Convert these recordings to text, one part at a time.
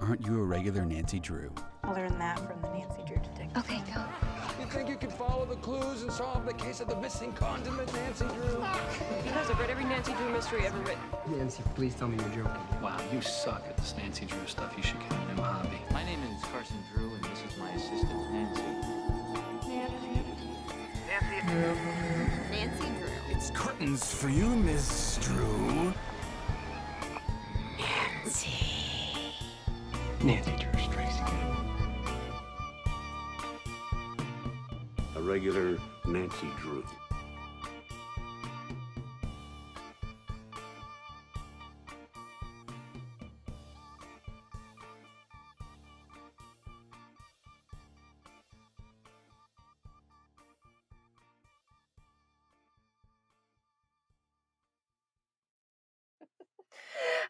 aren't you a regular Nancy Drew? I learned that from the Nancy Drew Detective. Okay, go. You think you can follow the clues and solve the case of the missing condiment, Nancy Drew? Because I've read every Nancy Drew mystery ever written. Nancy, please tell me you're joking. Wow, you suck at this Nancy Drew stuff. You should get a new hobby. My name is Carson Drew, and this is my assistant, Nancy. Nancy Drew. It's curtains for you, Miss Drew. Nancy Drew strikes again. A regular Nancy Drew.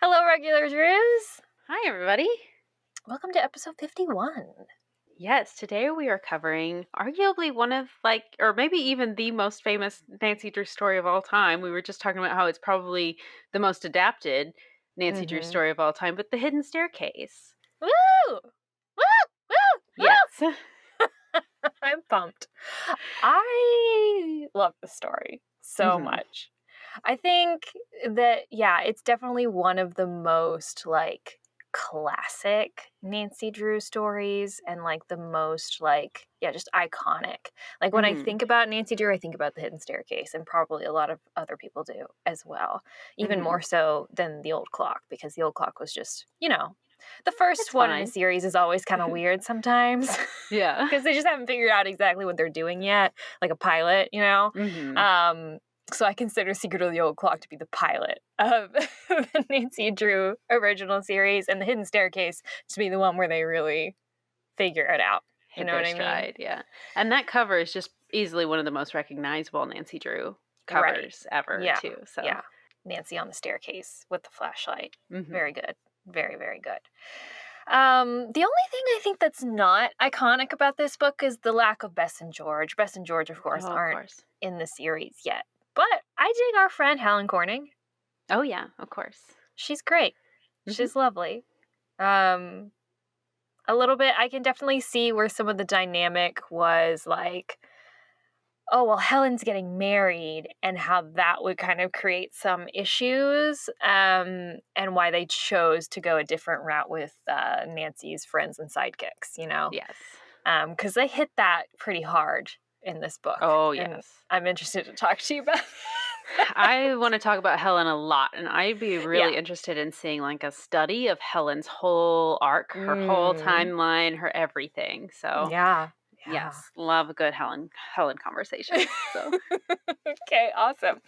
Hello, regular Drews. Hi, everybody. Welcome to episode 51. Yes, today we are covering arguably one of, or maybe even the most famous Nancy Drew story of all time. We were just talking about how it's probably the most adapted Nancy Drew story of all time, but The Hidden Staircase. Woo! Woo! Woo! Yes. I'm pumped. I love this story so much. I think that, it's definitely one of the most, classic Nancy Drew stories and, the most, just iconic. When I think about Nancy Drew, I think about The Hidden Staircase, and probably a lot of other people do as well. Even more so than The Old Clock, because The Old Clock was just, the first one in the series is always kind of weird sometimes. Yeah. Because they just haven't figured out exactly what they're doing yet, like a pilot, So I consider Secret of the Old Clock to be the pilot of the Nancy Drew original series, and The Hidden Staircase to be the one where they really figure it out. You know what I mean? Yeah. And that cover is just easily one of the most recognizable Nancy Drew covers ever, too. So. Yeah. Nancy on the staircase with the flashlight. Very good. Very, very good. The only thing I think that's not iconic about this book is the lack of Bess and George. Bess and George, of course, aren't in the series yet. But I dig our friend Helen Corning. Oh, yeah, of course. She's great. She's lovely. A little bit, I can definitely see where some of the dynamic was Helen's getting married, and how that would kind of create some issues, and why they chose to go a different route with Nancy's friends and sidekicks, Yes. Because they hit that pretty hard in this book. Oh, yes. And I'm interested to talk to you about I want to talk about Helen a lot, and I'd be really interested in seeing a study of Helen's whole arc, her whole timeline, her everything. So yes, love a good Helen conversation. So okay, awesome.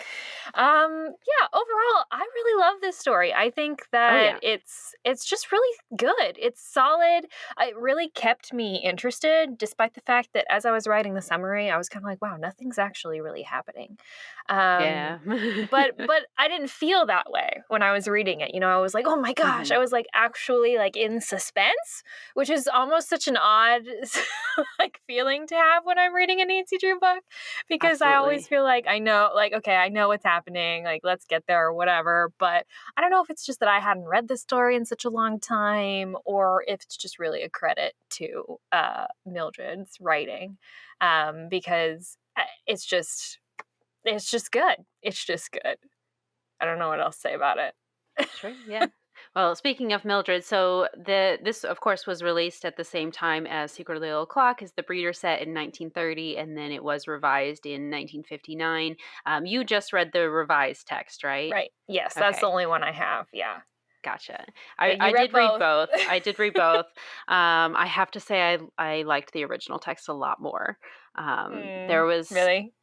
Overall, I really love this story. I think that it's just really good. It's solid. It really kept me interested, despite the fact that as I was writing the summary, I was kind of like, wow, nothing's actually really happening. But I didn't feel that way when I was reading it. I was like, oh my gosh, I was actually in suspense, which is almost such an odd feeling to have when I'm reading a Nancy Drew book, because I always feel like I know, okay, I know what's happening, let's get there or whatever. But I don't know if it's just that I hadn't read the story in such a long time, or if it's just really a credit to Mildred's writing, because it's just good. It's just good. I don't know what else to say about it. Sure, yeah. Well, speaking of Mildred, so this, of course, was released at the same time as Secret of the Old Clock, as the Breeder set in 1930, and then it was revised in 1959. You just read the revised text, right? Right. Yes, that's the only one I have. Yeah. Gotcha. I did read both. I did read both. I have to say I liked the original text a lot more. There was... Really?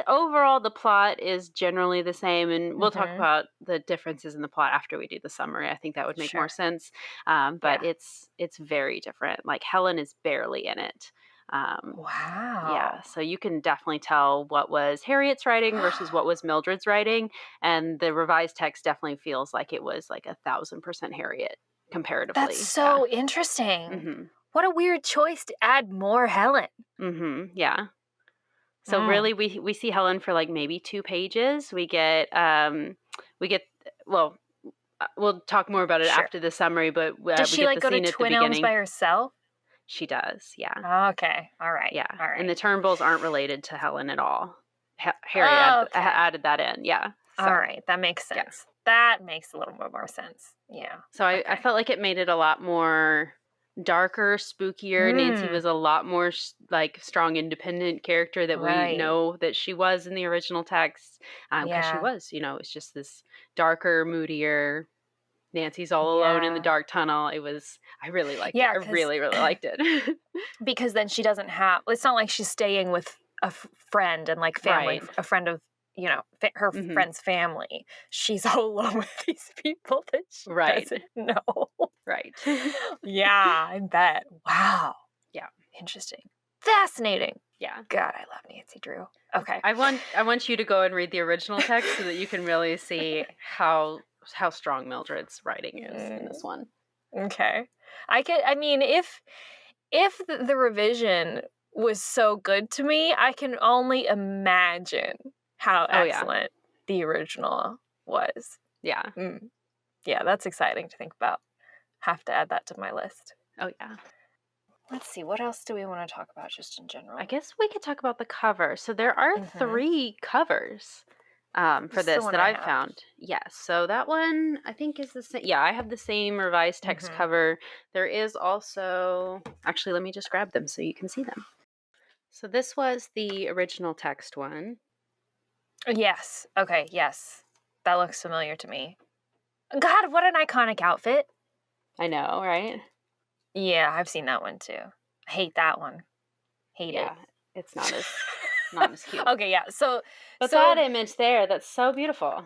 Overall, the plot is generally the same, and we'll talk about the differences in the plot after we do the summary. I think that would make more sense. But it's very different. Helen is barely in it. Wow. Yeah, so you can definitely tell what was Harriet's writing versus what was Mildred's writing, and the revised text definitely feels like it was 1,000% Harriet comparatively. That's so interesting. What a weird choice to add more Helen. Yeah. So really, we see Helen for maybe 2 pages. We get we'll talk more about it Sure. after the summary, but Does we she get like the go to scene at the Twin Elms beginning. by herself? She does, yeah. Okay. All right. Yeah. All right. And the Turnbulls aren't related to Helen at all. Harry Okay. added that in, yeah. So, All right. That makes sense. yeah. That makes a little bit more sense. Yeah. So I Okay. felt like it made it a lot more darker, spookier. Nancy was a lot more like strong, independent character that we know that she was in the original text. Because she was, it's just this darker, moodier. Nancy's all alone in the dark tunnel. I really liked it. I really, really liked it. Because then she doesn't have, it's not like she's staying with a friend and like family, a friend of, her friend's family. She's all alone with these people that she doesn't know. Right. Yeah, I bet. Wow. Yeah. Interesting. Fascinating. Yeah. God, I love Nancy Drew. Okay. I want you to go and read the original text so that you can really see how strong Mildred's writing is in this one. Okay. If the revision was so good to me, I can only imagine how excellent the original was. Yeah. Yeah, that's exciting to think about. Have to add that to my list. Oh, yeah. Let's see, what else do we want to talk about just in general? I guess we could talk about the cover. So there are 3 covers for this that I've found. Yes. So that one, I think, is the same. Yeah, I have the same revised text cover. There is also... Actually, let me just grab them so you can see them. So this was the original text one. Yes. Okay, yes. That looks familiar to me. God, what an iconic outfit. I know, right? Yeah, I've seen that one too. I hate that one. Hate it. It's not as cute. Okay, yeah. But that image there, that's so beautiful.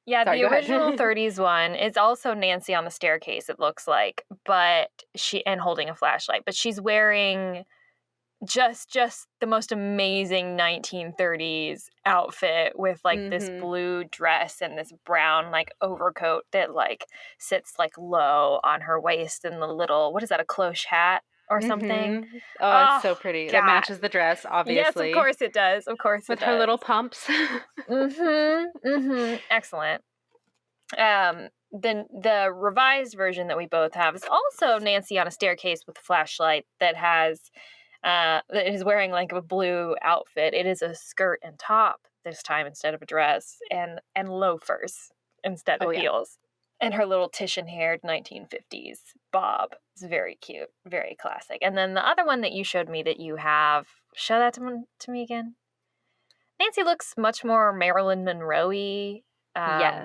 Yeah, Sorry, the original 30s one is also Nancy on the staircase, it looks like, but and holding a flashlight, but she's wearing just the most amazing 1930s outfit with like this blue dress and this brown like overcoat that like sits like low on her waist and the little, what is that, a cloche hat or something? Oh, it's so pretty. That matches the dress, obviously. Yes, of course it does. Of course it does. With her little pumps. Excellent. Then the revised version that we both have is also Nancy on a staircase with a flashlight that is wearing like a blue outfit. It is a skirt and top this time instead of a dress, and loafers instead of heels. And her little Titian-haired 1950s bob. It's very cute, very classic. And then the other one that you showed me that you have, show that to me again. Nancy looks much more Marilyn Monroe-y,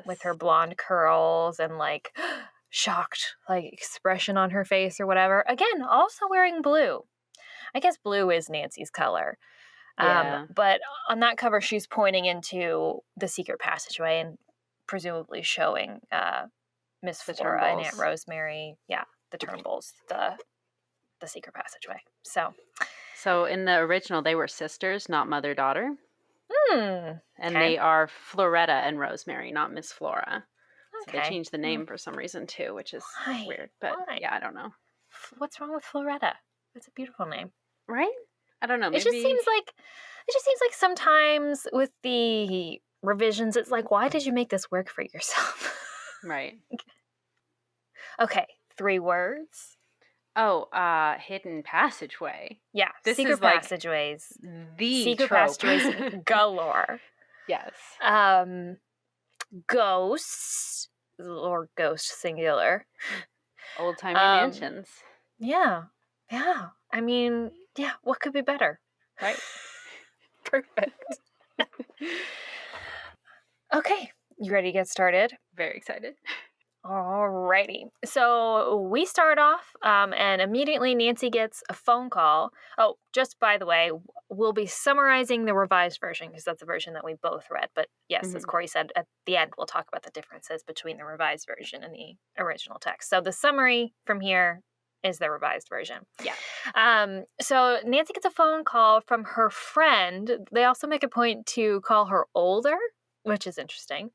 with her blonde curls and like shocked like expression on her face or whatever. Again, also wearing blue. I guess blue is Nancy's color. But on that cover, she's pointing into the secret passageway and presumably showing Miss Flora and Aunt Rosemary. Yeah, the Turnbulls, the secret passageway. So in the original, they were sisters, not mother-daughter. And Okay. they are Floretta and Rosemary, not Miss Flora. So Okay. they changed the name for some reason too, which is weird. But yeah, I don't know. What's wrong with Floretta? It's a beautiful name. Right? I don't know. Maybe... It just seems like sometimes with the revisions, it's like, why did you make this work for yourself? Right. Okay, 3 words. Oh, hidden passageway. Yeah, This secret is like passageways. the Secret trope. passageways galore. Yes. Ghosts or ghost singular. Old-timey mansions. Yeah. I mean, yeah, what could be better? Right. Perfect. Okay, you ready to get started? Very excited. Alrighty. So we start off, and immediately Nancy gets a phone call. Oh, just by the way, we'll be summarizing the revised version because that's the version that we both read. But yes, as Corey said, at the end, we'll talk about the differences between the revised version and the original text. So the summary from here is the revised version. Yeah. So Nancy gets a phone call from her friend. They also make a point to call her older, which is interesting.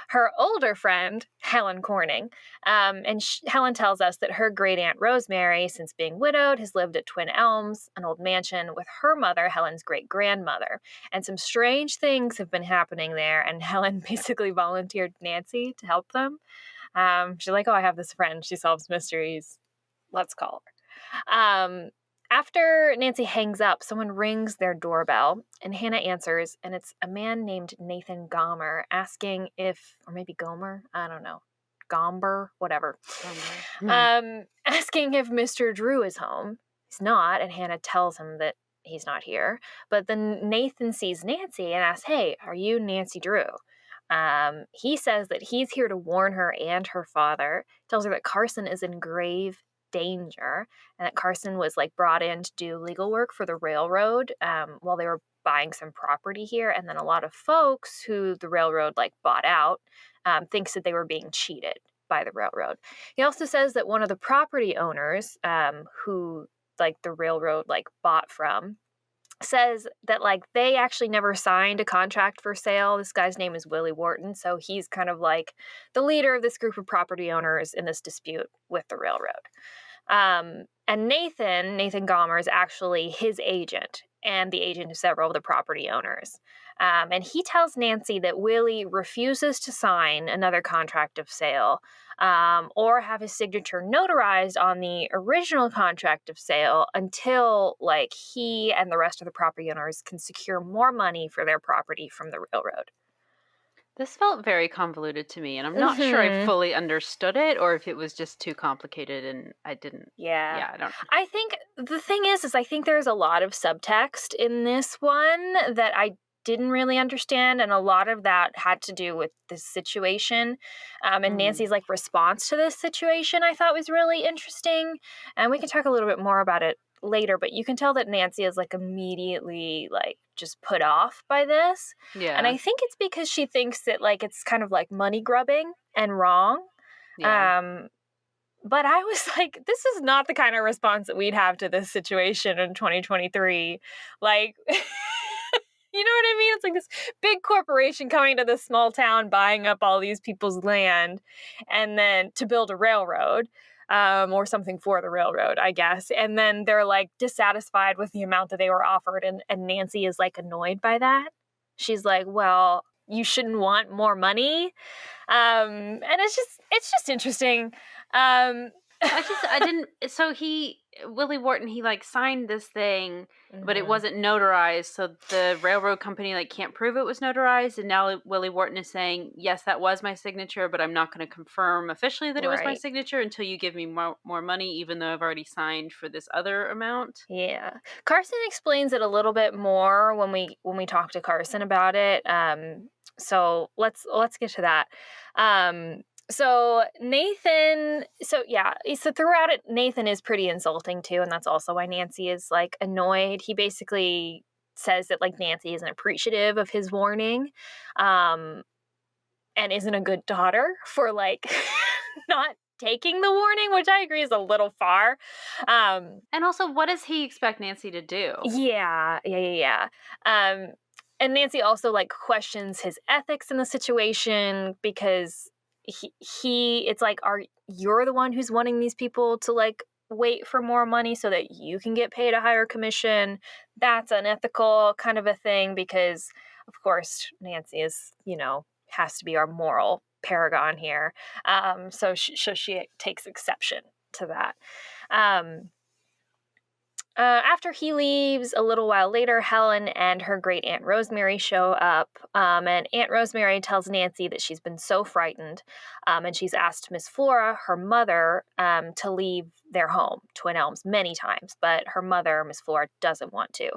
Her older friend, Helen Corning. And Helen tells us that her great-aunt Rosemary, since being widowed, has lived at Twin Elms, an old mansion, with her mother, Helen's great-grandmother. And some strange things have been happening there, and Helen basically volunteered Nancy to help them. She's like, oh, I have this friend. She solves mysteries. Let's call her. After Nancy hangs up, someone rings their doorbell, and Hannah answers, and it's a man named Nathan Gomer asking if, or maybe Gomer, I don't know, Gomber, whatever, asking if Mr. Drew is home. He's not, and Hannah tells him that he's not here. But then Nathan sees Nancy and asks, hey, are you Nancy Drew? He says that he's here to warn her and her father, tells her that Carson is in grave danger, and that Carson was like brought in to do legal work for the railroad while they were buying some property here, and then a lot of folks who the railroad like bought out thinks that they were being cheated by the railroad. He also says that one of the property owners who like the railroad like bought from says that like they actually never signed a contract for sale. This guy's name is Willie Wharton, so he's kind of like the leader of this group of property owners in this dispute with the railroad. And Nathan Gomer is actually his agent and the agent of several of the property owners. And he tells Nancy that Willie refuses to sign another contract of sale or have his signature notarized on the original contract of sale until like he and the rest of the property owners can secure more money for their property from the railroad. This felt very convoluted to me, and I'm not sure I fully understood it, or if it was just too complicated and I didn't. Yeah. I don't. I think the thing is I think there's a lot of subtext in this one that I didn't really understand, and a lot of that had to do with this situation. And Nancy's like response to this situation I thought was really interesting, and we can talk a little bit more about it later, but you can tell that Nancy is like immediately like just put off by this. Yeah. And I think it's because she thinks that like it's kind of like money grubbing and wrong. Yeah. But I was like, this is not the kind of response that we'd have to this situation in 2023. Like, you know what I mean? It's like this big corporation coming to this small town, buying up all these people's land, and then to build a railroad. Or something for the railroad, I guess. And then they're like dissatisfied with the amount that they were offered. And Nancy is like annoyed by that. She's like, well, you shouldn't want more money. And it's just interesting. I didn't. So Willie Wharton, he like signed this thing, but it wasn't notarized. So the railroad company like can't prove it was notarized. And now Willie Wharton is saying, yes, that was my signature, but I'm not going to confirm officially that it was my signature until you give me more money, even though I've already signed for this other amount. Yeah. Carson explains it a little bit more when we talk to Carson about it. So let's get to that. So throughout it, Nathan is pretty insulting too, and that's also why Nancy is like annoyed. He basically says that like Nancy isn't appreciative of his warning, and isn't a good daughter for like not taking the warning, which I agree is a little far. And also, what does he expect Nancy to do? Yeah. And Nancy also like questions his ethics in the situation because it's like, you're the one who's wanting these people to like wait for more money so that you can get paid a higher commission. That's unethical kind of a thing because of course Nancy is, has to be our moral paragon here. So she takes exception to that. After he leaves, a little while later, Helen and her great Aunt Rosemary show up, and Aunt Rosemary tells Nancy that she's been so frightened, and she's asked Miss Flora, her mother, to leave their home, Twin Elms, many times, but her mother, Miss Flora, doesn't want to.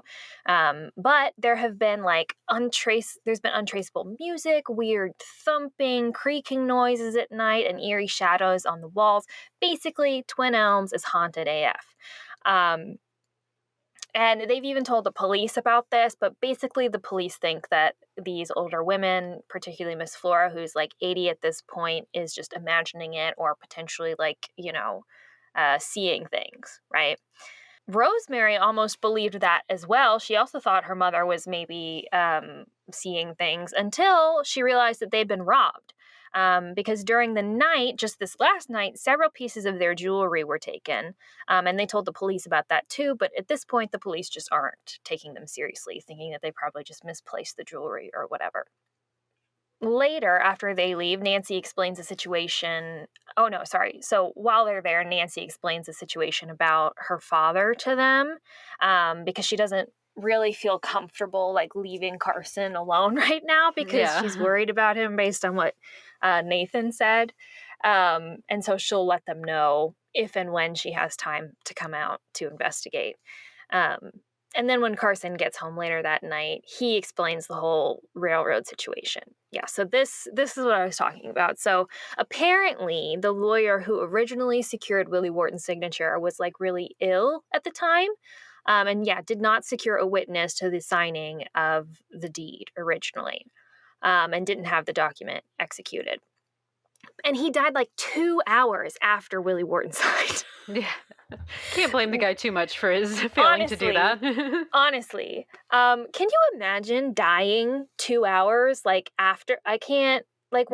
But there have been there's been untraceable music, weird thumping, creaking noises at night, and eerie shadows on the walls. Basically, Twin Elms is haunted AF. And they've even told the police about this, but basically the police think that these older women, particularly Miss Flora, who's like 80 at this point, is just imagining it or potentially like, seeing things, right? Rosemary almost believed that as well. She also thought her mother was maybe seeing things until she realized that they'd been robbed. Because during the night, just this last night, several pieces of their jewelry were taken. And they told the police about that too. But at this point, the police just aren't taking them seriously, thinking that they probably just misplaced the jewelry or whatever. later, after they leave, Nancy explains the situation. Oh, no, sorry. So while they're there, Nancy explains the situation about her father to them, because she doesn't really feel comfortable like leaving Carson alone right now because she's Yeah. worried about him based on what Nathan said. And so she'll let them know if and when she has time to come out to investigate. Um, and then when Carson gets home later that night, he explains the whole railroad situation. Yeah, so this is what I was talking about. So apparently, the lawyer who originally secured Willie Wharton's signature was like really ill at the time. And yeah, did not secure a witness to the signing of the deed originally, and didn't have the document executed. And he died like 2 hours after Willie Wharton signed. Yeah. Can't blame the guy too much for his failing to do that. Honestly, can you imagine dying 2 hours like after? I can't. Like,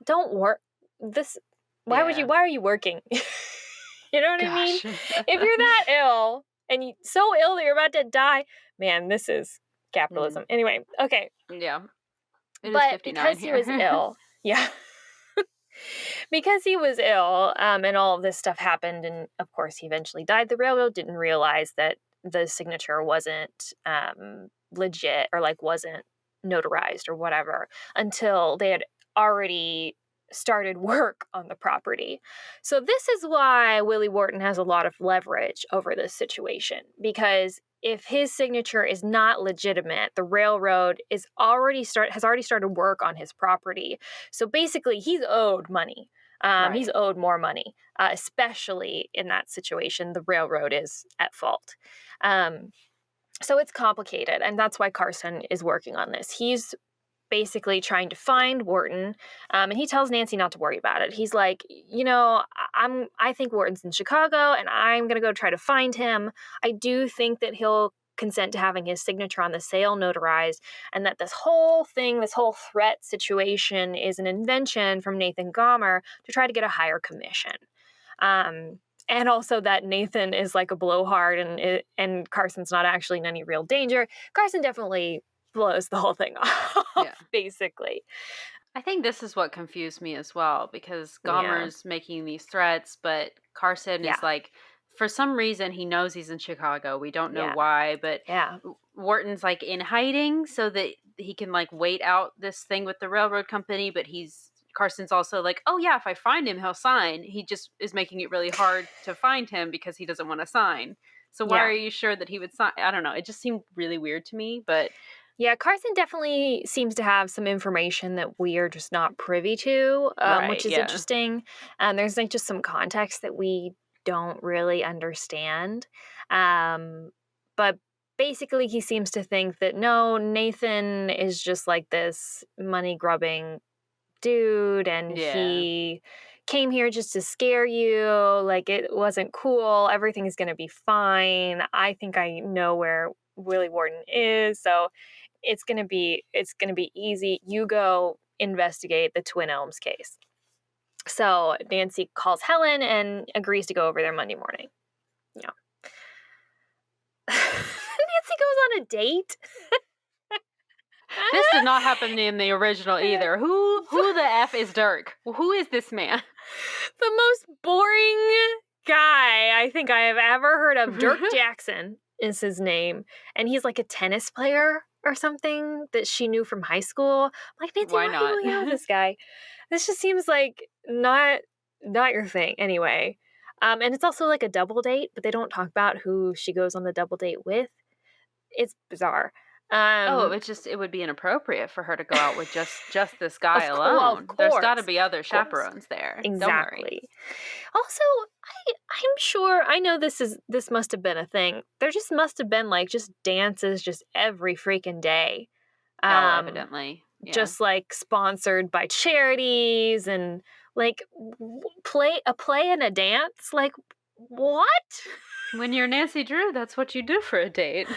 don't work this? Why are you working? You know what I mean? If you're that ill and you so ill that you're about to die, man, this is capitalism. Anyway, okay. Yeah. But because he was ill, yeah. Because he was ill, and all of this stuff happened, and of course he eventually died, the railroad didn't realize that the signature wasn't legit or like wasn't notarized or whatever until they had already started work on the property. So this is why Willie Wharton has a lot of leverage over this situation, because if his signature is not legitimate, the railroad has already started work on his property. So basically, he's owed money. He's owed more money, especially in that situation. The railroad is at fault. So it's complicated, and that's why Carson is working on this. He's basically trying to find Wharton, and he tells Nancy not to worry about it. He's like, I think Wharton's in Chicago, and I'm gonna go try to find him. I do think that he'll consent to having his signature on the sale notarized, and that this whole threat situation is an invention from Nathan Gomer to try to get a higher commission. And also that Nathan is like a blowhard and Carson's not actually in any real danger. Carson definitely blows the whole thing off, basically. I think this is what confused me as well, because Gomer's making these threats, but Carson is like, for some reason, he knows he's in Chicago. We don't know why, but Wharton's like in hiding so that he can like wait out this thing with the railroad company, but Carson's also like, oh yeah, if I find him, he'll sign. He just is making it really hard to find him because he doesn't want to sign. So why are you sure that he would sign? I don't know. It just seemed really weird to me, but... Yeah, Carson definitely seems to have some information that we are just not privy to, which is interesting. There's like just some context that we don't really understand. But basically he seems to think that, no, Nathan is just like this money-grubbing dude, and he came here just to scare you. Like, it wasn't cool. Everything's going to be fine. I think I know where Willie Wharton is, so... It's gonna be easy. You go investigate the Twin Elms case. So Nancy calls Helen and agrees to go over there Monday morning. Yeah. Nancy goes on a date. This did not happen in the original either. Who the F is Dirk? Who is this man? The most boring guy I think I have ever heard of. Dirk Jackson is his name, and he's like a tennis player or something that she knew from high school. I'm like, Nancy, why not? Are you going with this guy? This just seems like not your thing. Anyway, and it's also like a double date, but they don't talk about who she goes on the double date with. It's bizarre. It would be inappropriate for her to go out with just this guy alone. Of course, there's got to be other chaperones there. Exactly. Also, I'm sure, I know this must have been a thing. There just must have been like just dances just every freaking day. Evidently. Yeah. Just like sponsored by charities and like play and a dance. Like, what? When you're Nancy Drew, that's what you do for a date.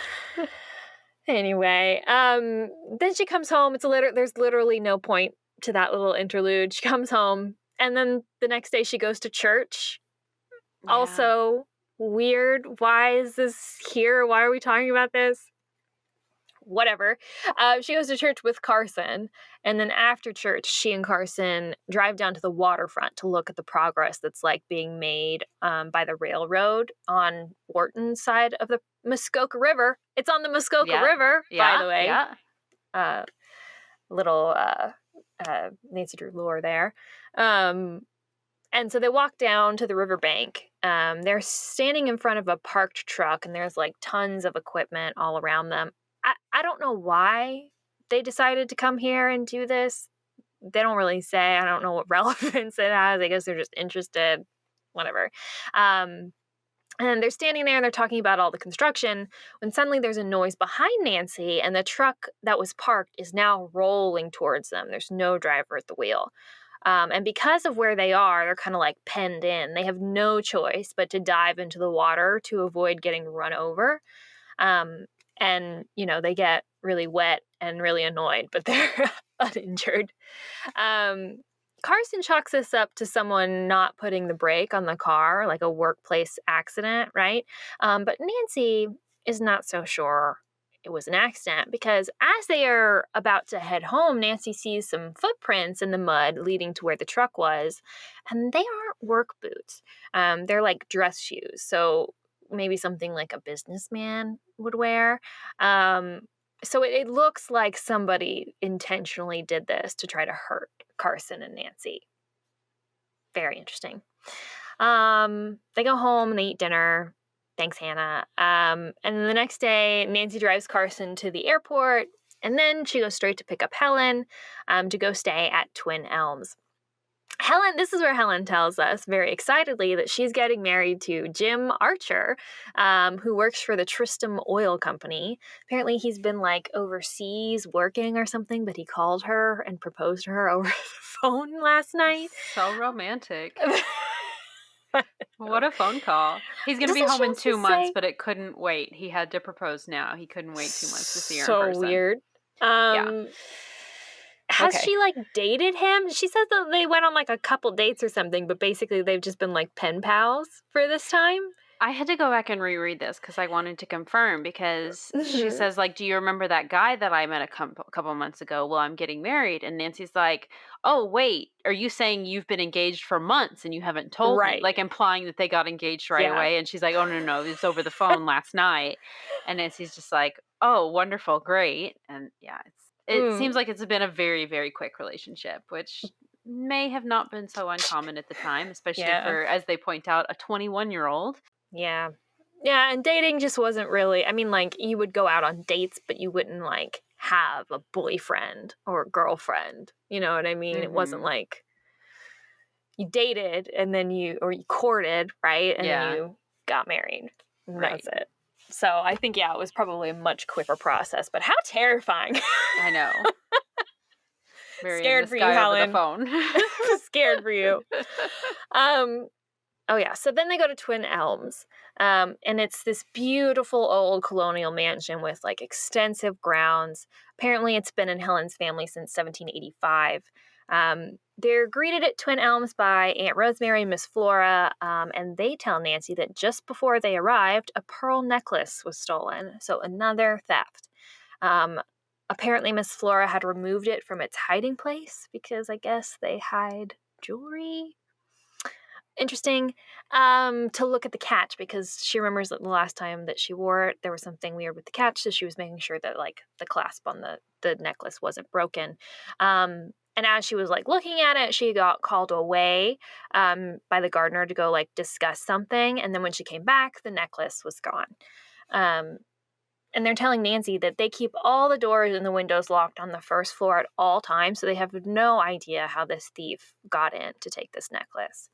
Anyway, then she comes home. There's literally no point to that little interlude. She comes home, and then the next day she goes to church. Yeah. Also weird. Why is this here? Why are we talking about this? whatever. She goes to church with Carson. And then after church, she and Carson drive down to the waterfront to look at the progress that's like being made by the railroad on Wharton's side of the Muskoka River. It's on the Muskoka River, by the way. Yeah. Little Nancy Drew lore there. And so they walk down to the riverbank. They're standing in front of a parked truck, and there's like tons of equipment all around them. I don't know why they decided to come here and do this. They don't really say. I don't know what relevance it has. I guess they're just interested. Whatever. And they're standing there and they're talking about all the construction when suddenly there's a noise behind Nancy, and the truck that was parked is now rolling towards them. There's no driver at the wheel. And because of where they are, they're kind of like penned in. They have no choice but to dive into the water to avoid getting run over. And, you know, they get really wet and really annoyed, but they're uninjured. Carson chalks this up to someone not putting the brake on the car, like a workplace accident, right? But Nancy is not so sure it was an accident, because as they are about to head home, Nancy sees some footprints in the mud leading to where the truck was, and they aren't work boots. They're like dress shoes, so maybe something like a businessman would wear. So it looks like somebody intentionally did this to try to hurt Carson and Nancy. Very interesting. They go home and they eat dinner. Thanks, Hannah. And then the next day, Nancy drives Carson to the airport, and then she goes straight to pick up Helen to go stay at Twin Elms. This is where Helen tells us very excitedly that she's getting married to Jim Archer, who works for the Tristram Oil Company. Apparently he's been like overseas working or something, but he called her and proposed to her over the phone last night. So romantic. What a phone call. He's going to be home in 2 months, but it couldn't wait. He had to propose now. He couldn't wait 2 months to see her in person. So weird. Yeah. Has she like dated him? She said that they went on like a couple dates or something, but basically they've just been like pen pals for this time. I had to go back and reread this because I wanted to confirm, because she says, like, do you remember that guy that I met a couple months ago? Well, I'm getting married. And Nancy's like, oh, wait, are you saying you've been engaged for months and you haven't told me? Like implying that they got engaged right away. And she's like, oh, no, it was over the phone last night. And Nancy's just like, oh, wonderful, great. And yeah, it seems like it's been a very, very quick relationship, which may have not been so uncommon at the time, especially for, as they point out, a 21-year-old. Yeah. Yeah, and dating just wasn't really, I mean, like, you would go out on dates, but you wouldn't, like, have a boyfriend or a girlfriend. You know what I mean? It wasn't like you dated and then you courted, right? And then you got married. And that's it. So I think, it was probably a much quicker process, but how terrifying. I know. Scared for you, Helen. Over the phone. Scared for you. Oh, yeah. So then they go to Twin Elms, and it's this beautiful old colonial mansion with, like, extensive grounds. Apparently, it's been in Helen's family since 1785. They're greeted at Twin Elms by Aunt Rosemary and Miss Flora, and they tell Nancy that just before they arrived, a pearl necklace was stolen. So another theft. Apparently, Miss Flora had removed it from its hiding place because I guess they hide jewelry. Interesting to look at the catch, because she remembers that the last time that she wore it, there was something weird with the catch, so she was making sure that, like, the clasp on the necklace wasn't broken. And as she was, like, looking at it, she got called away by the gardener to go, like, discuss something, and then when she came back, the necklace was gone. And they're telling Nancy that they keep all the doors and the windows locked on the first floor at all times, so they have no idea how this thief got in to take this necklace.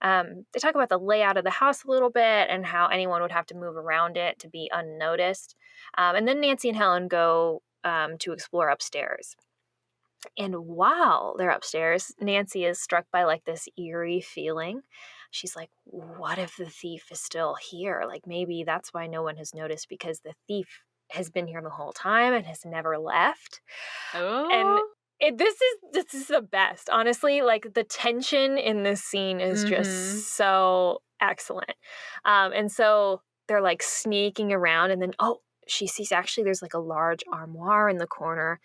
They talk about the layout of the house a little bit and how anyone would have to move around it to be unnoticed. And then Nancy and Helen go to explore upstairs. And while they're upstairs, Nancy is struck by, like, this eerie feeling. She's like, what if the thief is still here? Like, maybe that's why no one has noticed, because the thief has been here the whole time and has never left. Oh. And this is the best, honestly. Like, the tension in this scene is just so excellent. And so they're, like, sneaking around, and then, she sees actually there's like a large armoire in the corner.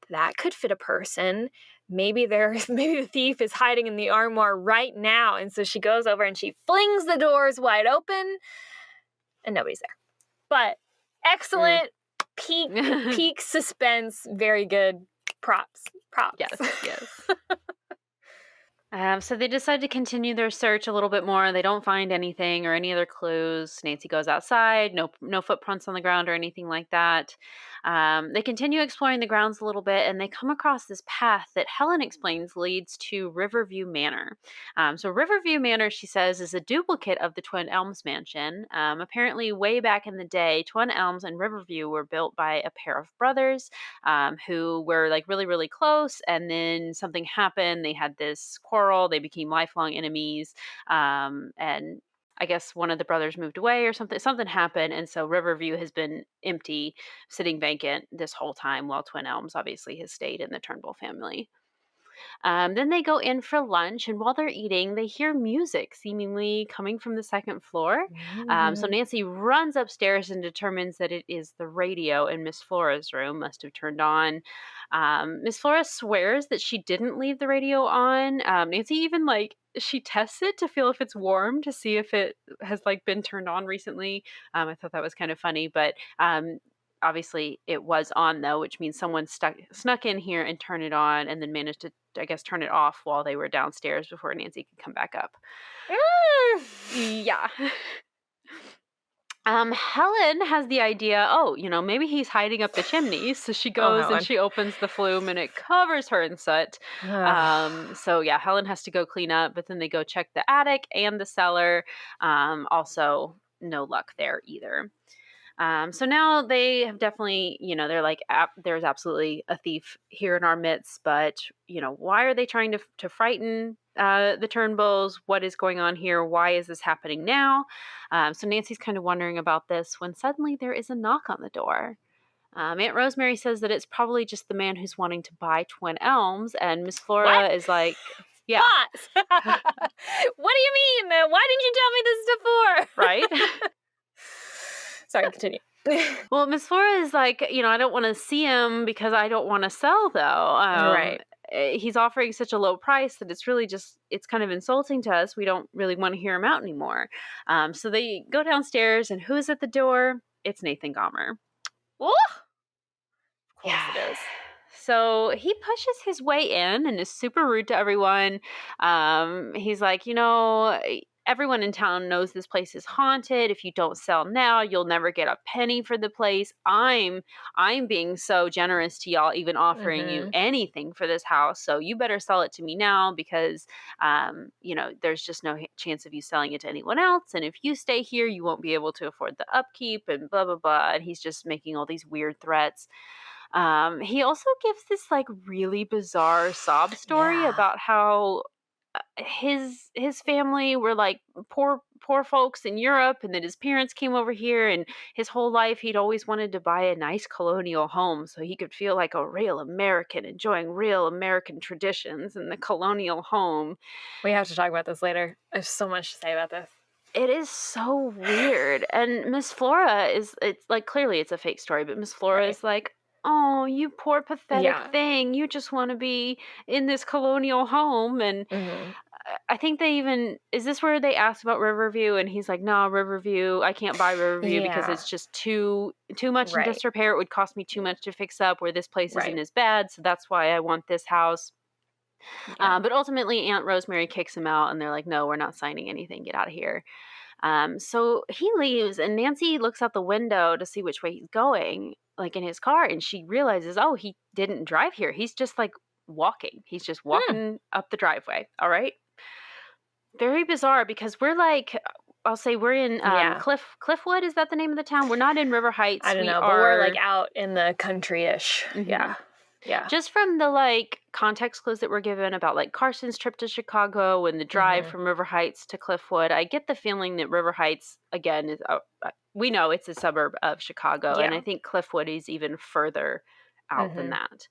That could fit a person. Maybe maybe the thief is hiding in the armoire right now. And so she goes over and she flings the doors wide open and nobody's there. But excellent peak suspense, very good props. Yes. So they decide to continue their search a little bit more. They don't find anything or any other clues. Nancy goes outside. No footprints on the ground or anything like that. They continue exploring the grounds a little bit, and they come across this path that Helen explains leads to Riverview Manor. So Riverview Manor, she says, is a duplicate of the Twin Elms mansion. Apparently, way back in the day, Twin Elms and Riverview were built by a pair of brothers who were like really, really close. And then something happened. They had this quarrel. They became lifelong enemies. And I guess one of the brothers moved away or something. Something happened. And so Riverview has been empty, sitting vacant this whole time, while Twin Elms obviously has stayed in the Turnbull family. Then they go in for lunch, and while they're eating, they hear music seemingly coming from the second floor. So Nancy runs upstairs and determines that it is the radio in Miss Flora's room, must have turned on. Miss Flora swears that she didn't leave the radio on. Nancy even she tests it to feel if it's warm to see if it has been turned on recently. I thought that was kind of funny, but obviously it was on though, which means someone snuck in here and turned it on and then managed to, I guess, turn it off while they were downstairs before Nancy could come back up. Yeah. Helen has the idea, maybe he's hiding up the chimney. So she goes and she opens the flume and it covers her in soot. So yeah, Helen has to go clean up, but then they go check the attic and the cellar. Also no luck there either. So now they have definitely, they're like, there's absolutely a thief here in our midst, but, why are they trying to frighten the Turnbulls? What is going on here? Why is this happening now? So Nancy's kind of wondering about this when suddenly there is a knock on the door. Aunt Rosemary says that it's probably just the man who's wanting to buy Twin Elms, and Miss Flora is like, yeah. Pause. What do you mean? Why didn't you tell me this before? Right? Sorry, continue. Well, Miss Flora is like, I don't want to see him because I don't want to sell, though. Right. He's offering such a low price that it's kind of insulting to us. We don't really want to hear him out anymore. So they go downstairs, and who's at the door? It's Nathan Gomer. Oh! Of course it is. So he pushes his way in and is super rude to everyone. He's like, everyone in town knows this place is haunted. If you don't sell now, you'll never get a penny for the place. I'm being so generous to y'all, even offering you anything for this house. So you better sell it to me now because, there's just no chance of you selling it to anyone else. And if you stay here, you won't be able to afford the upkeep and blah, blah, blah. And he's just making all these weird threats. He also gives this really bizarre sob story about how his family were poor folks in Europe, and that his parents came over here, and his whole life he'd always wanted to buy a nice colonial home so he could feel like a real American, enjoying real American traditions in the colonial home. We have to talk about this later. There's so much to say about this. It is so weird. And Miss Flora it's clearly it's a fake story, but Miss Flora is like, oh, you poor pathetic thing. You just want to be in this colonial home. And I think is this where they asked about Riverview? And he's like, no, Riverview, I can't buy Riverview because it's just too much in disrepair. It would cost me too much to fix up, where this place isn't as bad. So that's why I want this house. But ultimately Aunt Rosemary kicks him out, and they're like, no, we're not signing anything. Get out of here. So he leaves, and Nancy looks out the window to see which way he's going, in his car, and she realizes, oh, he didn't drive here. He's just walking. He's just walking up the driveway. All right. Very bizarre, because we're I'll say we're in Cliffwood. Is that the name of the town? We're not in River Heights. I don't know, but we're out in the country-ish. Yeah. Yeah. Just from the context clues that we're given about Carson's trip to Chicago and the drive from River Heights to Cliffwood, I get the feeling that River Heights, again, is we know it's a suburb of Chicago, and I think Cliffwood is even further out than that.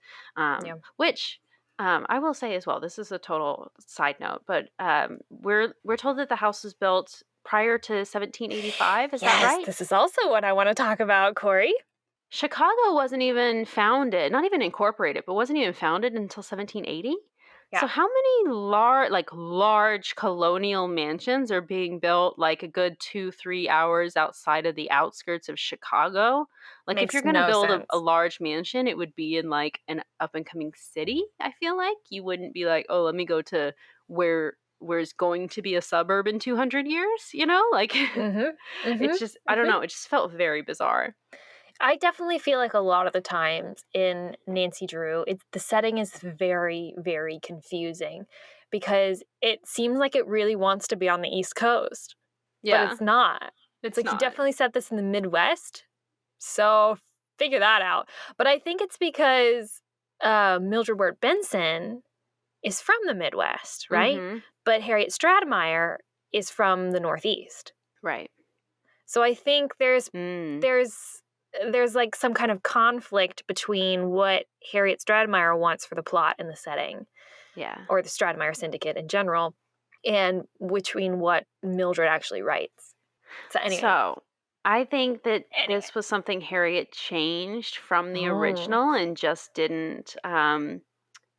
Which I will say as well, this is a total side note, but we're told that the house was built prior to 1785. Is that Yes, right? this is also what I want to talk about, Corey. Chicago wasn't even founded, not even incorporated, but wasn't even founded until 1780. So Yeah. how many large colonial mansions are being built like a good 2-3 hours outside of the outskirts of Chicago? Like if Makes you're going to no build a sense. large mansion, it would be in like an up and coming city. I feel like you wouldn't be like, oh, let me go to where's going to be a suburb in 200 years, like Mm-hmm. it's Mm-hmm. just, I don't know, it just felt very bizarre. I definitely feel like a lot of the times in Nancy Drew, the setting is very, very confusing because it seems like it really wants to be on the East Coast, but Yeah, it's not. It's it's like you not. definitely set this in the Midwest, so figure that out. But I think it's because Mildred Wirt Benson is from the Midwest, right? Mm-hmm. But Harriet Stratemeyer is from the Northeast. Right. So I think there's Mm. there's like some kind of conflict between what Harriet Stratemeyer wants for the plot and the setting, Yeah. or the Stratemeyer Syndicate in general, and between what Mildred actually writes. So anyway. So I think that Anyway. this was something Harriet changed from the Oh. original and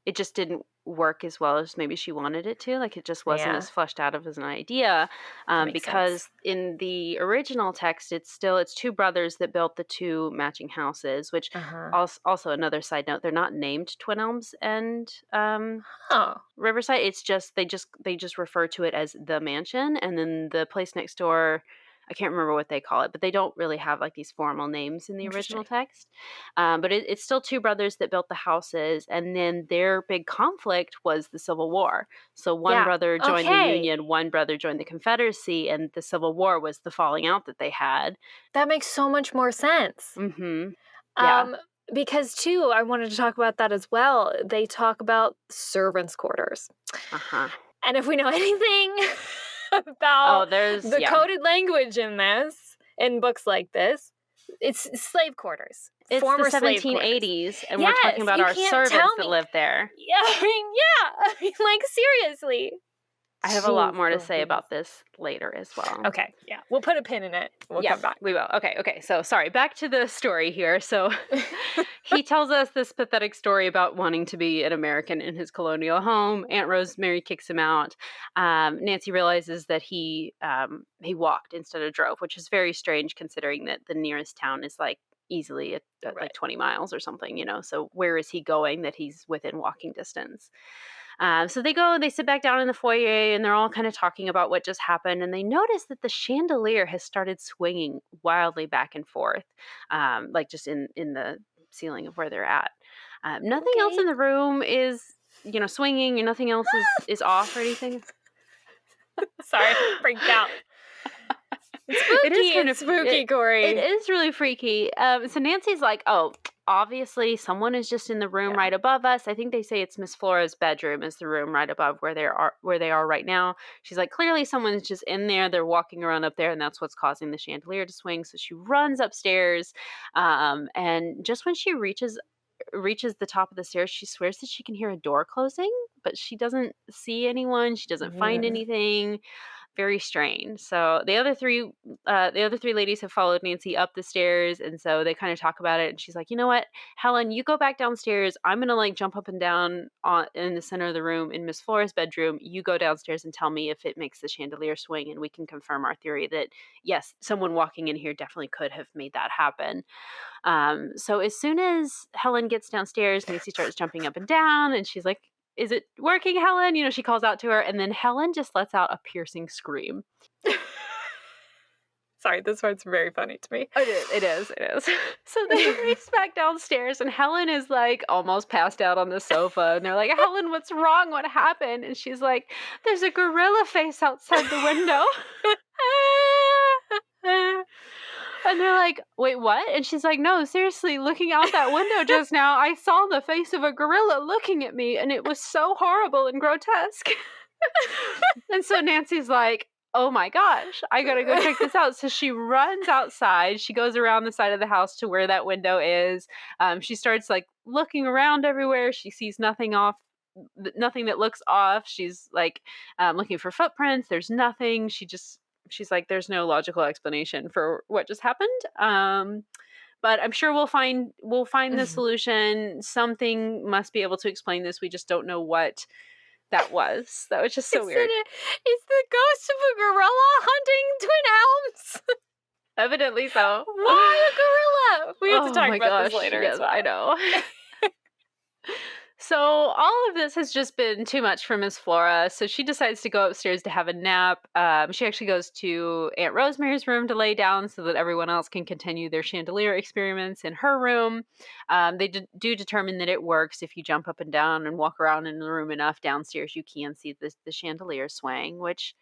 it just didn't work as well as maybe she wanted it to. Like it just wasn't Yeah. as fleshed out of as an idea. That makes Because sense. in the original text, it's two brothers that built the two matching houses, which Uh-huh. also another side note, they're not named Twin Elms and Oh. Riverside. It's just they just refer to it as the mansion, and then the place next door, I can't remember what they call it, but they don't really have like these formal names in the original Interesting. text. But it's still two brothers that built the houses, and then their big conflict was the Civil War. So one Yeah. brother joined the Okay. Union, one brother joined the Confederacy, and the Civil War was the falling out that they had. That makes so much more sense. Mm-hmm. Yeah. Because too, I wanted to talk about that as well. They talk about servants' quarters. Uh-huh. And if we know anything Oh, about there's the yeah. coded language in books like this, it's slave quarters. It's former the slave quarters. 1780s, and we're talking Yes, about you our can't servants tell that me. live there. Yeah, I mean, like seriously. I have a lot Jeez, more to oh say goodness. about this later as well. Okay, yeah, we'll put a pin in it. We'll Yeah, come back. we will. Okay. So, sorry, back to the story here. So, he tells us this pathetic story about wanting to be an American in his colonial home. Aunt Rosemary kicks him out. Nancy realizes that he walked instead of drove, which is very strange considering that the nearest town is like easily at Right. like 20 miles or something, So, where is he going that he's within walking distance? So they go and they sit back down in the foyer and they're all kind of talking about what just happened. And they notice that the chandelier has started swinging wildly back and forth, like just in the ceiling of where they're at. Nothing else Okay. in the room is, swinging, and nothing else is off or anything. Sorry, I freaked out. It's spooky. It is kind of spooky, Corey. It is really freaky. So Nancy's like, oh, obviously someone is just in the room right above us. I think they say it's Miss Flora's bedroom is the room right above where they are right now. She's like, clearly someone's just in there. They're walking around up there, and that's what's causing the chandelier to swing. So she runs upstairs, and just when she reaches the top of the stairs, she swears that she can hear a door closing, but she doesn't see anyone. She doesn't find anything. Very strange. So the other three ladies have followed Nancy up the stairs, and so they kind of talk about it. And she's like, "You know what, Helen, you go back downstairs. I'm gonna like jump up and down in the center of the room in Miss Flora's bedroom. You go downstairs and tell me if it makes the chandelier swing, and we can confirm our theory that yes, someone walking in here definitely could have made that happen." So as soon as Helen gets downstairs, Nancy starts jumping up and down, and she's like, "Is it working, Helen?" She calls out to her, and then Helen just lets out a piercing scream. Sorry, this part's very funny to me. It is. So they race back downstairs, and Helen is like almost passed out on the sofa, and they're like, "Helen, what's wrong? What happened?" And she's like, "There's a gorilla face outside the window." And they're like, "Wait, what?" And she's like, "No, seriously, looking out that window just now, I saw the face of a gorilla looking at me, and it was so horrible and grotesque." And so Nancy's like, "Oh my gosh, I gotta go check this out." So she runs outside. She goes around the side of the house to where that window is. She starts like looking around everywhere. She sees nothing that looks off. She's like looking for footprints. There's nothing. She she's like, there's no logical explanation for what just happened. But I'm sure we'll find the solution. Something must be able to explain this. We just don't know what that was. That was just so weird. It's the ghost of a gorilla hunting Twin Elms. Evidently so. Why a gorilla? We have to talk about this later. Yes, I know. So all of this has just been too much for Miss Flora. So she decides to go upstairs to have a nap. She actually goes to Aunt Rosemary's room to lay down so that everyone else can continue their chandelier experiments in her room. They do determine that it works. If you jump up and down and walk around in the room enough downstairs, you can see the chandelier swaying, which...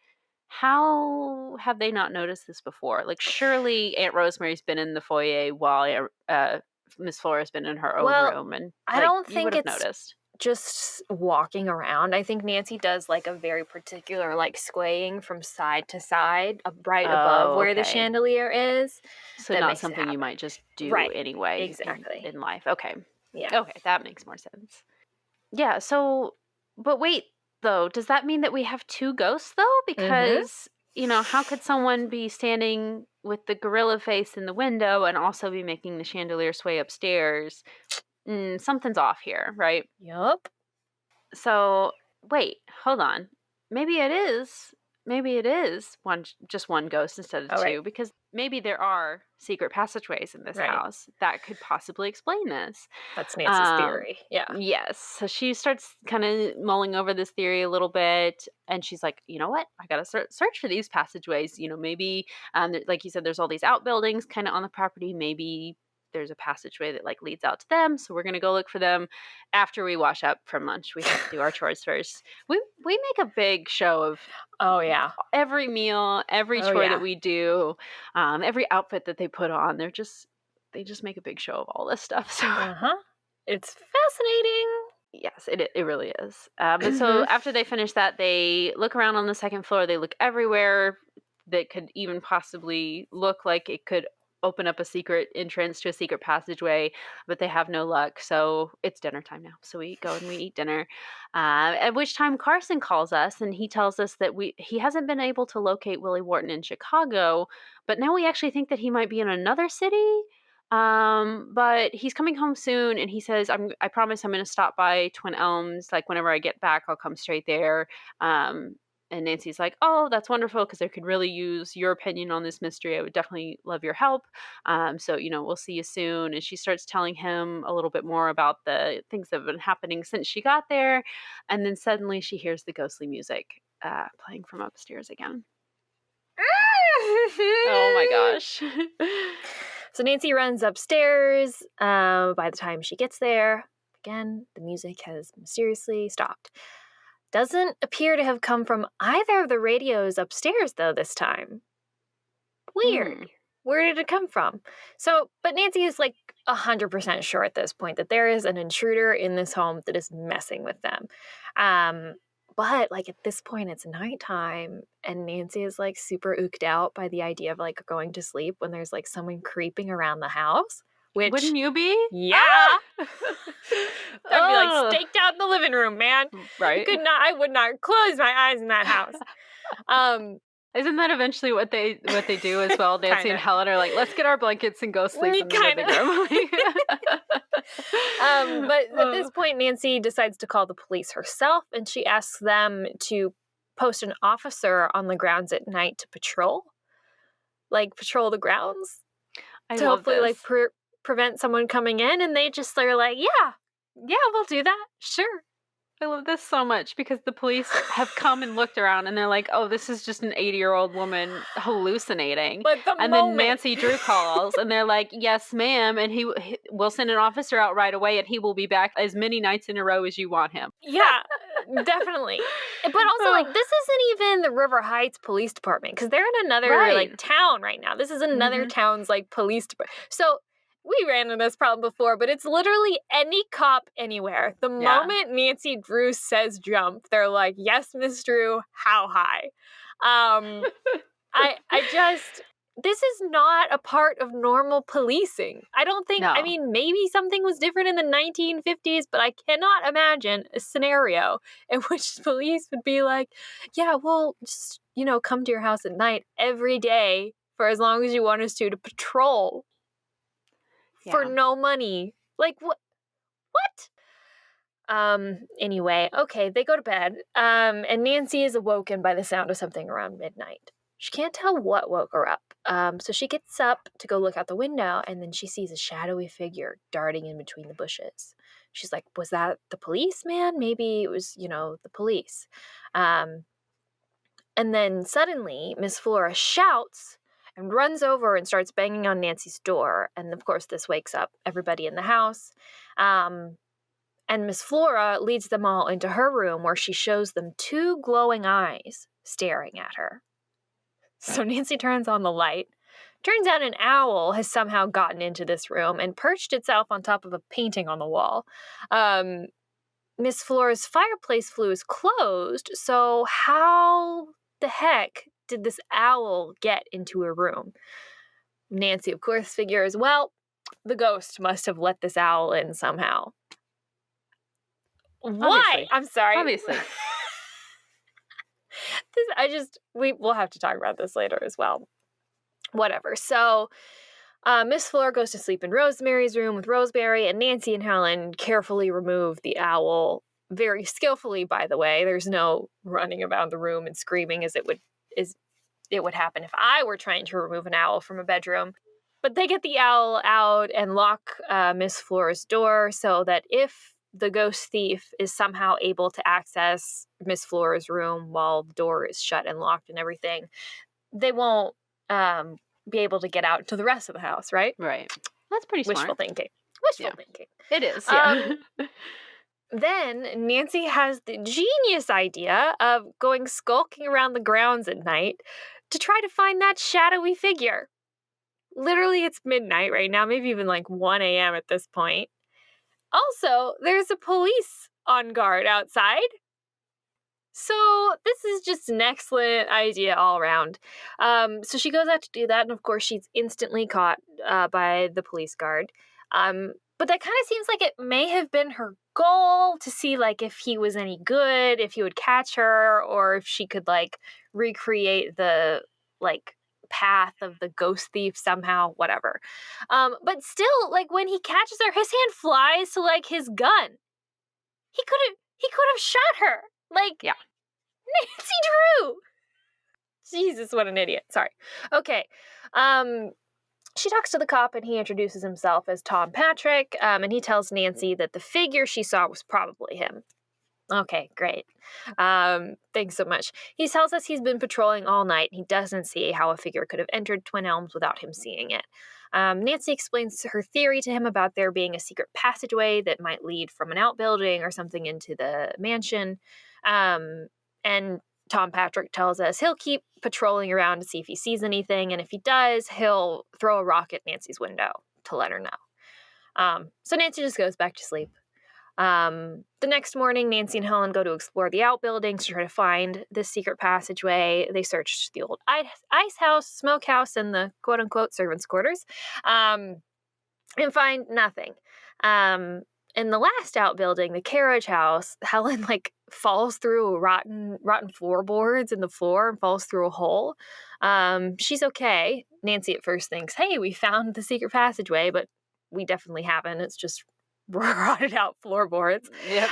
How have they not noticed this before? Like, surely Aunt Rosemary's been in the foyer while Miss Flora's been in her own room, and I don't you think would have it's noticed. Just walking around. I think Nancy does like a very particular like swaying from side to side, right above where the chandelier is. So not something you might just do anyway. Exactly. In life. Okay. Yeah. Okay, that makes more sense. Yeah. So, but wait. Though, does that mean that we have two ghosts, though? Because, how could someone be standing with the gorilla face in the window and also be making the chandelier sway upstairs? Something's off here, right? Yup. So, wait, hold on. Maybe it is just one ghost instead of two, because maybe there are secret passageways in this house that could possibly explain this. That's Nancy's theory. Yeah. Yes. So she starts kind of mulling over this theory a little bit, and she's like, you know what? I got to search for these passageways. Maybe, like you said, there's all these outbuildings kind of on the property. Maybe there's a passageway that like leads out to them, so we're gonna go look for them after we wash up from lunch. We have to do our chores first. We make a big show of every meal, every chore that we do, every outfit that they put on. They just make a big show of all this stuff. So it's fascinating. Yes, it really is. And so after they finish that, they look around on the second floor. They look everywhere that could even possibly look like it could open up a secret entrance to a secret passageway, but they have no luck. So it's dinner time now. So we go and we eat dinner. At which time Carson calls us and he tells us that he hasn't been able to locate Willie Wharton in Chicago, but now we actually think that he might be in another city. But he's coming home soon, and he says, I promise I'm going to stop by Twin Elms. Like, whenever I get back, I'll come straight there. And Nancy's like, oh, that's wonderful, because I could really use your opinion on this mystery. I would definitely love your help. So, we'll see you soon. And she starts telling him a little bit more about the things that have been happening since she got there. And then suddenly she hears the ghostly music playing from upstairs again. Oh my gosh. So Nancy runs upstairs. By the time she gets there, again, the music has mysteriously stopped. Doesn't appear to have come from either of the radios upstairs, though, this time. Weird. Where did it come from? But Nancy is like 100% sure at this point that there is an intruder in this home that is messing with them. But like at this point, it's nighttime, and Nancy is like super ooked out by the idea of like going to sleep when there's like someone creeping around the house. Which, wouldn't you be? Yeah. I'd be like staked out in the living room, man. Right. I would not close my eyes in that house. Isn't that eventually what they do as well? Nancy and Helen are like, let's get our blankets and go sleep in the living room. But at this point, Nancy decides to call the police herself, and she asks them to post an officer on the grounds at night to patrol the grounds. To hopefully prevent someone coming in, and they're like, yeah, we'll do that. Sure. I love this so much because the police have come and looked around and they're like, oh, this is just an 80-year-old woman hallucinating. Then Nancy Drew calls and they're like, yes, ma'am. And he will send an officer out right away and he will be back as many nights in a row as you want him. Yeah, definitely. But also, this isn't even the River Heights Police Department, because they're in another town right now. This is another town's police department. So we ran into this problem before, but it's literally any cop anywhere. The moment Nancy Drew says jump, they're like, yes, Miss Drew, how high? This is not a part of normal policing. I don't think, I mean, maybe something was different in the 1950s, but I cannot imagine a scenario in which police would be like, yeah, well, just come to your house at night every day for as long as you want us to patrol for no money. Like, what? Anyway, okay, they go to bed, and Nancy is awoken by the sound of something around midnight. She can't tell what woke her up, so she gets up to go look out the window, and then she sees a shadowy figure darting in between the bushes. She's like, was that the policeman? Maybe it was, the police. And then suddenly, Miss Flora shouts and runs over and starts banging on Nancy's door, and of course this wakes up everybody in the house. And Miss Flora leads them all into her room where she shows them 2 glowing eyes staring at her. So Nancy turns on the light. Turns out an owl has somehow gotten into this room and perched itself on top of a painting on the wall. Miss Flora's fireplace flue is closed, so how the heck did this owl get into her room? Nancy, of course, figures, well, the ghost must have let this owl in somehow. Why? Obviously. I'm sorry. Obviously. We'll have to talk about this later as well. Whatever. So, Miss Flora goes to sleep in Rosemary's room with Rosemary, and Nancy and Helen carefully remove the owl, very skillfully, by the way. There's no running around the room and screaming as it would happen if I were trying to remove an owl from a bedroom. But they get the owl out and lock Miss Flora's door so that if the ghost thief is somehow able to access Miss Flora's room while the door is shut and locked and everything, they won't be able to get out to the rest of the house, right? Right. That's pretty smart. Wishful thinking. Thinking. It is, yeah. Then Nancy has the genius idea of going skulking around the grounds at night to try to find that shadowy figure. Literally, it's midnight right now, maybe even like 1 a.m. at this point. Also, there's a police on guard outside. So this is just an excellent idea all around. So she goes out to do that, and of course she's instantly caught by the police guard. But that kind of seems like it may have been her goal to see like if he was any good, if he would catch her, or if she could like recreate the like path of the ghost thief somehow, whatever. But still, like when he catches her, his hand flies to like his gun. He could have shot her. Like, yeah. Nancy Drew. Jesus, what an idiot. Sorry. Okay. She talks to the cop and he introduces himself as Tom Patrick, and he tells Nancy that the figure she saw was probably him. Okay, great. Thanks so much. He tells us he's been patrolling all night. He doesn't see how a figure could have entered Twin Elms without him seeing it. Nancy explains her theory to him about there being a secret passageway that might lead from an outbuilding or something into the mansion. And Tom Patrick tells us he'll keep patrolling around to see if he sees anything, and if he does, he'll throw a rock at Nancy's window to let her know. So Nancy just goes back to sleep. The next morning, Nancy and Helen go to explore the outbuildings to try to find this secret passageway. They search the old ice house, smokehouse, and the quote-unquote servants' quarters, and find nothing. In the last outbuilding, the carriage house, Helen falls through rotten floorboards in the floor and falls through a hole. She's okay. Nancy at first thinks, hey, we found the secret passageway, but we definitely haven't. It's just rotted out floorboards. Yep.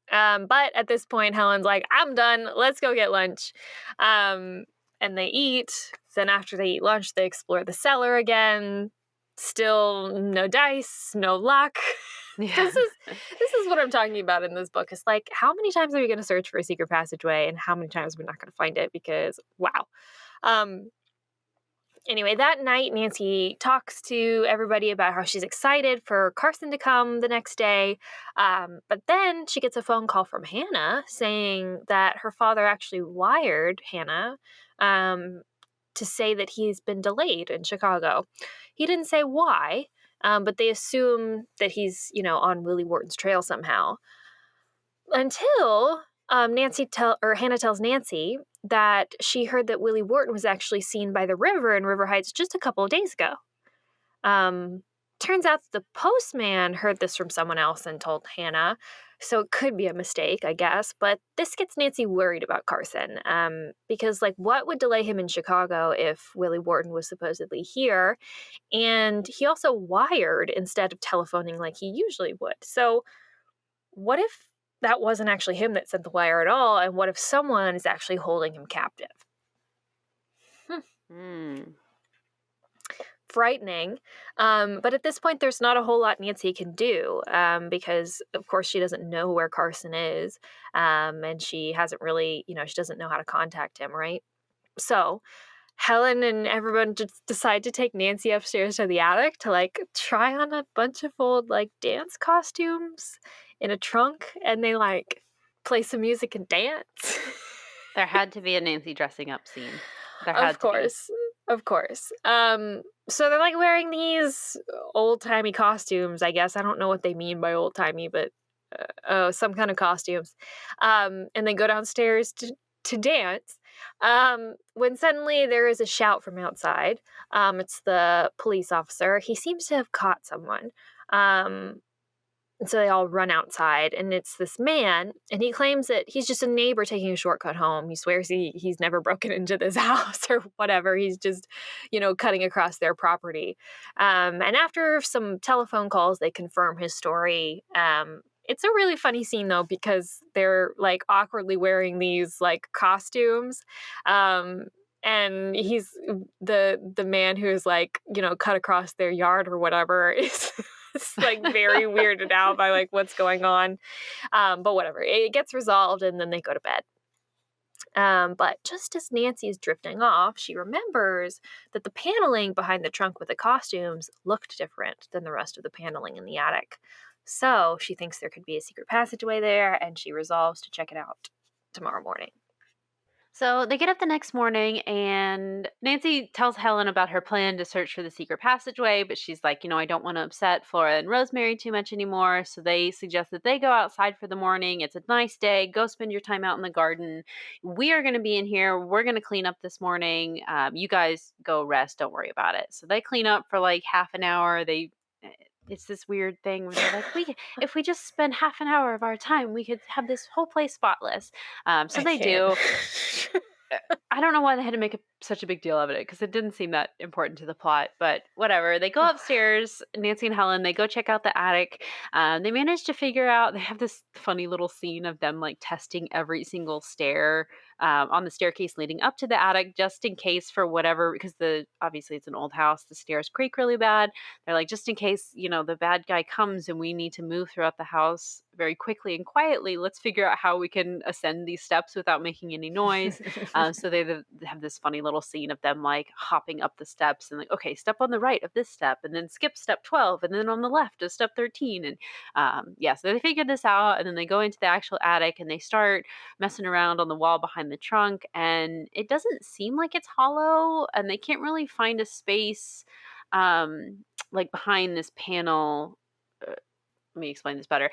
But at this point, Helen's like, I'm done. Let's go get lunch. And they eat. Then after they eat lunch, they explore the cellar again. Still no dice, no luck. Yeah. This is what I'm talking about in this book. It's like, how many times are we going to search for a secret passageway and how many times we're not going to find it? Because, wow. Anyway, that night, Nancy talks to everybody about how she's excited for Carson to come the next day. But then she gets a phone call from Hannah saying that her father actually wired Hannah to say that he's been delayed in Chicago. He didn't say why, but they assume that he's, on Willie Wharton's trail somehow. Until Hannah tells Nancy that she heard that Willie Wharton was actually seen by the river in River Heights just a couple of days ago. turns out the postman heard this from someone else and told Hannah, so it could be a mistake, I guess. But this gets Nancy worried about Carson, because, like, what would delay him in Chicago if Willie Wharton was supposedly here? And he also wired instead of telephoning like he usually would. So what if that wasn't actually him that sent the wire at all? And what if someone is actually holding him captive? Frightening. But at this point, there's not a whole lot Nancy can do, because, of course, she doesn't know where Carson is, and she hasn't really, she doesn't know how to contact him, right? So Helen and everyone just decide to take Nancy upstairs to the attic to, like, try on a bunch of old, like, dance costumes in a trunk, and they, like, play some music and dance. There had to be a Nancy dressing up scene. There had Of course. Of course. So they're, like, wearing these old-timey costumes, I guess. I don't know what they mean by old-timey, but some kind of costumes. And they go downstairs to dance. When suddenly there is a shout from outside. It's the police officer. He seems to have caught someone. And so they all run outside, and it's this man, and he claims that he's just a neighbor taking a shortcut home. He swears he's never broken into this house or whatever. He's just, cutting across their property. And after some telephone calls, they confirm his story. It's a really funny scene, though, because they're, like, awkwardly wearing these, like, costumes. And he's the man who's, like, cut across their yard or whatever is like very weirded out by, like, what's going on. But whatever, it gets resolved and then they go to bed. But just as Nancy is drifting off, she remembers that the paneling behind the trunk with the costumes looked different than the rest of the paneling in the attic. So she thinks there could be a secret passageway there, and she resolves to check it out tomorrow morning. So they get up the next morning, and Nancy tells Helen about her plan to search for the secret passageway, but she's like, I don't want to upset Flora and Rosemary too much anymore. So they suggest that they go outside for the morning. It's a nice day. Go spend your time out in the garden. We are going to be in here. We're going to clean up this morning. You guys go rest. Don't worry about it. So they clean up for like half an hour. It's this weird thing where they're like, if we just spend half an hour of our time, we could have this whole place spotless. So they do. I don't know why they had to make such a big deal of it, because it didn't seem that important to the plot, but whatever. They go upstairs, Nancy and Helen, they go check out the attic. They manage to figure out, they have this funny little scene of them, like, testing every single stair on the staircase leading up to the attic, just in case, for whatever, because obviously it's an old house, the stairs creak really bad. They're like, just in case, the bad guy comes and we need to move throughout the house very quickly and quietly, let's figure out how we can ascend these steps without making any noise. So they have this funny little scene of them, like, hopping up the steps and, like, okay, step on the right of this step and then skip step 12 and then on the left of step 13. And so they figure this out, and then they go into the actual attic and they start messing around on the wall behind the trunk, and it doesn't seem like it's hollow, and they can't really find a space like behind this panel. Let me explain this better.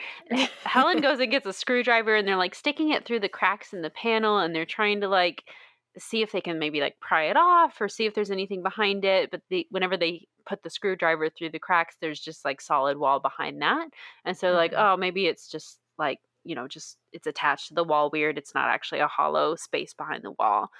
Helen goes and gets a screwdriver, and they're, like, sticking it through the cracks in the panel, and they're trying to, like, see if they can maybe, like, pry it off or see if there's anything behind it. But whenever they put the screwdriver through the cracks, there's just, like, solid wall behind that. And so, like, oh, maybe it's just, like, just it's attached to the wall weird. It's not actually a hollow space behind the wall.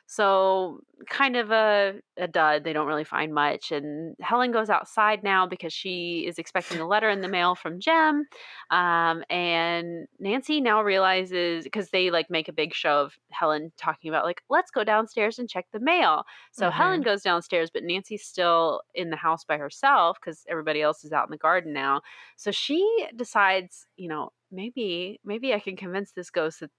So kind of a dud. They don't really find much. And Helen goes outside now because she is expecting a letter in the mail from Jem. And Nancy now realizes, because they, like, make a big show of Helen talking about, like, let's go downstairs and check the mail. So Helen goes downstairs, but Nancy's still in the house by herself because everybody else is out in the garden now. So she decides, maybe I can convince this ghost that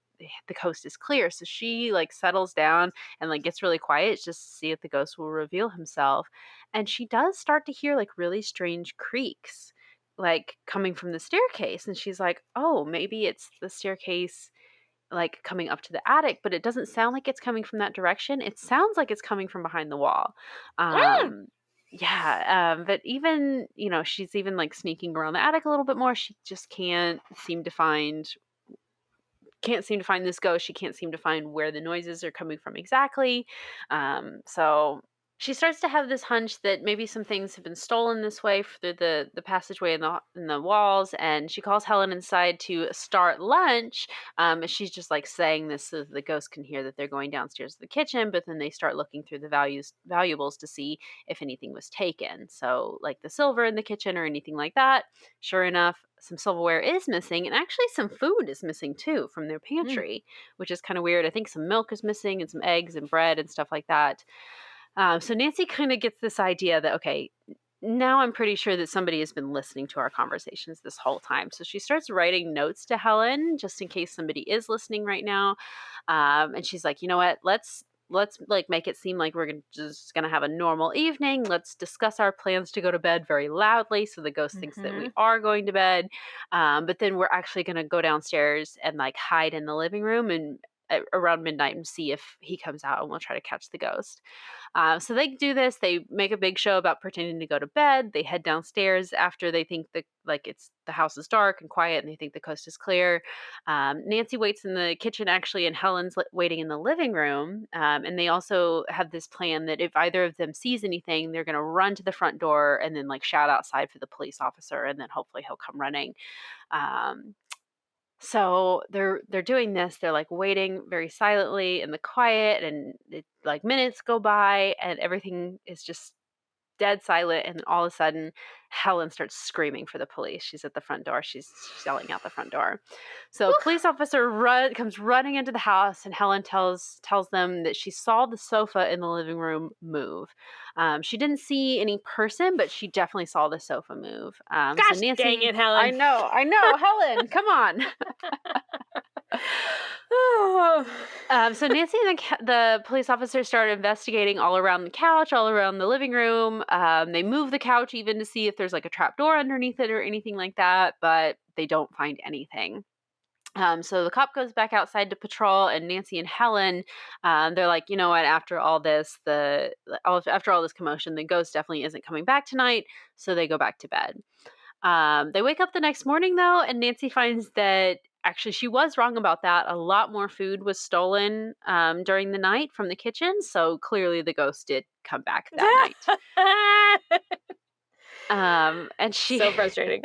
the coast is clear. So she, like, settles down and, like, gets really quiet just to see if the ghost will reveal himself. And she does start to hear, like, really strange creaks, like, coming from the staircase. And she's like, oh, maybe it's the staircase, like, coming up to the attic, but it doesn't sound like it's coming from that direction. It sounds like it's coming from behind the wall. But even, she's even, like, sneaking around the attic a little bit more. She just can't seem to find this ghost. She can't seem to find where the noises are coming from exactly. So She starts to have this hunch that maybe some things have been stolen this way through the passageway in the walls, and she calls Helen inside to start lunch. And she's just like saying this so that the ghost can hear that they're going downstairs to the kitchen, but then they start looking through the valuables to see if anything was taken. So like the silver in the kitchen or anything like that. Sure enough, some silverware is missing, and actually some food is missing too from their pantry, which is kind of weird. I think some milk is missing and some eggs and bread and stuff like that. So Nancy kind of gets this idea that, okay, now I'm pretty sure that somebody has been listening to our conversations this whole time. So she starts writing notes to Helen just in case somebody is listening right now. And she's like, you know what? Let's like make it seem like we're just gonna have a normal evening. Let's discuss our plans to go to bed very loudly so the ghost thinks that we are going to bed. But then we're actually gonna go downstairs and like hide in the living room and around midnight and see if he comes out, and we'll try to catch the ghost. So they do this. They make a big show about pretending to go to bed. They head downstairs after they think that like it's the house is dark and quiet, and they think the coast is clear. Nancy waits in the kitchen actually, and Helen's waiting in the living room. And they also have this plan that if either of them sees anything, they're going to run to the front door and then like shout outside for the police officer, and then hopefully he'll come running. Um, so they're doing this. They're like waiting very silently in the quiet, and like minutes go by, and everything is just dead silent. And then all of a sudden, Helen starts screaming for the police. She's at the front door. She's yelling out the front door. So a police officer comes running into the house, and Helen tells them that she saw the sofa in the living room move. She didn't see any person, but she definitely saw the sofa move. Gosh, Nancy, dang it, Helen. I know, Helen, come on. So Nancy and the police officers started investigating all around the couch, all around the living room. They move the couch even to see if there's like a trap door underneath it or anything like that, but they don't find anything. So the cop goes back outside to patrol, and Nancy and Helen, they're like, you know what? After all this, after all this commotion, the ghost definitely isn't coming back tonight. So they go back to bed. They wake up the next morning though, and Nancy finds that actually she was wrong about that. A lot more food was stolen during the night from the kitchen, so clearly the ghost did come back that night. And she so frustrating.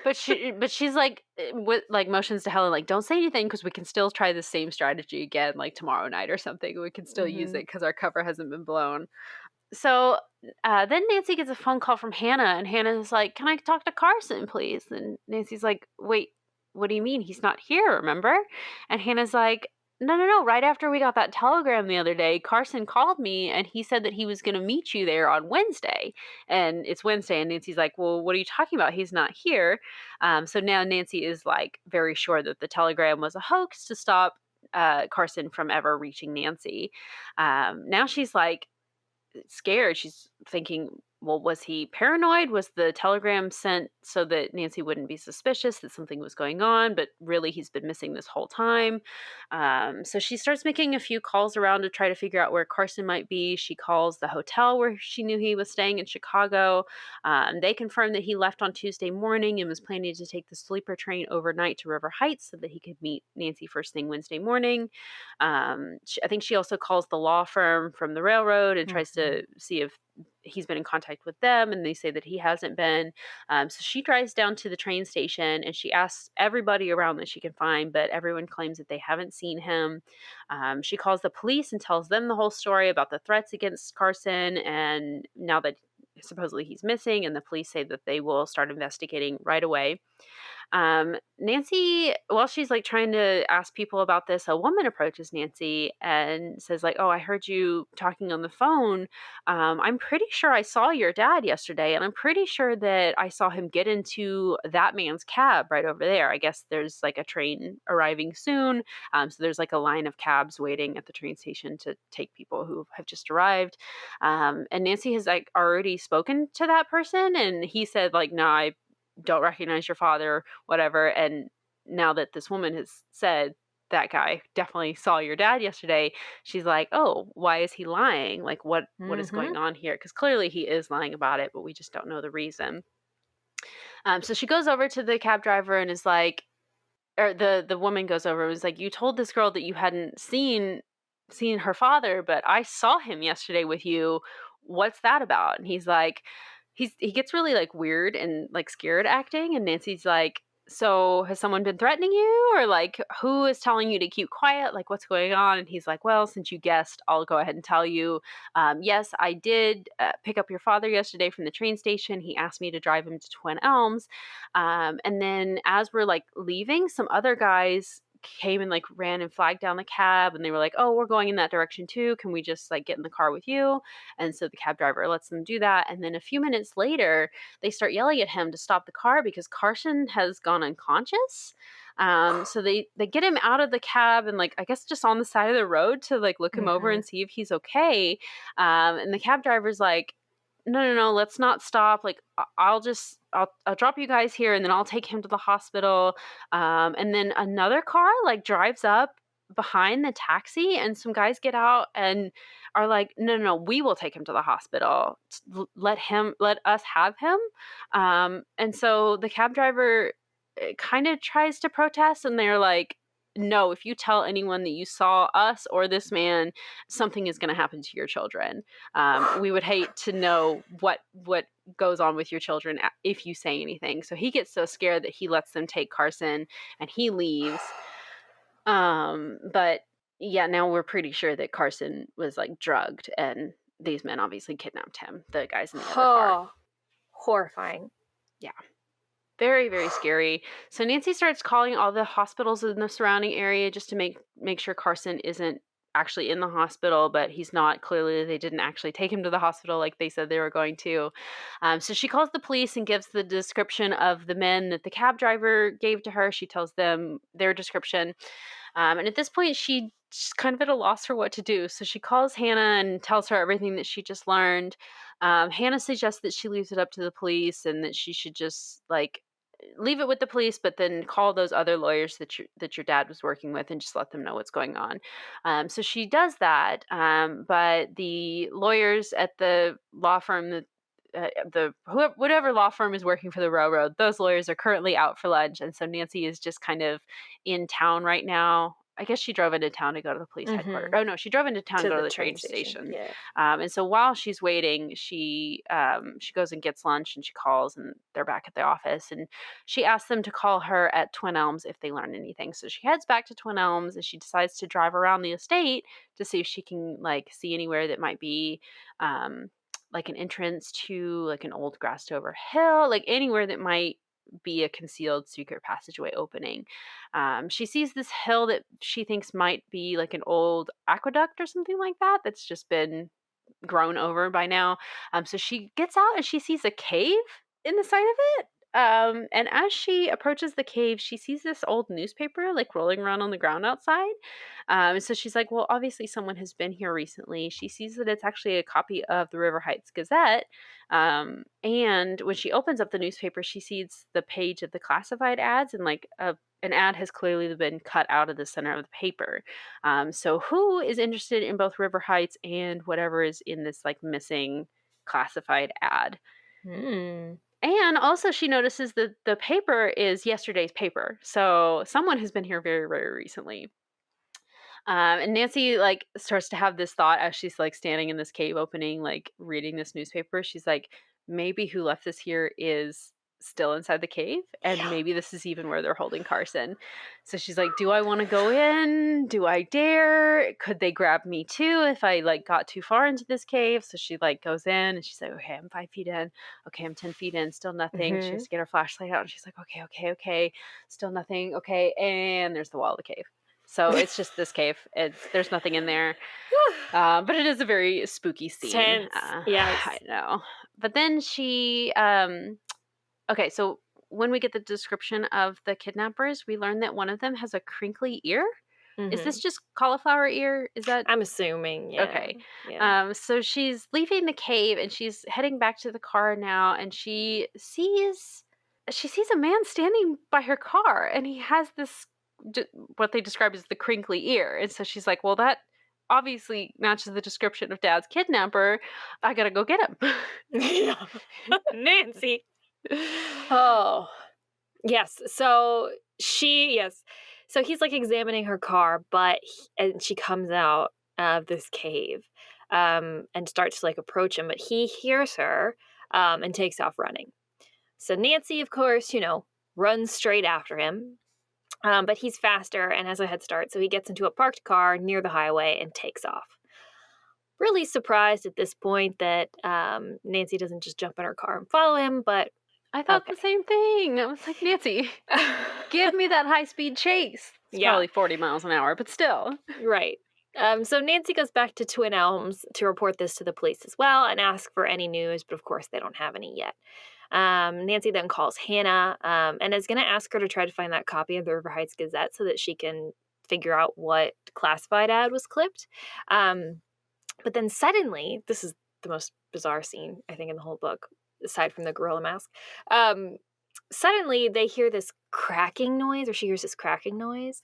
but she's like with like motions to Helen like, don't say anything because we can still try the same strategy again like tomorrow night or something. We can still use it because our cover hasn't been blown. So then Nancy gets a phone call from Hannah, and Hannah's like, can I talk to Carson, please? And Nancy's like, wait, what do you mean? He's not here, remember? And Hannah's like, no. Right after we got that telegram the other day, Carson called me, and he said that he was going to meet you there on Wednesday. And it's Wednesday, and Nancy's like, well, what are you talking about? He's not here. So now Nancy is like very sure that the telegram was a hoax to stop Carson from ever reaching Nancy. Now she's like, scared. She's thinking, well, was he paranoid? Was the telegram sent so that Nancy wouldn't be suspicious that something was going on, but really he's been missing this whole time? So she starts making a few calls around to try to figure out where Carson might be. She calls the hotel where she knew he was staying in Chicago. They confirmed that he left on Tuesday morning and was planning to take the sleeper train overnight to River Heights so that he could meet Nancy first thing Wednesday morning. I think she also calls the law firm from the railroad and tries to see if he's been in contact with them, and they say that he hasn't been. So she drives down to the train station, and she asks everybody around that she can find, but everyone claims that they haven't seen him. She calls the police and tells them the whole story about the threats against Carson, and now that supposedly he's missing, and the police say that they will start investigating right away. Nancy, while she's like trying to ask people about this, a woman approaches Nancy and says like, oh, I heard you talking on the phone. I'm pretty sure I saw your dad yesterday, and I'm pretty sure that I saw him get into that man's cab right over there. I guess there's like a train arriving soon. So there's like a line of cabs waiting at the train station to take people who have just arrived. And Nancy has like already spoken to that person, and he said like, no, I don't recognize your father, whatever. And now that this woman has said that guy definitely saw your dad yesterday, she's like, oh, why is he lying? Like what is going on here? Because clearly he is lying about it, but we just don't know the reason. So she goes over to the cab driver and is like, or the woman goes over and was like, you told this girl that you hadn't seen her father, but I saw him yesterday with you. what's that about? And he's like, he gets really like weird and like scared acting. And Nancy's like, so has someone been threatening you, or like who is telling you to keep quiet? Like what's going on? And he's like, well, since you guessed, I'll go ahead and tell you. Yes, I did pick up your father yesterday from the train station. He asked me to drive him to Twin Elms. And then as we're like leaving, some other guys came and like ran and flagged down the cab, and they were like, oh, we're going in that direction too. Can we just like get in the car with you? And so the cab driver lets them do that. And then a few minutes later, they start yelling at him to stop the car because Carson has gone unconscious. So they get him out of the cab and like I guess just on the side of the road to like look him over and see if he's okay. And the cab driver's like, no, let's not stop. Like I'll drop you guys here and then I'll take him to the hospital. And then another car like drives up behind the taxi, and some guys get out and are like, no, we will take him to the hospital. Let us have him. And so the cab driver kind of tries to protest, and they're like, no, if you tell anyone that you saw us or this man, something is going to happen to your children. We would hate to know what goes on with your children if you say anything. So he gets so scared that he lets them take Carson and he leaves. But yeah, now we're pretty sure that Carson was like drugged and these men obviously kidnapped him, the guys in the other car. Horrifying. Yeah. Very, very scary. So Nancy starts calling all the hospitals in the surrounding area just to make sure Carson isn't actually in the hospital, but he's not. Clearly, they didn't actually take him to the hospital like they said they were going to. So she calls the police and gives the description of the men that the cab driver gave to her. She tells them their description. And at this point, she's kind of at a loss for what to do. So she calls Hannah and tells her everything that she just learned. Hannah suggests that she leaves it up to the police and that she should just like leave it with the police, but then call those other lawyers that your dad was working with and just let them know what's going on. So she does that. But the lawyers at the law firm that whatever law firm is working for the railroad, those lawyers are currently out for lunch, and so Nancy is just kind of in town right now. I guess she drove into town to go to the police headquarters. Oh no, she drove into town to go to the train station. Yeah. And so while she's waiting, she goes and gets lunch, and she calls, and they're back at the office, and she asks them to call her at Twin Elms if they learn anything. So she heads back to Twin Elms, and she decides to drive around the estate to see if she can like see anywhere that might be like an entrance to like an old grassed over hill, like anywhere that might be a concealed secret passageway opening. She sees this hill that she thinks might be like an old aqueduct or something like that that's just been grown over by now. So she gets out and she sees a cave in the side of it. And as she approaches the cave, she sees this old newspaper like rolling around on the ground outside. So she's like, well, obviously someone has been here recently. She sees that it's actually a copy of the River Heights Gazette. And when she opens up the newspaper, she sees the page of the classified ads, and like an ad has clearly been cut out of the center of the paper. So who is interested in both River Heights and whatever is in this like missing classified ad? And also she notices that the paper is yesterday's paper. So someone has been here very, very recently. And Nancy like starts to have this thought as she's like standing in this cave opening, like reading this newspaper. She's like, maybe who left this here is still inside the cave, and maybe this is even where they're holding Carson. So she's like, do I want to go in? Do I dare? Could they grab me too if I like got too far into this cave? So she like goes in and she's like, okay, I'm 5 feet in. Okay, I'm 10 feet in. Still nothing. She has to get her flashlight out and she's like, okay. Still nothing. Okay. And there's the wall of the cave. So it's just this cave. There's nothing in there. But it is a very spooky scene. Tense. Yes. I know. But then she okay, so when we get the description of the kidnappers, we learn that one of them has a crinkly ear. Is this just cauliflower ear? Is that? I'm assuming, yeah. Okay. Yeah. So she's leaving the cave and she's heading back to the car now, and she sees a man standing by her car, and he has this what they describe as the crinkly ear. And so she's like, well, that obviously matches the description of Dad's kidnapper. I gotta go get him. Nancy. Oh, yes. So so he's like examining her car, and she comes out of this cave. and starts to like approach him, but he hears her and takes off running. So Nancy, of course, runs straight after him. But he's faster and has a head start, so he gets into a parked car near the highway and takes off. Really surprised at this point that Nancy doesn't just jump in her car and follow him, but I thought okay. the same thing. I was like, Nancy, give me that high-speed chase. It's probably 40 miles an hour, but still. Right. So Nancy goes back to Twin Elms to report this to the police as well and ask for any news, but of course they don't have any yet. Nancy then calls Hannah and is going to ask her to try to find that copy of the River Heights Gazette so that she can figure out what classified ad was clipped. But then suddenly, this is the most bizarre scene, I think, in the whole book, aside from the gorilla mask. Suddenly, they hear this cracking noise, or she hears this cracking noise.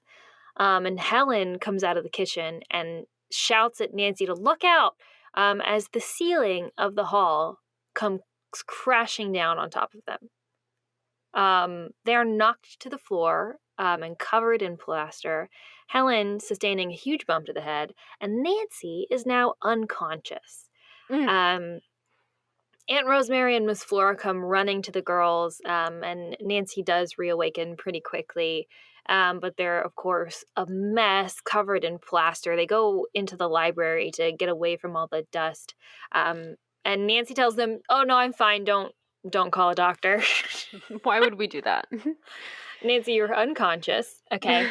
And Helen comes out of the kitchen and shouts at Nancy to look out as the ceiling of the hall comes crashing down on top of them. They are knocked to the floor and covered in plaster, Helen sustaining a huge bump to the head, and Nancy is now unconscious. Aunt Rosemary and Miss Flora come running to the girls, and Nancy does reawaken pretty quickly. But they're, of course, a mess, covered in plaster. They go into the library to get away from all the dust. And Nancy tells them, "Oh, no, I'm fine. Don't call a doctor." Why would we do that? Nancy, you're unconscious. Okay.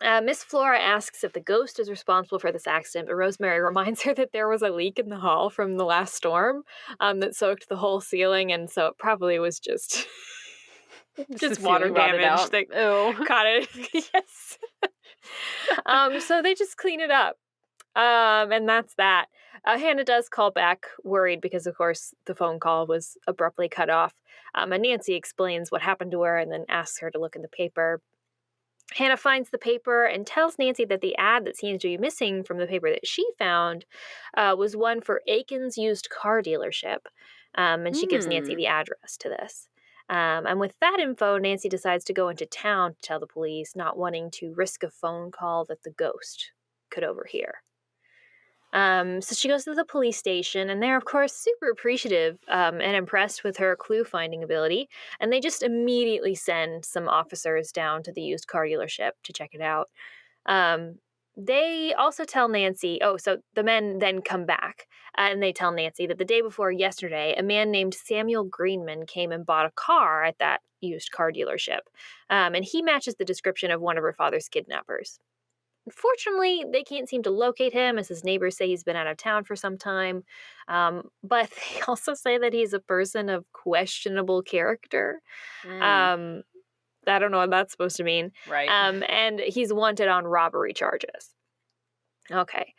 Miss Flora asks if the ghost is responsible for this accident, but Rosemary reminds her that there was a leak in the hall from the last storm that soaked the whole ceiling, and so it probably was just water damage that caught it. Yes. So they just clean it up, and that's that. Hannah does call back, worried because, of course, the phone call was abruptly cut off. And Nancy explains what happened to her and then asks her to look in the paper. Hannah finds the paper and tells Nancy that the ad that seems to be missing from the paper that she found was one for Aiken's used car dealership. And she gives Nancy the address to this. And with that info, Nancy decides to go into town to tell the police, not wanting to risk a phone call that the ghost could overhear. So she goes to the police station, and they're, of course, super appreciative and impressed with her clue-finding ability, and they just immediately send some officers down to the used car dealership to check it out. They also tell Nancy, so the men then come back, and they tell Nancy that the day before yesterday, a man named Samuel Greenman came and bought a car at that used car dealership, and he matches the description of one of her father's kidnappers. Unfortunately, they can't seem to locate him, as his neighbors say he's been out of town for some time. But they also say that he's a person of questionable character. I don't know what that's supposed to mean. Right. And he's wanted on robbery charges. Okay.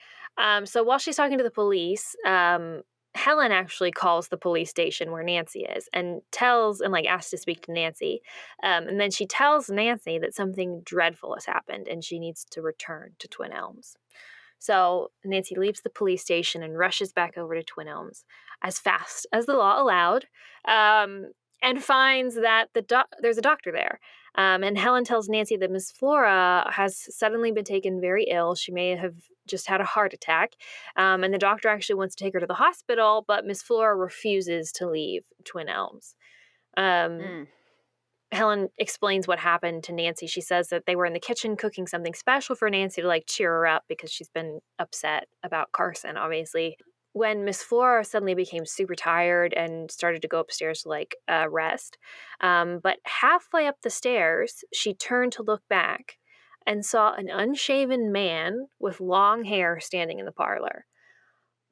So while she's talking to the police, Helen actually calls the police station where Nancy is and asks to speak to Nancy. And then she tells Nancy that something dreadful has happened and she needs to return to Twin Elms. So Nancy leaves the police station and rushes back over to Twin Elms as fast as the law allowed, and finds that there's a doctor there. And Helen tells Nancy that Miss Flora has suddenly been taken very ill. She may have just had a heart attack. And the doctor actually wants to take her to the hospital, but Miss Flora refuses to leave Twin Elms. Helen explains what happened to Nancy. She says that they were in the kitchen cooking something special for Nancy to cheer her up because she's been upset about Carson, obviously. When Miss Flora suddenly became super tired and started to go upstairs to rest. But halfway up the stairs, she turned to look back and saw an unshaven man with long hair standing in the parlor.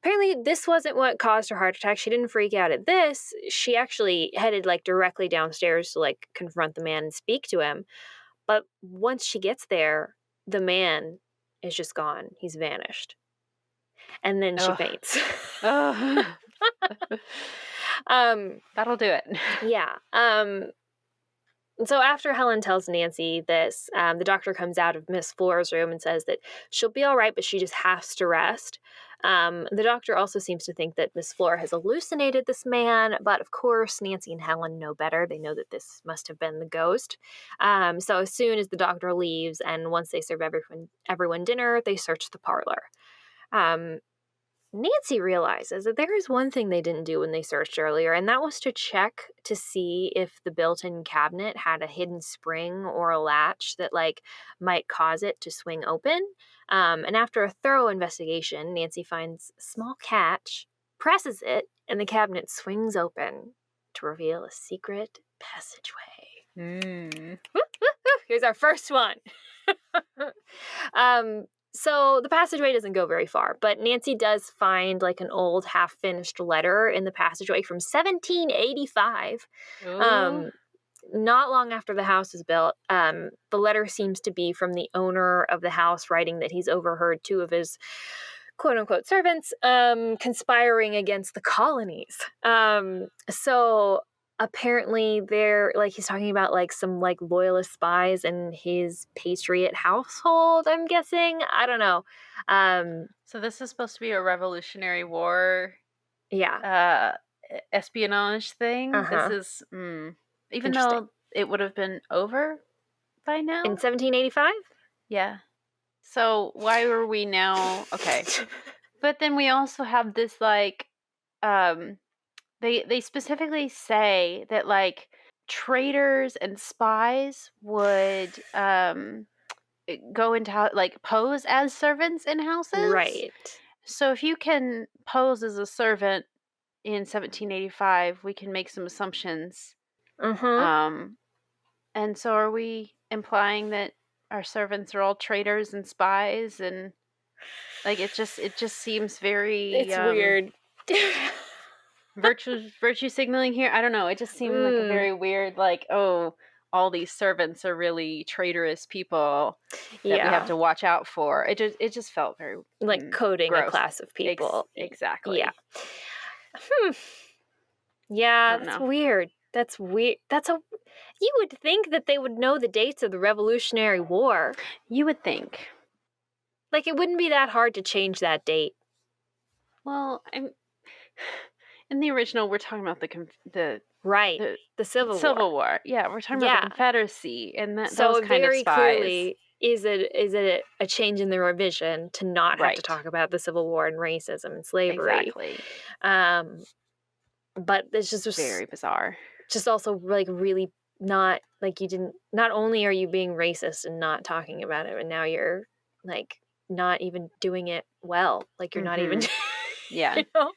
Apparently, this wasn't what caused her heart attack. She didn't freak out at this. She actually headed directly downstairs to confront the man and speak to him. But once she gets there, the man is just gone. He's vanished. And then she faints. That'll do it. Yeah. So after Helen tells Nancy this, the doctor comes out of Miss Flora's room and says that she'll be all right, but she just has to rest. The doctor also seems to think that Miss Flora has hallucinated this man, but of course Nancy and Helen know better. They know that this must have been the ghost. So as soon as the doctor leaves and once they serve everyone dinner, they search the parlor. Um, Nancy realizes that there is one thing they didn't do when they searched earlier, and that was to check to see if the built-in cabinet had a hidden spring or a latch that might cause it to swing open. And after a thorough investigation, Nancy finds a small catch, presses it, and the cabinet swings open to reveal a secret passageway. Here's our first one. So the passageway doesn't go very far, but Nancy does find an old half-finished letter in the passageway from 1785. Ooh. Not long after the house was built. The letter seems to be from the owner of the house writing that he's overheard two of his quote-unquote servants conspiring against the colonies. So apparently they're he's talking about some loyalist spies in his patriot household, I'm guessing. I don't know. So this is supposed to be a Revolutionary War espionage thing. This is even though it would have been over by now in 1785. Yeah. So why were we now okay? But then we also have this they specifically say that traitors and spies would go into pose as servants in houses. Right. So if you can pose as a servant in 1785, we can make some assumptions. And so are we implying that our servants are all traitors and spies, and it just seems very it's weird. virtue signaling here. I don't know. It just seemed like a very weird all these servants are really traitorous people that we have to watch out for. It just felt very coding gross. A class of people. Exactly. Yeah. Yeah, that's weird. That's weird. You would think that they would know the dates of the Revolutionary War. You would think. It wouldn't be that hard to change that date. Well, in the original, we're talking about the Civil War. Yeah, we're talking about the Confederacy, and those kind of spies. Clearly, is it a change in the revision to not have to talk about the Civil War and racism and slavery? Exactly. But it's just very bizarre. Just also really not you didn't. Not only are you being racist and not talking about it, but now you're not even doing it well. You're not even. Yeah. You know?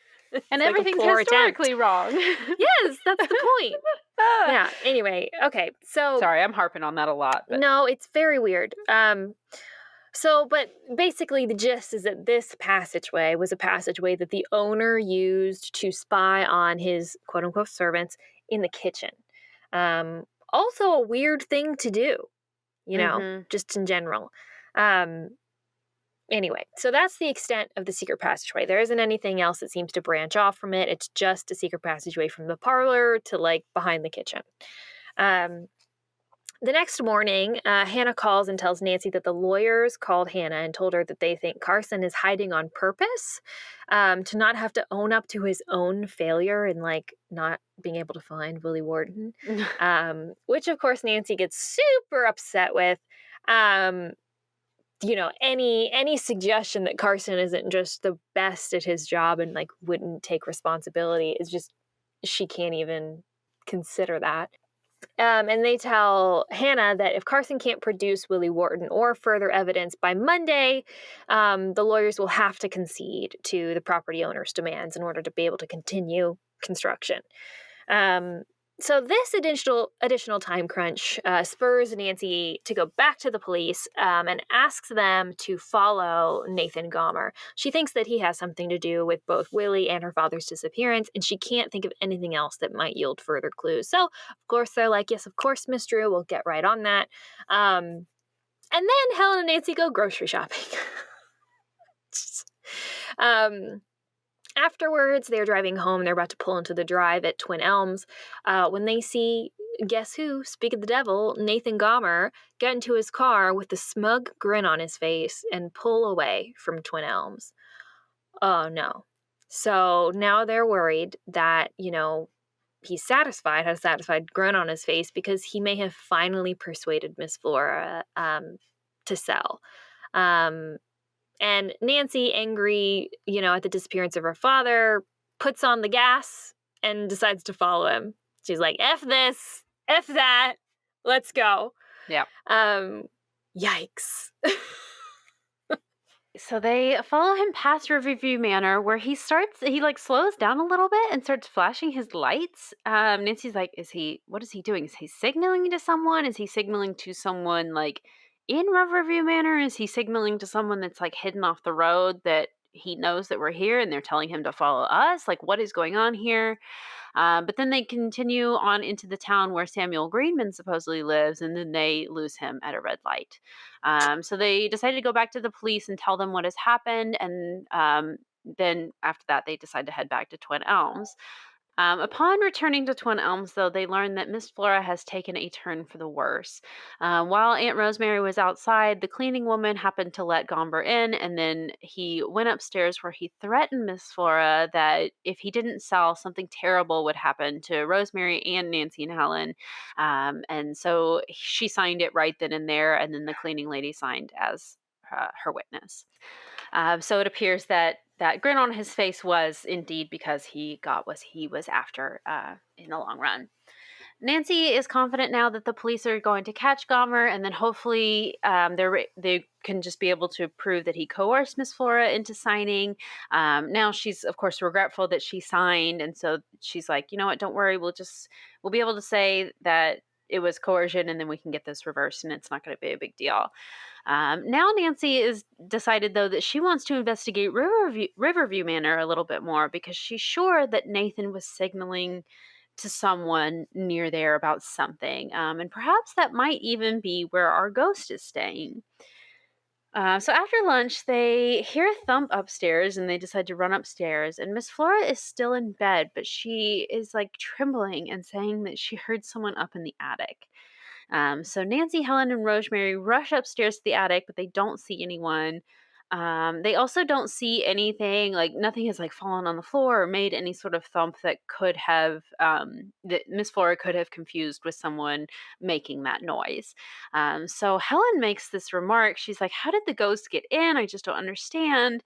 And everything's historically wrong. Yes, that's the point. Yeah. Anyway, okay. So sorry, I'm harping on that a lot. But. No, it's very weird. But basically the gist is that this passageway was a passageway that the owner used to spy on his quote unquote servants in the kitchen. Also a weird thing to do, just in general. Anyway, so that's the extent of the secret passageway. There isn't anything else that seems to branch off from it. It's just a secret passageway from the parlor to behind the kitchen. The next morning, Hannah calls and tells Nancy that the lawyers called Hannah and told her that they think Carson is hiding on purpose to not have to own up to his own failure and not being able to find Willie Wharton, which of course Nancy gets super upset with. Any suggestion that Carson isn't just the best at his job and wouldn't take responsibility is just, she can't even consider that. And they tell Hannah that if Carson can't produce Willie Wharton or further evidence by Monday, the lawyers will have to concede to the property owner's demands in order to be able to continue construction. So this additional time crunch spurs Nancy to go back to the police and asks them to follow Nathan Gomer. She thinks that he has something to do with both Willie and her father's disappearance, and she can't think of anything else that might yield further clues. So, of course, they're like, yes, of course, Miss Drew, we'll get right on that. And then Helen and Nancy go grocery shopping. Afterwards, they're driving home. They're about to pull into the drive at Twin Elms when they see, guess who, speak of the devil, Nathan Gomer, get into his car with a smug grin on his face and pull away from Twin Elms. Oh, no. So now they're worried that, he's satisfied, had a satisfied grin on his face because he may have finally persuaded Miss Flora to sell. And Nancy, angry, at the disappearance of her father, puts on the gas and decides to follow him. She's like, F this, F that, let's go. Yeah. Yikes. So they follow him past Riverview Manor, where he slows down a little bit and starts flashing his lights. Nancy's like, what is he doing? Is he signaling to someone? Is he signaling to someone like in Riverview Manor? Is he signaling to someone that's like hidden off the road that he knows that we're here and they're telling him to follow us? Like, what is going on here? But then they continue on into the town where Samuel Greenman supposedly lives, and then they lose him at a red light. So they decided to go back to the police and tell them what has happened, and then after that, they decide to head back to Twin Elms. Upon returning to Twin Elms, though, they learn that Miss Flora has taken a turn for the worse. While Aunt Rosemary was outside, the cleaning woman happened to let Gomber in, and then he went upstairs where he threatened Miss Flora that if he didn't sell, something terrible would happen to Rosemary and Nancy and Helen. And so she signed it right then and there, and then the cleaning lady signed as her witness. So it appears that grin on his face was indeed because he got what he was after in the long run. Nancy is confident now that the police are going to catch Gomer, and then hopefully they can just be able to prove that he coerced Miss Flora into signing. Now she's, of course, regretful that she signed, and so she's like, you know what, don't worry, we'll be able to say that it was coercion, and then we can get this reversed, and it's not going to be a big deal. Now Nancy is decided, though, that she wants to investigate Riverview Manor a little bit more because she's sure that Nathan was signaling to someone near there about something. And perhaps that might even be where our ghost is staying. So after lunch, they hear a thump upstairs and they decide to run upstairs. And Miss Flora is still in bed, but she is like trembling and saying that she heard someone up in the attic. So Nancy, Helen, and Rosemary rush upstairs to the attic, but they don't see anyone. They also don't see anything, like nothing has like fallen on the floor or made any sort of thump that could have, that Miss Flora could have confused with someone making that noise. So Helen makes this remark. She's like, how did the ghost get in? I just don't understand.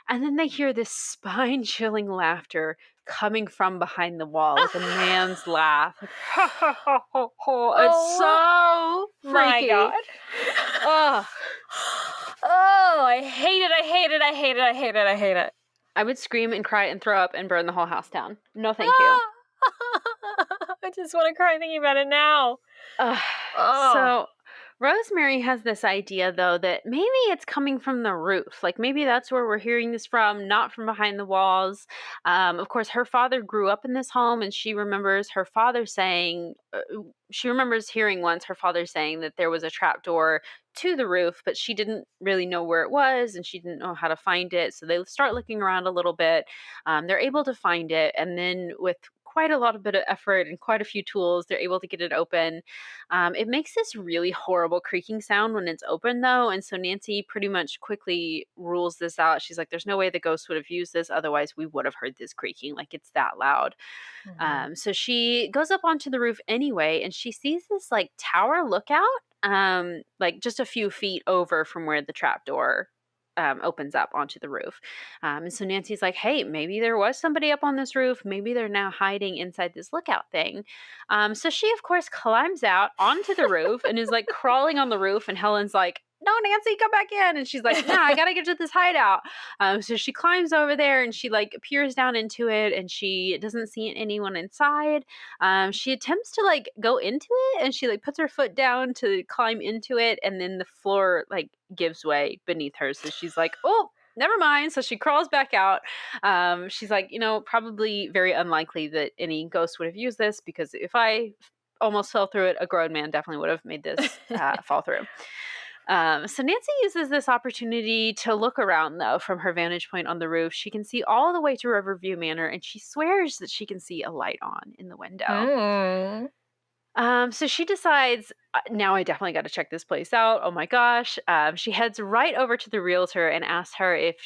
And then they hear this spine-chilling laughter coming from behind the wall, like a man's laugh. Like, ha, ha, ha, ha, ha. It's so freaky. My God. Ugh. Oh, I hate it. I hate it. I hate it. I hate it. I hate it. I would scream and cry and throw up and burn the whole house down. No, thank you. I just want to cry thinking about it now. So Rosemary has this idea, though, that maybe it's coming from the roof. Like, maybe that's where we're hearing this from, not from behind the walls. Of course, her father grew up in this home, and she remembers her father saying, she remembers hearing once her father saying that there was a trap door to the roof, but she didn't really know where it was, and she didn't know how to find it. So they start looking around a little bit. They're able to find it, and then with quite a lot of bit of effort and quite a few tools, they're able to get it open. It makes this really horrible creaking sound when it's open, though, and so Nancy pretty much quickly rules this out. She's like, there's no way the ghost would have used this, otherwise we would have heard this creaking, like it's that loud. So she goes up onto the roof anyway, and she sees this like tower lookout, like just a few feet over from where the trapdoor opens up onto the roof. And so Nancy's like, hey, maybe there was somebody up on this roof. Maybe they're now hiding inside this lookout thing. So she, of course, climbs out onto the roof and is like crawling on the roof. And Helen's like, no, Nancy, come back in. And she's like, no, I got to get to this hideout. So she climbs over there and she like peers down into it and she doesn't see anyone inside. She attempts to like go into it and she like puts her foot down to climb into it. And then the floor like gives way beneath her. So she's like, oh, never mind. So she crawls back out. She's like, probably very unlikely that any ghost would have used this because if I almost fell through it, a grown man definitely would have made this fall through. So Nancy uses this opportunity to look around, though, from her vantage point on the roof. She can see all the way to Riverview Manor, and she swears that she can see a light on in the window. So she decides, now I definitely got to check this place out. Oh my gosh. She heads right over to the realtor and asks her if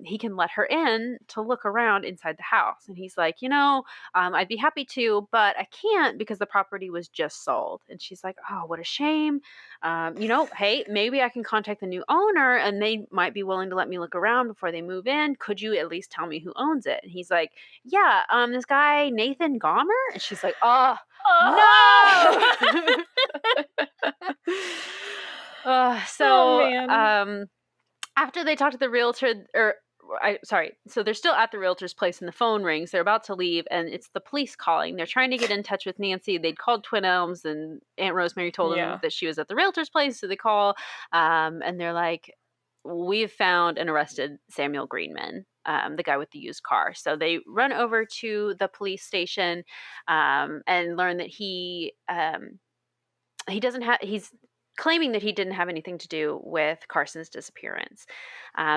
he can let her in to look around inside the house. And he's like, I'd be happy to, but I can't because the property was just sold. And she's like, oh, what a shame. Hey, maybe I can contact the new owner and they might be willing to let me look around before they move in. Could you at least tell me who owns it? And he's like, yeah, this guy, Nathan Gomer. And she's like, oh, no. After they talk to the realtor, so they're still at the realtor's place and the phone rings. They're about to leave and it's the police calling. They're trying to get in touch with Nancy. They'd called Twin Elms and Aunt Rosemary told them that she was at the realtor's place. So they call and they're like, we've found and arrested Samuel Greenman, the guy with the used car. So they run over to the police station and learn that he doesn't have, he's claiming that he didn't have anything to do with Carson's disappearance.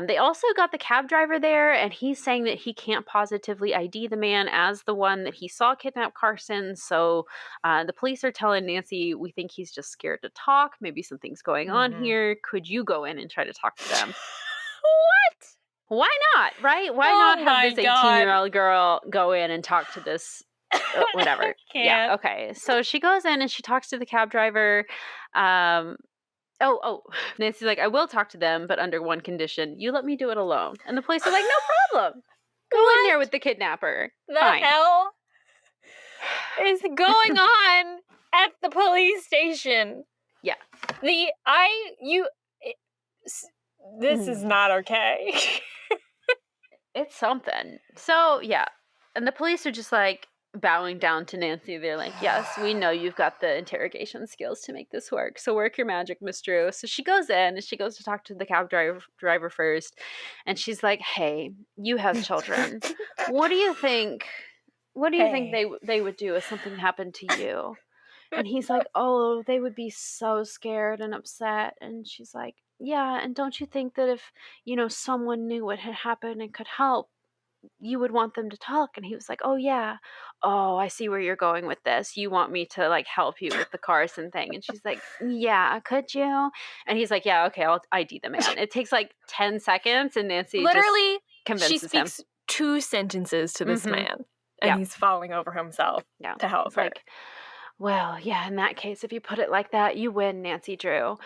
They also got the cab driver there, and he's saying that he can't positively ID the man as the one that he saw kidnap Carson. So the police are telling Nancy, we think he's just scared to talk. Maybe something's going on here. Could you go in and try to talk to them? What? Why not, right? Why not have this 18-year-old girl go in and talk to this whatever. Yeah, okay. So she goes in and she talks to the cab driver. Nancy's like, I will talk to them, but under one condition. You let me do it alone. And the police are like, no problem. Go in there with the kidnapper. The Fine. hell is going on at the police station? Yeah. This is not okay. It's something. So, yeah. And the police are just like, bowing down to Nancy. They're like, yes, we know you've got the interrogation skills to make this work. So work your magic, Miss Drew. So she goes in and she goes to talk to the cab driver first. And she's like, hey, you have children. What do you think? What do you think they would do if something happened to you? And he's like, oh, they would be so scared and upset. And she's like, yeah. And don't you think that if, someone knew what had happened and could help, you would want them to talk? And he was like, oh yeah, oh, I see where you're going with this. You want me to like help you with the Carson thing? And she's like, yeah, could you? And he's like, yeah, okay, I'll ID the man. It takes like 10 seconds and Nancy literally just convinces she speaks him. 2 sentences to this man and he's falling over himself to help her. Like, well, yeah, in that case, if you put it like that, you win, Nancy Drew.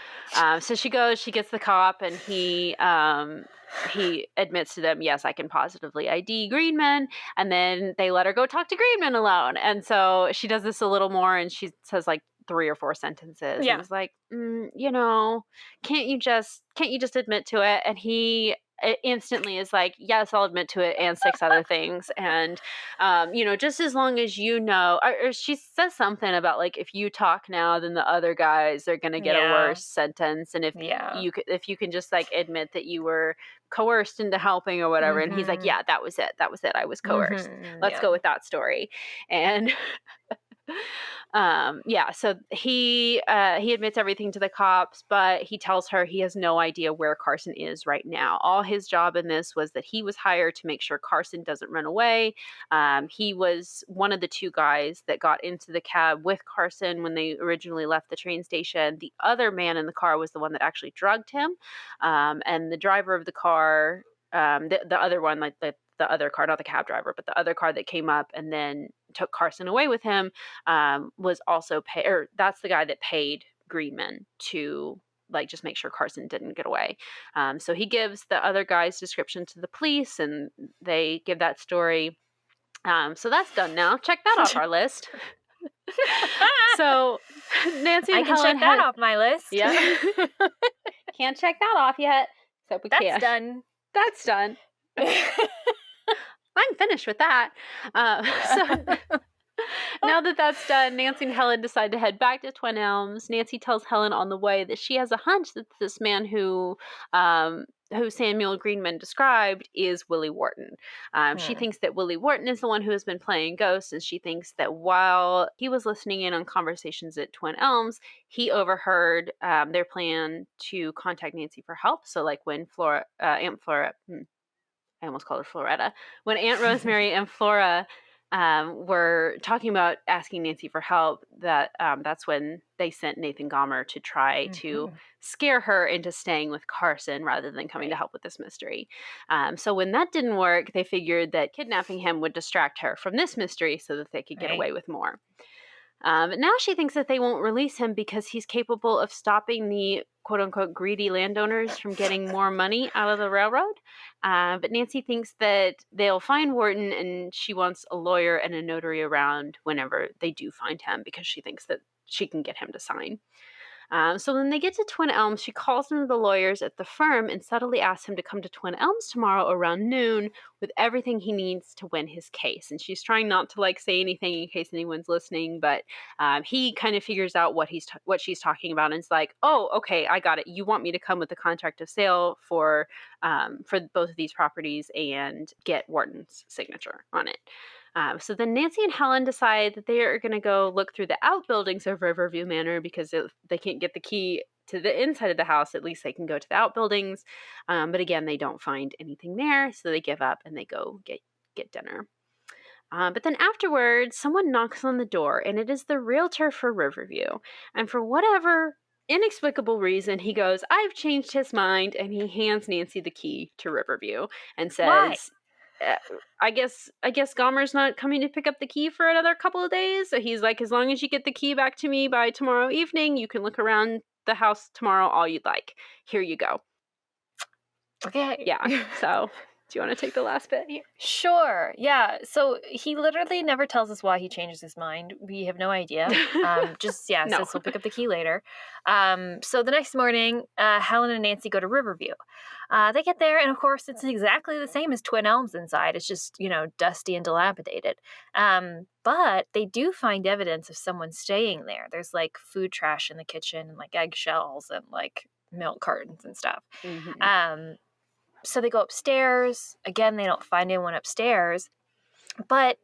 So she goes, she gets the cop, and he admits to them, yes, I can positively ID Greenman. And then they let her go talk to Greenman alone. And so she does this a little more, and she says like 3 or 4 sentences. Yeah. And was like, can't you just admit to it? And he instantly is like, yes, I'll admit to it, and 6 other things. And just as long as or she says something about like, if you talk now, then the other guys are gonna get a worse sentence. And if you can just like admit that you were coerced into helping or whatever. And he's like, yeah, that was it, I was coerced. Let's go with that story. And so he admits everything to the cops, but he tells her he has no idea where Carson is right now. All his job in this was that he was hired to make sure Carson doesn't run away. He was one of the 2 guys that got into the cab with Carson when they originally left the train station. The other man in the car was the one that actually drugged him. And the driver of the car, the other one, like the other car, not the cab driver, but the other car that came up and then took Carson away with him, was also that's the guy that paid Greenman to like just make sure Carson didn't get away. So he gives the other guy's description to the police and they give that story. So that's done now. Check that off our list. So Nancy and I can Helen check that off my list. Yeah. Can't check that off yet. So we That's can't. done. That's done. I'm finished with that. So now that that's done, Nancy and Helen decide to head back to Twin Elms. Nancy tells Helen on the way that she has a hunch that this man who Samuel Greenman described is Willie Wharton. She thinks that Willie Wharton is the one who has been playing ghosts, and she thinks that while he was listening in on conversations at Twin Elms, he overheard their plan to contact Nancy for help. So like when Aunt Flora, I almost called her Floretta. When Aunt Rosemary and Flora were talking about asking Nancy for help, that's when they sent Nathan Gomer to try to scare her into staying with Carson rather than coming to help with this mystery. So when that didn't work, they figured that kidnapping him would distract her from this mystery so that they could get away with more. But now she thinks that they won't release him because he's capable of stopping the quote-unquote greedy landowners from getting more money out of the railroad. But Nancy thinks that they'll find Wharton, and she wants a lawyer and a notary around whenever they do find him because she thinks that she can get him to sign. So when they get to Twin Elms, she calls one of the lawyers at the firm and subtly asks him to come to Twin Elms tomorrow around noon with everything he needs to win his case. And she's trying not to say anything in case anyone's listening, but he kind of figures out what she's talking about and is like, "Oh, okay, I got it. You want me to come with the contract of sale for both of these properties and get Wharton's signature on it." So then Nancy and Helen decide that they are going to go look through the outbuildings of Riverview Manor because if they can't get the key to the inside of the house, at least they can go to the outbuildings. But again, they don't find anything there, so they give up and they go get dinner. But then afterwards, someone knocks on the door, and it is the realtor for Riverview. And for whatever inexplicable reason, he goes, "I've changed his mind," and he hands Nancy the key to Riverview and says, Why? I guess Gomer's not coming to pick up the key for another couple of days. So he's like, "As long as you get the key back to me by tomorrow evening, you can look around the house tomorrow all you'd like. Here you go." Okay. Yeah. So do you want to take the last bit here? Sure. Yeah. So he literally never tells us why he changes his mind. We have no idea. No. Says he'll pick up the key later. So the next morning, Helen and Nancy go to Riverview. They get there, and of course, it's exactly the same as Twin Elms inside. It's just, dusty and dilapidated. But they do find evidence of someone staying there. There's food trash in the kitchen and eggshells and milk cartons and stuff. Mm-hmm. So they go upstairs. Again, they don't find anyone upstairs. But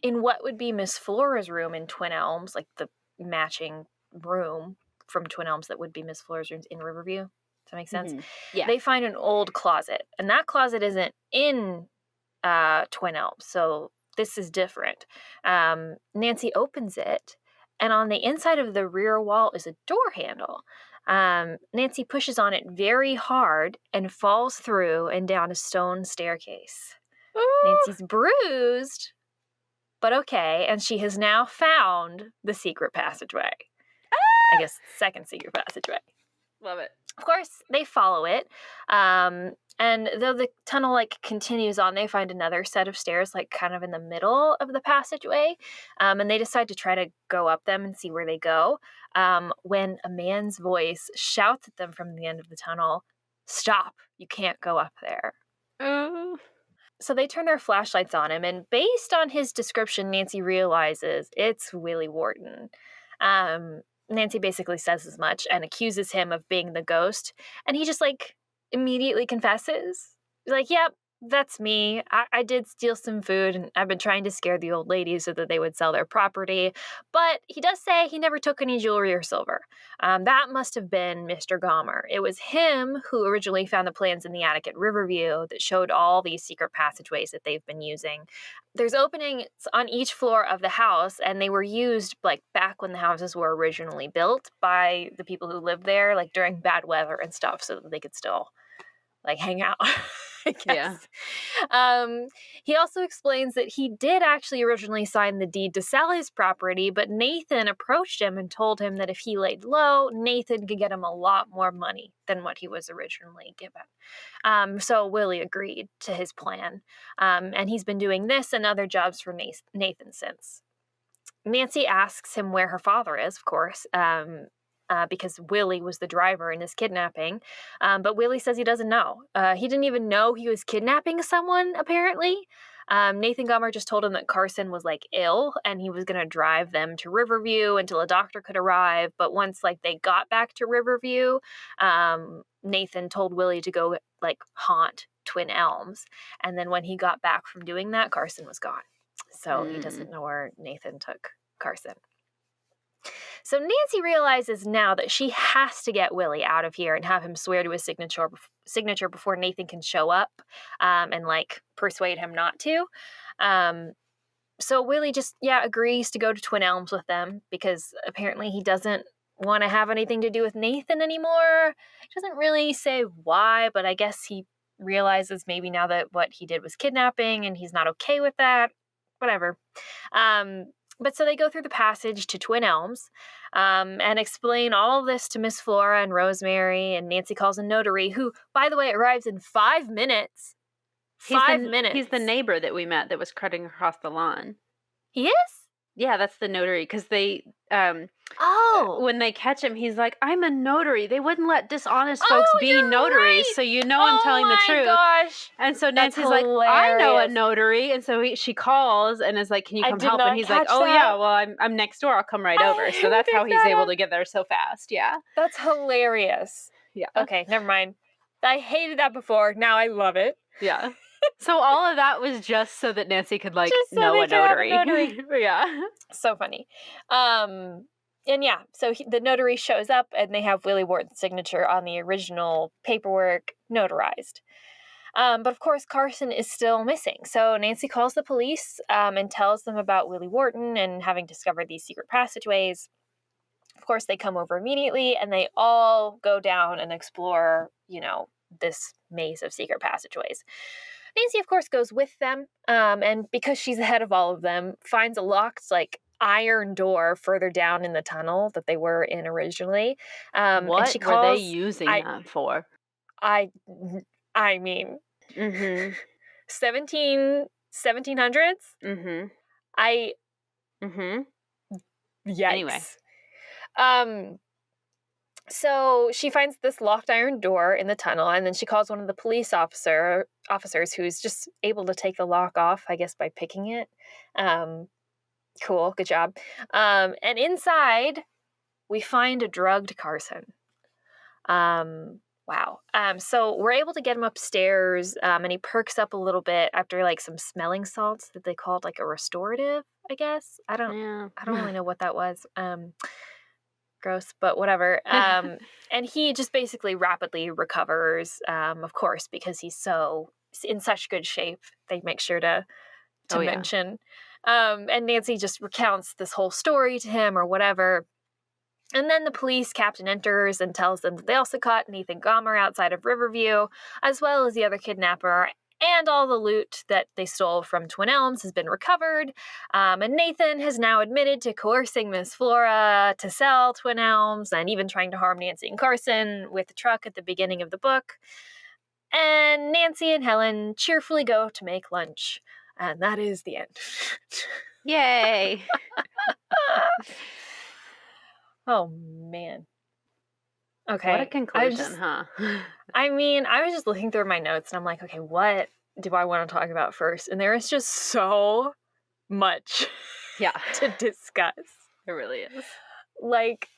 in what would be Miss Flora's room in Twin Elms, the matching room from Twin Elms that would be Miss Flora's rooms in Riverview. Does that make sense? Mm-hmm. Yeah. They find an old closet. And that closet isn't in Twin Elms. So this is different. Nancy opens it. And on the inside of the rear wall is a door handle. Nancy pushes on it very hard and falls through and down a stone staircase. Ooh. Nancy's bruised, but okay, and she has now found the secret passageway. I guess second secret passageway. Love it. Of course, they follow it. And though the tunnel continues on, they find another set of stairs kind of in the middle of the passageway. And they decide to try to go up them and see where they go. When a man's voice shouts at them from the end of the tunnel, "Stop, you can't go up there." Oh. So they turn their flashlights on him, and based on his description, Nancy realizes it's Willie Wharton. Nancy basically says as much and accuses him of being the ghost, and he just immediately confesses. He's like, "Yep, that's me. I did steal some food, and I've been trying to scare the old ladies so that they would sell their property." But he does say he never took any jewelry or silver. That must have been Mr. Gomer. It was him who originally found the plans in the attic at Riverview that showed all these secret passageways that they've been using. There's openings on each floor of the house, and they were used back when the houses were originally built by the people who lived there, during bad weather and stuff, so that they could still hang out, I guess. Yeah. He also explains that he did actually originally sign the deed to sell his property, but Nathan approached him and told him that if he laid low, Nathan could get him a lot more money than what he was originally given. So Willie agreed to his plan. And he's been doing this and other jobs for Nathan since. Nancy asks him where her father is, of course, because Willie was the driver in his kidnapping. But Willie says he doesn't know. He didn't even know he was kidnapping someone, apparently. Nathan Gomer just told him that Carson was ill and he was going to drive them to Riverview until a doctor could arrive. But once they got back to Riverview, Nathan told Willie to go haunt Twin Elms. And then when he got back from doing that, Carson was gone. So he doesn't know where Nathan took Carson. So Nancy realizes now that she has to get Willie out of here and have him swear to his signature before Nathan can show up and persuade him not to. So Willie just, agrees to go to Twin Elms with them because apparently he doesn't want to have anything to do with Nathan anymore. He doesn't really say why, but I guess he realizes maybe now that what he did was kidnapping and he's not okay with that. Whatever. But so they go through the passage to Twin Elms and explain all of this to Miss Flora and Rosemary, and Nancy calls a notary who, by the way, arrives in 5 minutes. Five minutes. He's the neighbor that we met that was cutting across the lawn. He is? Yeah, that's the notary, because they, Oh. when they catch him, he's like, I'm a notary. They wouldn't let dishonest folks be notaries, right. so you know I'm telling the truth. Oh my gosh. And so That's Nancy's like, I know a hilarious. notary. And so she calls and is like, can you I come did help? not And he's like, catch oh that. yeah, well, I'm next door. I'll come right I over. So that's picked how he's that able up. to get there so fast. Yeah. That's hilarious. Yeah. Okay, never mind. I hated that before. Now I love it. Yeah. So all of that was just so that Nancy could Just so know they a could have a notary. notary. Yeah. So funny. And yeah, so the notary shows up and they have Willie Wharton's signature on the original paperwork notarized. But of course, Carson is still missing. So Nancy calls the police and tells them about Willie Wharton and having discovered these secret passageways. Of course, they come over immediately and they all go down and explore, this maze of secret passageways. Nancy, of course, goes with them, and because she's ahead of all of them, finds a locked, iron door further down in the tunnel that they were in originally. What and she were they calls, using that for? I mean, Mm-hmm. 1700s? Mm-hmm. Mm-hmm. Yikes. Anyway. So she finds this locked iron door in the tunnel, and then she calls one of the police officers who's just able to take the lock off, I guess, by picking it. Cool, good job. And inside, we find a drugged Carson. Wow. So we're able to get him upstairs, and he perks up a little bit after some smelling salts that they called a restorative, I guess. I don't really know what that was. Gross, but whatever. And he just basically rapidly recovers, of course, because he's in such good shape. They make sure to mention. And Nancy just recounts this whole story to him or whatever. And then the police captain enters and tells them that they also caught Nathan Gomer outside of Riverview, as well as the other kidnapper, and all the loot that they stole from Twin Elms has been recovered. And Nathan has now admitted to coercing Miss Flora to sell Twin Elms and even trying to harm Nancy and Carson with the truck at the beginning of the book. And Nancy and Helen cheerfully go to make lunch. And that is the end. Yay. Oh, man. Okay. What a conclusion, huh? I mean, I was just looking through my notes and I'm like, okay, what do I want to talk about first? And there is just so much to discuss. It really is. Yikes.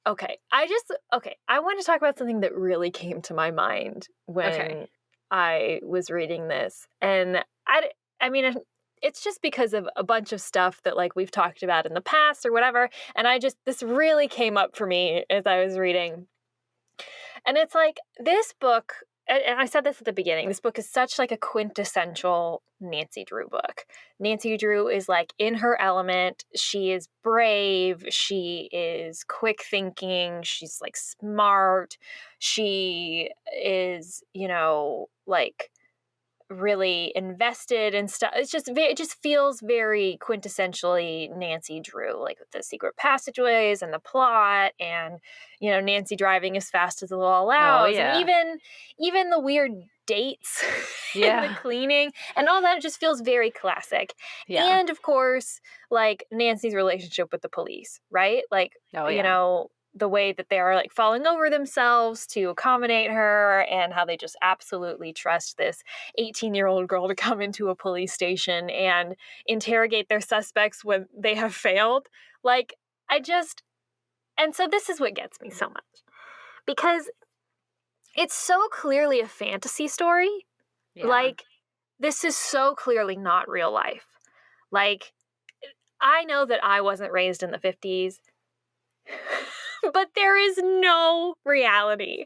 Okay. I want to talk about something that really came to my mind when I was reading this. And I mean, it's just because of a bunch of stuff that we've talked about in the past or whatever. And this really came up for me as I was reading. And it's this book, and I said this at the beginning, this book is such a quintessential Nancy Drew book. Nancy Drew is in her element. She is brave. She is quick thinking. She's smart. She is, really invested in stuff. It just feels very quintessentially Nancy Drew, with the secret passageways and the plot, and Nancy driving as fast as the law allows, and even the weird dates, and the cleaning, and all that just feels very classic. And of course, Nancy's relationship with the police, right? The way that they are falling over themselves to accommodate her, and how they just absolutely trust this 18-year-old girl to come into a police station and interrogate their suspects when they have failed. And so this is what gets me so much, because it's so clearly a fantasy story. This is so clearly not real life. I know that I wasn't raised in the 50s. But there is no reality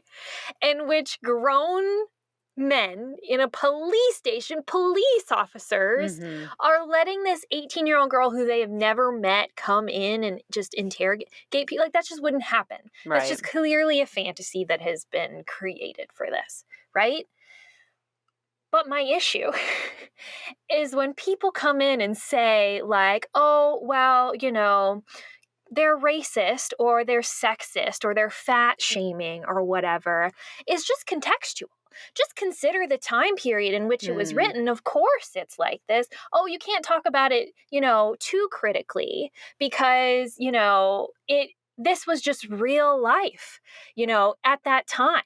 in which grown men in a police station, police officers, are letting this 18-year-old girl who they have never met come in and just interrogate people. Like, that just wouldn't happen. Right. That's just clearly a fantasy that has been created for this, right? But my issue is when people come in and say, like, oh, well, they're racist or they're sexist or they're fat shaming or whatever, is just contextual. Just consider the time period in which it was written. Of course it's like this. Oh, you can't talk about it, too critically because, this was just real life, at that time.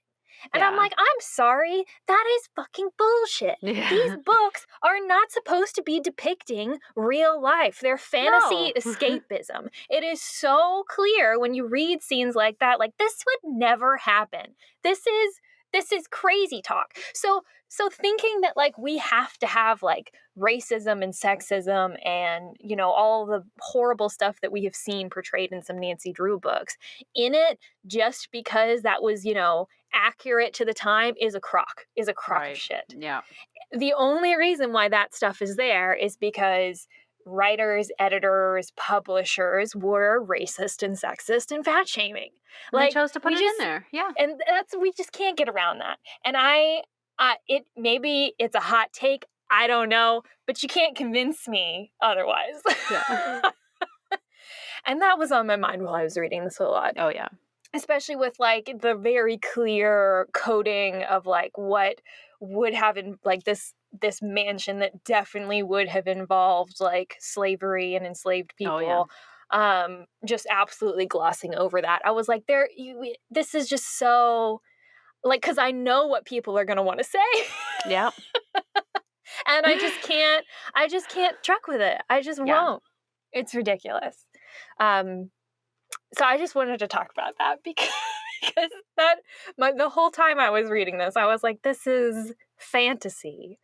And I'm like, I'm sorry, that is fucking bullshit. Yeah. These books are not supposed to be depicting real life. They're fantasy escapism. It is so clear when you read scenes like that, like, this would never happen. This is crazy talk. So thinking that, like, we have to have, like, racism and sexism and, all the horrible stuff that we have seen portrayed in some Nancy Drew books in it just because that was, accurate to the time is a crock of shit. Yeah. The only reason why that stuff is there is because writers, editors, publishers were racist and sexist and fat shaming. Like, they chose to put it in there. Yeah. And we just can't get around that. And maybe it's a hot take. I don't know, but you can't convince me otherwise. Yeah. And that was on my mind while I was reading this a lot. Oh, yeah. Especially with, like, the very clear coding of, like, what would have in, like, this mansion that definitely would have involved, like, slavery and enslaved people. Oh, yeah. Just absolutely glossing over that. I was like, this is just so, like, because I know what people are going to want to say. Yeah. And I just can't truck with it. I just won't. It's ridiculous. So I just wanted to talk about that because the whole time I was reading this, I was like, this is fantasy.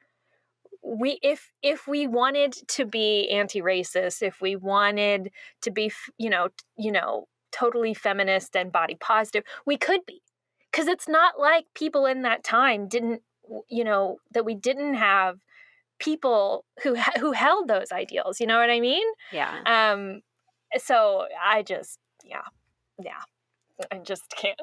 If we wanted to be anti-racist, if we wanted to be, totally feminist and body positive, we could be. Because it's not like people in that time didn't, that we didn't have people who held those ideals. You know what I mean? Yeah. So I just, I just can't.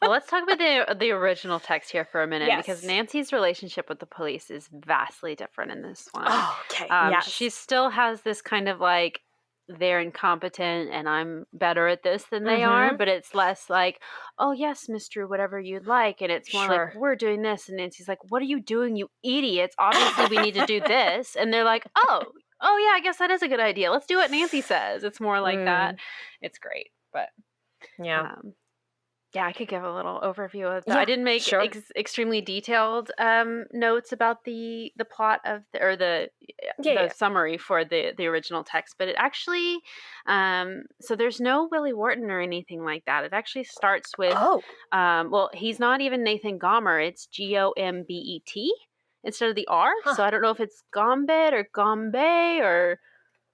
Well, let's talk about the original text here for a minute, Yes. because Nancy's relationship with the police is vastly different in this one. Oh, okay. Yes. She still has this kind of, like, they're incompetent and I'm better at this than they are, but it's less like, oh, yes, Miss Drew, whatever you'd like. And it's more like, we're doing this. And Nancy's like, what are you doing, you idiots? Obviously, we need to do this. And they're like, oh, yeah, I guess that is a good idea. Let's do what Nancy says. It's more like that. It's great. But yeah. Yeah, I could give a little overview of that. Yeah, I didn't make sure. extremely detailed notes about the plot of the summary for the original text, but it actually so there's no Willie Wharton or anything like that. It actually starts with well, he's not even Nathan Gomer. It's Gombet instead of the R. So I don't know if it's Gombet or Gombe or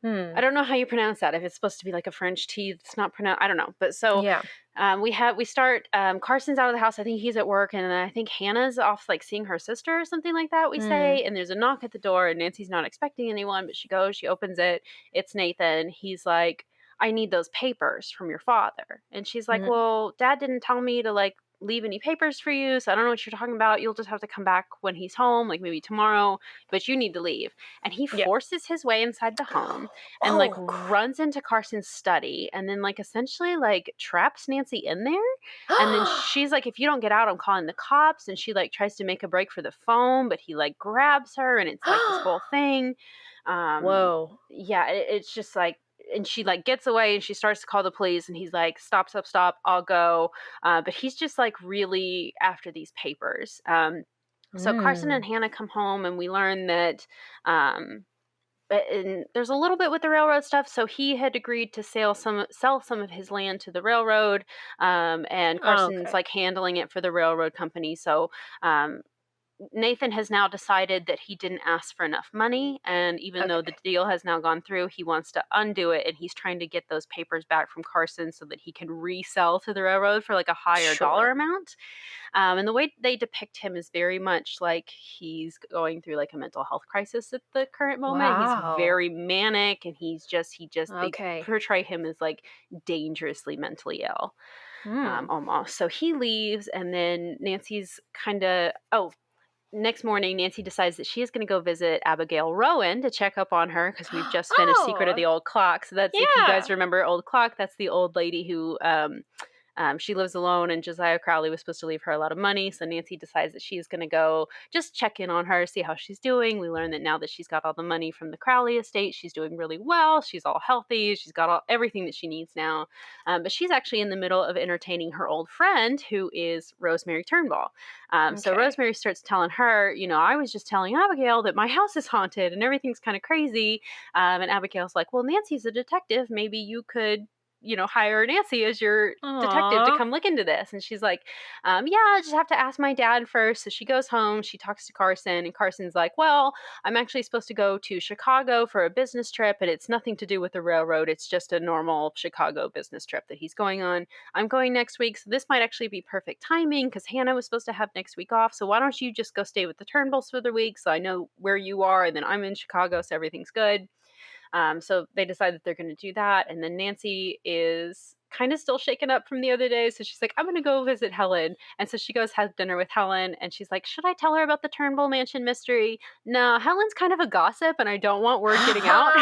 I don't know how you pronounce that. If it's supposed to be like a French T, it's not pronounced. I don't know. But so we start. Carson's out of the house. I think he's at work, and then I think Hannah's off, like, seeing her sister or something like that. We say, and there's a knock at the door, and Nancy's not expecting anyone, but she goes. She opens it. It's Nathan. He's like, "I need those papers from your father," and she's like, "Well, Dad didn't tell me to, like, leave any papers for you, so I don't know what you're talking about. You'll just have to come back when he's home, like maybe tomorrow, but you need to leave." And he forces his way inside the home and like runs into Carson's study and then, like, essentially, like, traps Nancy in there. And then she's like, "If you don't get out, I'm calling the cops." And she, like, tries to make a break for the phone, but he, like, grabs her, and it's like this whole thing. Whoa. Yeah, it's just like, and she, like, gets away and she starts to call the police, and he's like, stop, I'll go. But he's just, like, really after these papers. So Carson and Hannah come home, and we learn that and there's a little bit with the railroad stuff. So he had agreed to sell some of his land to the railroad, and Carson's like handling it for the railroad company. So Nathan has now decided that he didn't ask for enough money, and even though the deal has now gone through, he wants to undo it, and he's trying to get those papers back from Carson so that he can resell to the railroad for like a higher dollar amount. And the way they depict him is very much like he's going through like a mental health crisis at the current moment. Wow. He's very manic, and they Okay. portray him as like dangerously mentally ill, almost. So he leaves, and then Nancy's kind of next morning, Nancy decides that she is going to go visit Abigail Rowan to check up on her because we've just finished Secret of the Old Clock. So that's, if you guys remember Old Clock, that's the old lady who she lives alone, and Josiah Crowley was supposed to leave her a lot of money. So Nancy decides that she's going to go just check in on her, see how she's doing. We learn that now that she's got all the money from the Crowley estate, she's doing really well. She's all healthy. She's got everything that she needs now. But she's actually in the middle of entertaining her old friend, who is Rosemary Turnbull. So Rosemary starts telling her, I was just telling Abigail that my house is haunted and everything's kind of crazy. And Abigail's like, well, Nancy's a detective. Maybe you could hire Nancy as your detective to come look into this. And she's like, yeah, I just have to ask my dad first. So she goes home, she talks to Carson, and Carson's like, well, I'm actually supposed to go to Chicago for a business trip, and it's nothing to do with the railroad. It's just a normal Chicago business trip that he's going on. I'm going next week, so this might actually be perfect timing because Hannah was supposed to have next week off. So why don't you just go stay with the Turnbulls for the week so I know where you are, and then I'm in Chicago, so everything's good. So they decide that they're going to do that. And then Nancy is kind of still shaken up from the other day. So she's like, I'm going to go visit Helen. And so she goes have dinner with Helen. And she's like, should I tell her about the Turnbull Mansion mystery? No, Helen's kind of a gossip and I don't want word getting out.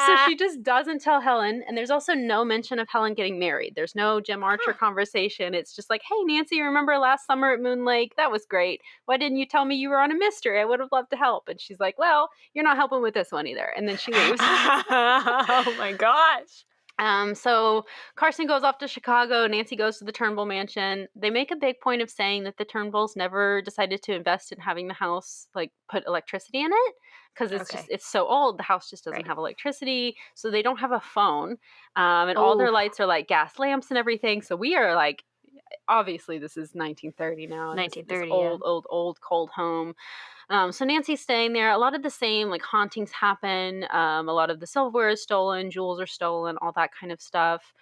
So she just doesn't tell Helen. And there's also no mention of Helen getting married. There's no Jim Archer conversation. It's just like, hey, Nancy, remember last summer at Moon Lake? That was great. Why didn't you tell me you were on a mystery? I would have loved to help. And she's like, well, you're not helping with this one either. And then she leaves. Oh my gosh. So Carson goes off to Chicago. Nancy goes to the Turnbull Mansion. They make a big point of saying that the Turnbulls never decided to invest in having the house like put electricity in it because it's so old. The house just doesn't have electricity, so they don't have a phone, and all their lights are like gas lamps and everything. So we are like, obviously this is 1930 now. 1930, this old cold home. So Nancy's staying there. A lot of the same like hauntings happen. A lot of the silverware is stolen, jewels are stolen, all that kind of stuff.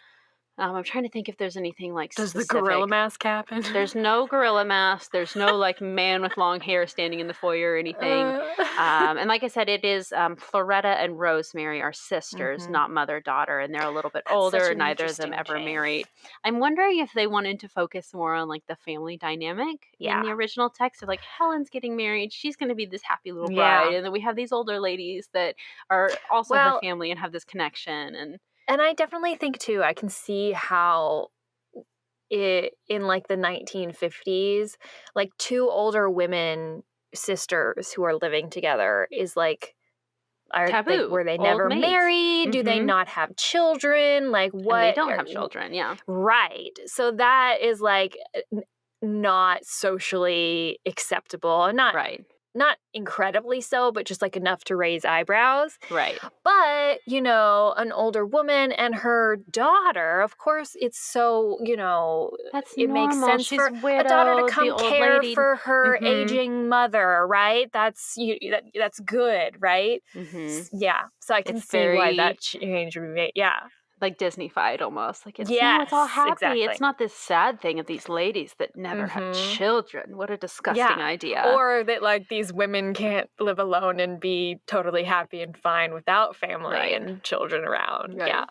I'm trying to think if there's anything like specific. The gorilla mask happen? There's no gorilla mask. There's no like man with long hair standing in the foyer or anything. And like I said, it is Floretta and Rosemary are sisters, not mother-daughter, and they're a little bit older. Neither of them ever married. I'm wondering if they wanted to focus more on like the family dynamic in the original text of like Helen's getting married. She's going to be this happy little bride. And then we have these older ladies that are also her family and have this connection. And I definitely think, too, I can see how in, like, the 1950s, like, two older women sisters who are living together is, like, taboo. Were they never married? Do they not have children? Like, what? And they don't have children, Right. So that is, like, not socially acceptable. Not incredibly so, but just like enough to raise eyebrows. Right. But, an older woman and her daughter, of course, it's so, that's it normal. makes sense She's for widowed, a daughter to come the old care lady. for her aging mother, right? That's good, right? Yeah. So I can see why that change would be made. Yeah. Like Disney-fied almost. Like, it's all happy. Exactly. It's not this sad thing of these ladies that never have children. What a disgusting idea. Or that, like, these women can't live alone and be totally happy and fine without family and children around. Right.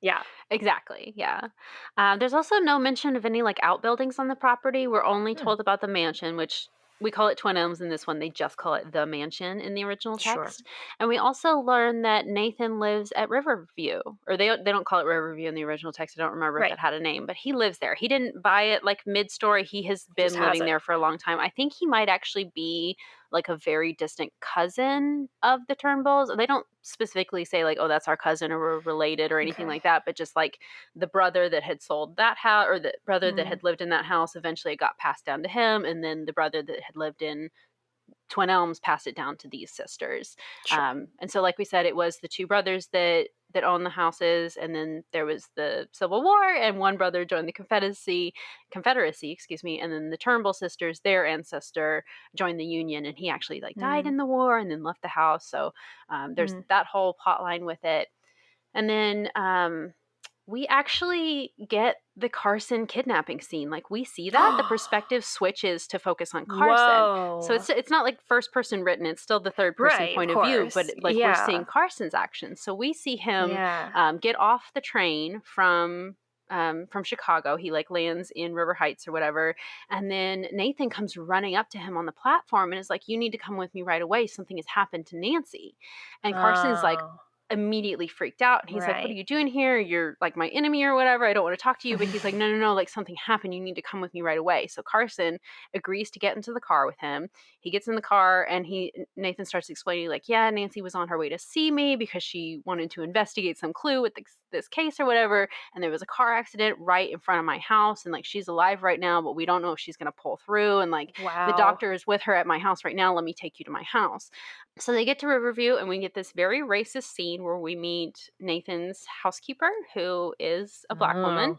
Yeah. Exactly. Yeah. There's also no mention of any, like, outbuildings on the property. We're only told about the mansion, which we call it Twin Elms in this one. They just call it the mansion in the original text. And we also learn that Nathan lives at Riverview, or they don't call it Riverview in the original text. I don't remember if it had a name, but he lives there. He didn't buy it like mid-story. He has been living there for a long time. I think he might actually be like a very distant cousin of the Turnbulls. They don't specifically say like, oh, that's our cousin or we're related or anything like that, but just like the brother that had sold that house, or the brother that had lived in that house, eventually it got passed down to him, and then the brother that had lived in Twin Elms passed it down to these sisters. And so like we said, it was the two brothers that that owned the houses, and then there was the Civil War, and one brother joined the Confederacy, excuse me, and then the Turnbull sisters, their ancestor, joined the Union, and he actually like died in the war and then left the house. So there's that whole plot line with it. And then we actually get the Carson kidnapping scene. Like, we see that the perspective switches to focus on Carson. So it's not like first person written, it's still the third person point of view, but like we're seeing Carson's actions. So we see him get off the train from Chicago. He like lands in River Heights or whatever, and then Nathan comes running up to him on the platform and is like, "You need to come with me right away. Something has happened to Nancy." And Carson's like immediately freaked out, and he's like, "What are you doing here? You're like my enemy or whatever. I don't want to talk to you." But he's like, no, like something happened. You need to come with me right away. So Carson agrees to get into the car with him. He gets in the car, and Nathan starts explaining like, "Yeah, Nancy was on her way to see me because she wanted to investigate some clue with this case or whatever. And there was a car accident right in front of my house, and like she's alive right now, but we don't know if she's gonna pull through. And like the doctor is with her at my house right now. Let me take you to my house." So they get to Riverview, and we get this very racist scene where we meet Nathan's housekeeper, who is a black woman,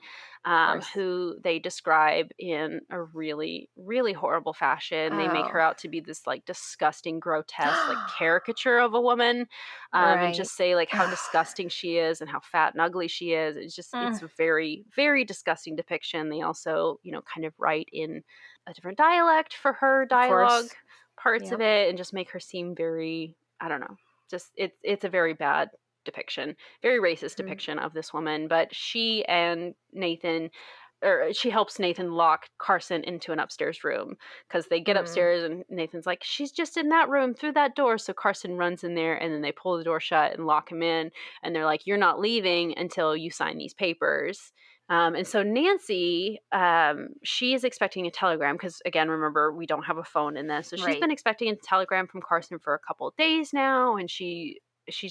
who they describe in a really, really horrible fashion. They make her out to be this like disgusting, grotesque, like caricature of a woman, and just say like how disgusting she is and how fat and ugly she is. It's just, it's a very, very disgusting depiction. They also, kind of write in a different dialect for her dialogue parts of it, and just make her seem very, I don't know, just it's a very bad depiction, very racist depiction of this woman. But she and Nathan, or she helps Nathan lock Carson into an upstairs room, because they get upstairs and Nathan's like, "She's just in that room through that door." So Carson runs in there, and then they pull the door shut and lock him in, and they're like, "You're not leaving until you sign these papers." And so Nancy, she is expecting a telegram, because again, remember, we don't have a phone in this. So she's been expecting a telegram from Carson for a couple of days now, and she's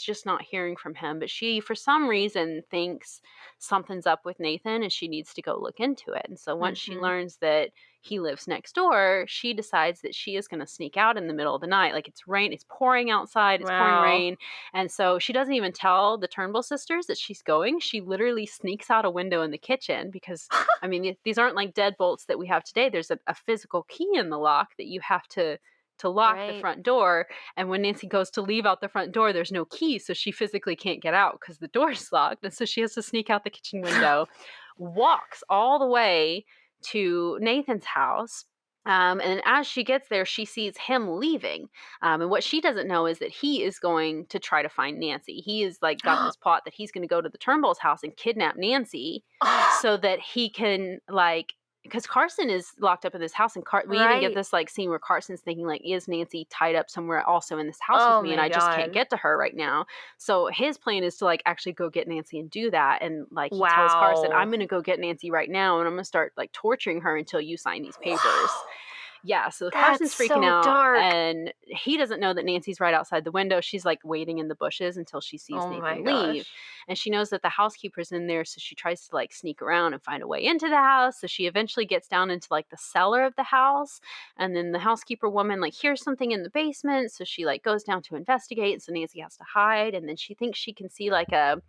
just not hearing from him. But she, for some reason, thinks something's up with Nathan, and she needs to go look into it. And so once she learns that he lives next door, she decides that she is going to sneak out in the middle of the night. Like, it's pouring outside, it's pouring rain. And so she doesn't even tell the Turnbull sisters that she's going. She literally sneaks out a window in the kitchen, because, I mean, these aren't like deadbolts that we have today. There's a physical key in the lock that you have to lock the front door. And when Nancy goes to leave out the front door, there's no key, so she physically can't get out because the door's locked. And so she has to sneak out the kitchen window, walks all the way to Nathan's house. And as she gets there, she sees him leaving. And what she doesn't know is that he is going to try to find Nancy. He is like got this plot that he's going to go to the Turnbull's house and kidnap Nancy so that he can like, because Carson is locked up in this house, and we even get this like scene where Carson's thinking like, is Nancy tied up somewhere also in this house with me, and I just can't get to her right now. So his plan is to like actually go get Nancy and do that. And like he tells Carson, "I'm going to go get Nancy right now, and I'm going to start like torturing her until you sign these papers." Yeah, so Carson's freaking out, and he doesn't know that Nancy's right outside the window. She's like waiting in the bushes until she sees Nathan leave. And she knows that the housekeeper's in there, so she tries to like sneak around and find a way into the house. So she eventually gets down into like the cellar of the house, and then the housekeeper woman like hears something in the basement, so she like goes down to investigate. And so Nancy has to hide, and then she thinks she can see like a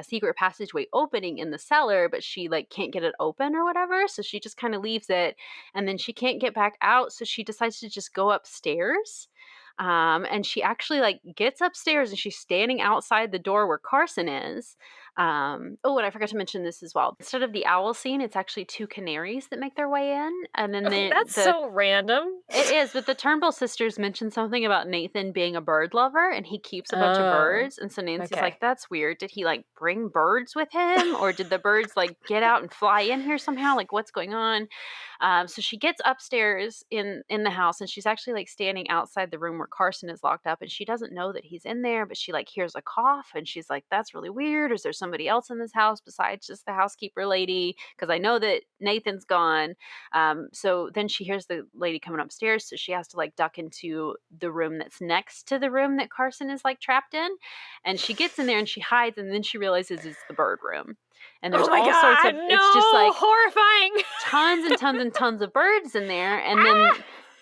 secret passageway opening in the cellar, but she like can't get it open or whatever. So she just kind of leaves it, and then she can't get back out. So she decides to just go upstairs. And she actually like gets upstairs, and she's standing outside the door where Carson is. And I forgot to mention this as well. Instead of the owl scene, it's actually two canaries that make their way in. And then that's so random. It is, but the Turnbull sisters mentioned something about Nathan being a bird lover, and he keeps a bunch of birds. And so Nancy's like, "That's weird. Did he like bring birds with him, or did the birds like get out and fly in here somehow? Like, what's going on?" So she gets upstairs in the house, and she's actually like standing outside the room where Carson is locked up, and she doesn't know that he's in there, but she like hears a cough, and she's like, "That's really weird. Is there somebody else in this house besides just the housekeeper lady? Because I know that Nathan's gone." So then she hears the lady coming upstairs, so she has to like duck into the room that's next to the room that Carson is like trapped in, and she gets in there and she hides, and then she realizes it's the bird room. And there's all sorts of, it's just like horrifying, tons and tons and tons of birds in there. And then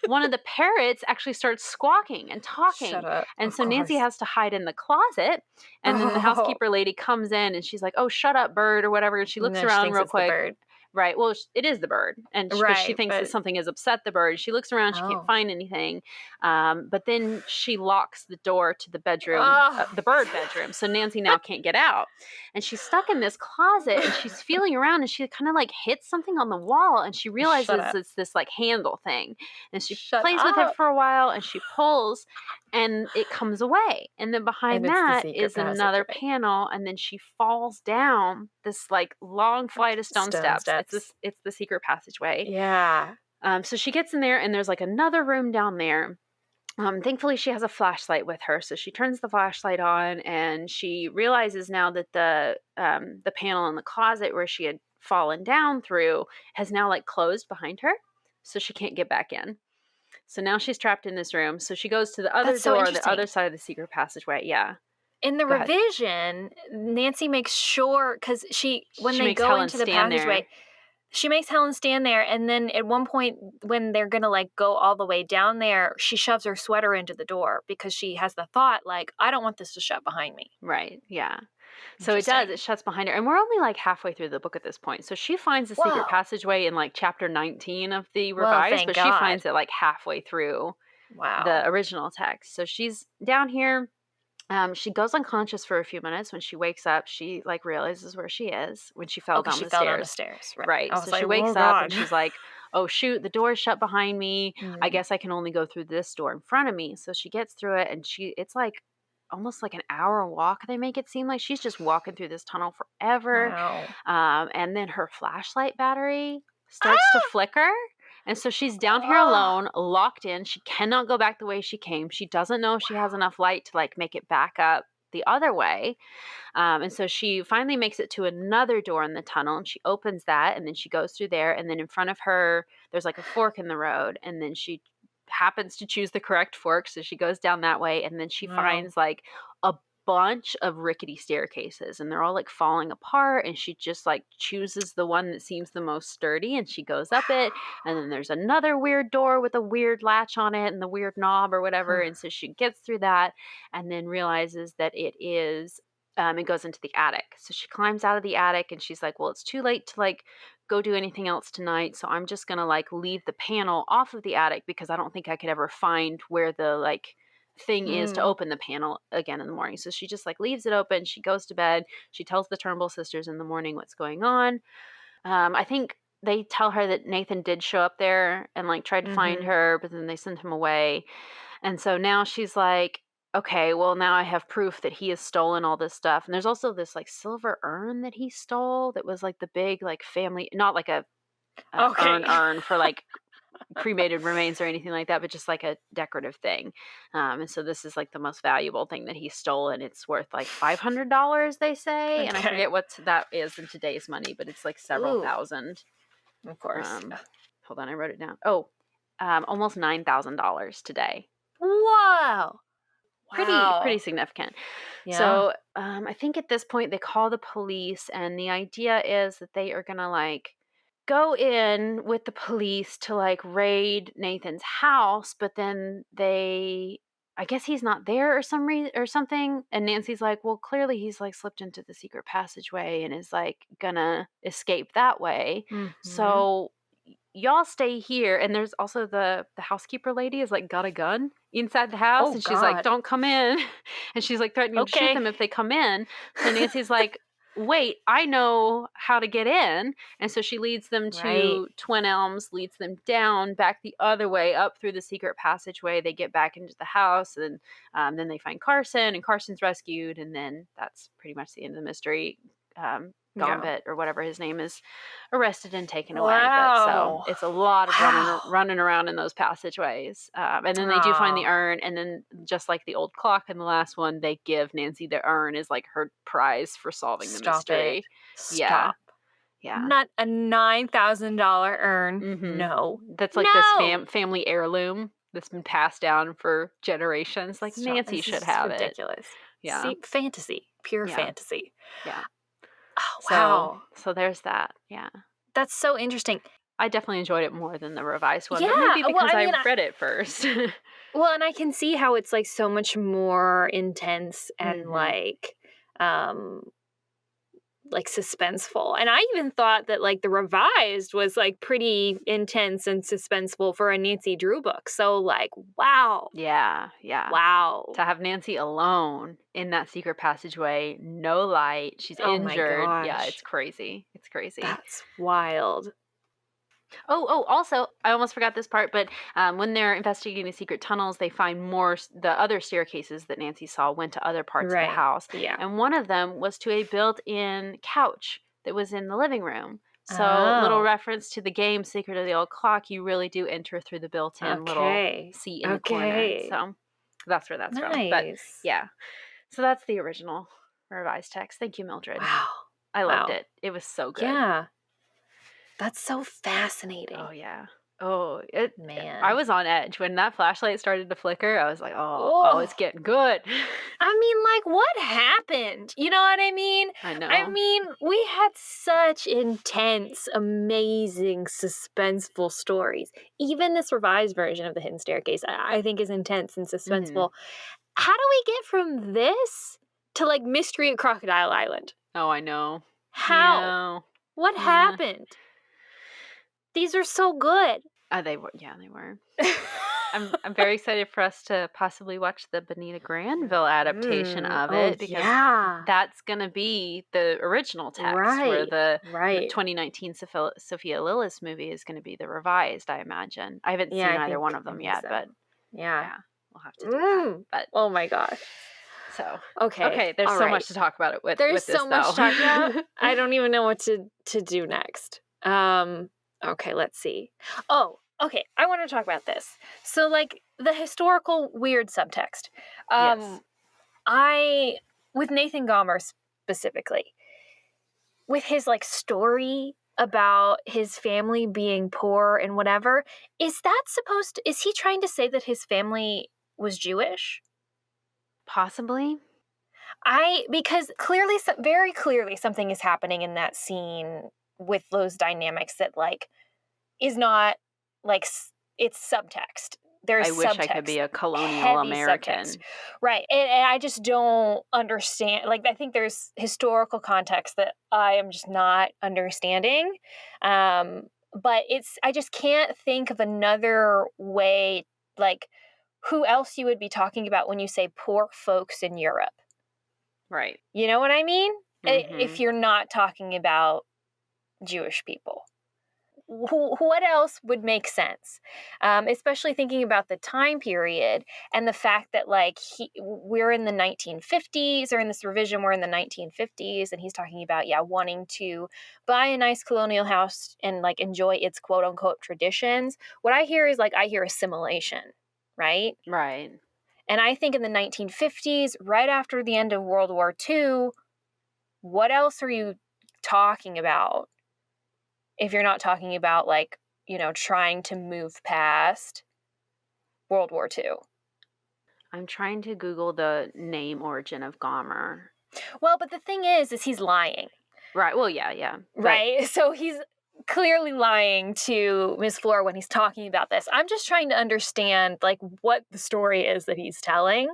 one of the parrots actually starts squawking and talking. Shut up. And Of so Nancy course. has to hide in the closet. And then the housekeeper lady comes in and she's like, "Oh, shut up, bird," or whatever. And she looks No, she around thinks real it's the quick. bird. Right. Well, it is the bird. And but she Right, thinks that but something has upset the bird. She looks around. She can't oh. find anything. But then she locks the door to the bedroom, Oh. the bird bedroom. So Nancy now can't get out. And she's stuck in this closet and she's feeling around and she kind of like hits something on the wall and she realizes it's this like handle thing. And she plays with it for a while and she pulls and it comes away. And then behind And it's the that secret is another passageway. panel. And then she falls down this like long flight of stone steps. It's the secret passageway. Yeah. So she gets in there and there's like another room down there. Thankfully, she has a flashlight with her, so she turns the flashlight on, and she realizes now that the panel in the closet where she had fallen down through has now like closed behind her, so she can't get back in. So now she's trapped in this room. So she goes to the other That's so door, the interesting. other side of the secret passageway. Yeah. In the Go ahead. revision, Nancy makes sure, because when She they makes go Helen into the stand there. passageway, she makes Helen stand there, and then at one point when they're gonna like go all the way down there, she shoves her sweater into the door because she has the thought like, I don't want this to shut behind me. Right. Yeah. So it does. It shuts behind her. And we're only like halfway through the book at this point. So she finds the secret Whoa. passageway in like chapter 19 of the Well, revised, thank but she God. finds it like halfway through Wow. the original text. So she's down here. She goes unconscious for a few minutes. When she wakes up, she like realizes where she is when she fell down the fell stairs. down the stairs. Right. I was So like, she wakes oh, up God. and she's like, "Oh shoot, the door is shut behind me. I guess I can only go through this door in front of me." So she gets through it and it's like almost like an hour walk. They make it seem like she's just walking through this tunnel forever. Wow. And then her flashlight battery starts to flicker. And so she's down here alone, locked in. She cannot go back the way she came. She doesn't know if she has enough light to like make it back up the other way. And so she finally makes it to another door in the tunnel and she opens that and then she goes through there. And then in front of her, there's like a fork in the road. And then she happens to choose the correct fork. So she goes down that way. And then she finds like a bunch of rickety staircases and they're all like falling apart. And she just like chooses the one that seems the most sturdy and she goes up it. And then there's another weird door with a weird latch on it and the weird knob or whatever. And so she gets through that and then realizes that it goes into the attic. So she climbs out of the attic and she's like, well, it's too late to like go do anything else tonight. So I'm just going to like leave the panel off of the attic because I don't think I could ever find where the like thing is to open the panel again in the morning. So she just like leaves it open. She goes to bed. She tells the Turnbull sisters in the morning what's going on. I think they tell her that Nathan did show up there and like tried to find her, but then they sent him away. And so now she's like, okay, well now I have proof that he has stolen all this stuff. And there's also this like silver urn that he stole that was like the big like family, not like a urn for like cremated remains or anything like that, but just like a decorative thing. And so this is like the most valuable thing that he stole and it's worth like $500 they say. And I forget what that is in today's money, but it's like several thousand. Of course. Hold on, I wrote it down. Almost $9,000 today. Whoa. Pretty significant. Yeah. So I think at this point they call the police and the idea is that they are gonna like go in with the police to like raid Nathan's house, but then I guess he's not there or some reason or something. And Nancy's like, well, clearly he's like slipped into the secret passageway and is like gonna escape that way. So y'all stay here. And there's also the housekeeper lady is like got a gun inside the house and she's like, don't come in. And she's like threatening to shoot them if they come in. So Nancy's like, wait, I know how to get in. And so she leads them to Twin Elms, leads them down, back the other way, up through the secret passageway. They get back into the house, and then they find Carson, and Carson's rescued, and then that's pretty much the end of the mystery. Gambit or whatever his name is arrested and taken away. But so it's a lot of running around in those passageways. And then they do find the urn, and then just like the old clock in the last one, they give Nancy the urn as like her prize for solving the mystery. Stop. Yeah. Not a $9,000 urn. No. That's like this family heirloom that's been passed down for generations. Like Nancy should have it. Ridiculous. Yeah. See, fantasy. Pure fantasy. Yeah. Oh, wow. So there's that. Yeah. That's so interesting. I definitely enjoyed it more than the revised one, but Yeah, maybe well, because I mean, I read it first. well, and I can see how it's like so much more intense and like suspenseful. And I even thought that like the revised was like pretty intense and suspenseful for a Nancy Drew book. So like, wow. Yeah. Wow. To have Nancy alone in that secret passageway, no light, she's Oh my injured. Yeah, gosh. it's crazy. It's crazy. That's wild. Also, I almost forgot this part, but when they're investigating the secret tunnels, they find the other staircases that Nancy saw went to other parts of the house. Yeah. And one of them was to a built-in couch that was in the living room. So, little reference to the game Secret of the Old Clock, you really do enter through the built-in little seat in the corner. So, that's where that's from. But, yeah. So, that's the original revised text. Thank you, Mildred. Wow. I loved it. It was so good. Yeah. That's so fascinating. Oh, yeah. Man. I was on edge when that flashlight started to flicker. I was like, oh, it's getting good. I mean, like, what happened? You know what I mean? I know. I mean, we had such intense, amazing, suspenseful stories. Even this revised version of The Hidden Staircase, I think is intense and suspenseful. How do we get from this to, like, Mystery at Crocodile Island? Oh, I know. How? Yeah. What happened? These are so good. They were. Yeah, they were. I'm very excited for us to possibly watch the Benita Granville adaptation of it because that's going to be the original text, where the 2019 Sophia Lillis movie is going to be the revised, I imagine. I haven't seen either one of them yet, but yeah, we'll have to do that. But oh my gosh. So okay, there's so much to talk about it with. There's with so much to talk about. I don't even know what to do next. Okay, let's see. Oh, okay. I want to talk about this. So, like, the historical weird subtext. Yes. With Nathan Gomer specifically, with his, like, story about his family being poor and whatever, is he trying to say that his family was Jewish? Possibly. Because very clearly something is happening in that scene with those dynamics that, like, is not, like, it's subtext. There's I wish subtext, I could be a colonial heavy American. Subtext. Right. And I just don't understand. Like, I think there's historical context that I am just not understanding. But I just can't think of another way, like, who else you would be talking about when you say poor folks in Europe. Right. You know what I mean? If you're not talking about Jewish people. What else would make sense? Especially thinking about the time period and the fact that, like, we're in the 1950s, or in this revision, we're in the 1950s, and he's talking about, wanting to buy a nice colonial house and, like, enjoy its quote unquote traditions. What I hear is, like, I hear assimilation, right? Right. And I think in the 1950s, right after the end of World War II, what else are you talking about? If you're not talking about, like, trying to move past World War II. I'm trying to Google the name origin of Gomer. Well, but the thing is he's lying. Right. Well, yeah. Right. So he's clearly lying to Miss Flora when he's talking about this. I'm just trying to understand, like, what the story is that he's telling.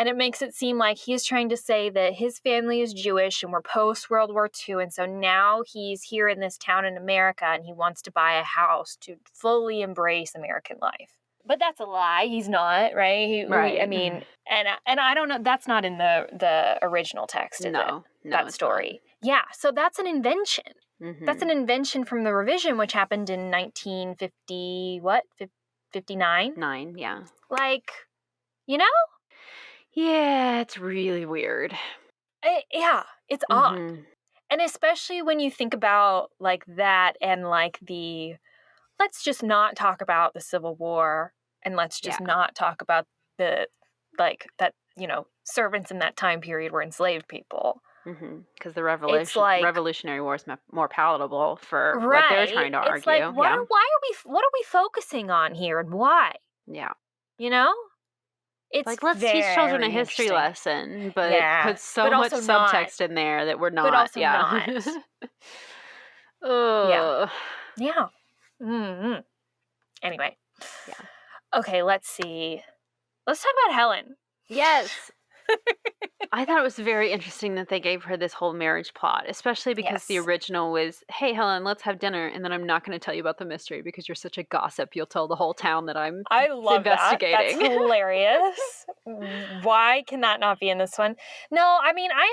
And it makes it seem like he's trying to say that his family is Jewish and we're post-World War II. And so now he's here in this town in America and he wants to buy a house to fully embrace American life. But that's a lie. He's not, right? Right. I mean, and I don't know. That's not in the original text, is it? No, that story. Yeah. So that's an invention. Mm-hmm. That's an invention from the revision, which happened in 1950, what? 59? 9, yeah. Like, Yeah, it's really weird. It's odd. And especially when you think about, like, that and, like, let's just not talk about the Civil War and let's just not talk about servants in that time period were enslaved people. Because the Revolutionary War is more palatable for what they're trying to argue. It's like, what are we focusing on here and why? Yeah. It's like, let's teach children a history lesson, but put so much subtext in there that we're not. But also not. Oh. Yeah. Mm-hmm. Anyway. Yeah. Okay, let's see. Let's talk about Helen. Yes. I thought it was very interesting that they gave her this whole marriage plot, especially because the Yes. original was, hey, Helen, let's have dinner, and then I'm not going to tell you about the mystery because you're such a gossip. You'll tell the whole town that I'm I love investigating. that. That's hilarious. Why can that not be in this one? No, I mean, I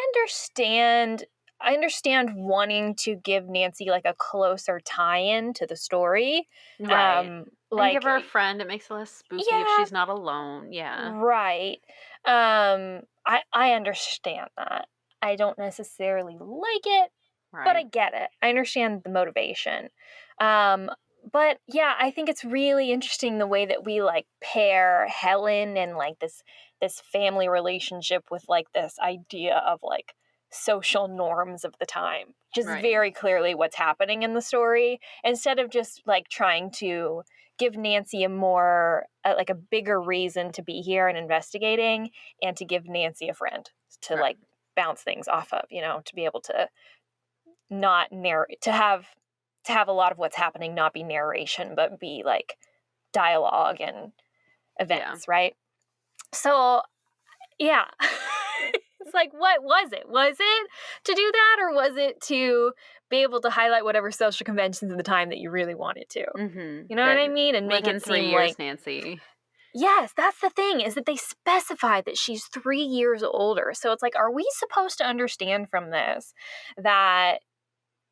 understand wanting to give Nancy like a closer tie-in to the story. Right. And give her a Like, friend. It makes it less spooky if yeah, she's not alone. Yeah. right. I understand that. I don't necessarily like it, but I Right. get it. I understand the motivation. But yeah, I think it's really interesting the way that we like pair Helen and like this family relationship with like this idea of like social norms of the time. Just Right. very clearly what's happening in the story instead of just like trying to give Nancy a more like a bigger reason to be here and investigating, and to give Nancy a friend to Right. like bounce things off of, you know, to be able to not narrate, to have a lot of what's happening not be narration but be like dialogue and events, right? So yeah. It's like, what was it? Was it to do that, or was it to be able to highlight whatever social conventions of the time that you really wanted to? Mm-hmm. You know what I mean? And make Within it 3 seem years, like Nancy. yes, that's the thing, is that they specify that she's 3 years older. So it's like, are we supposed to understand from this that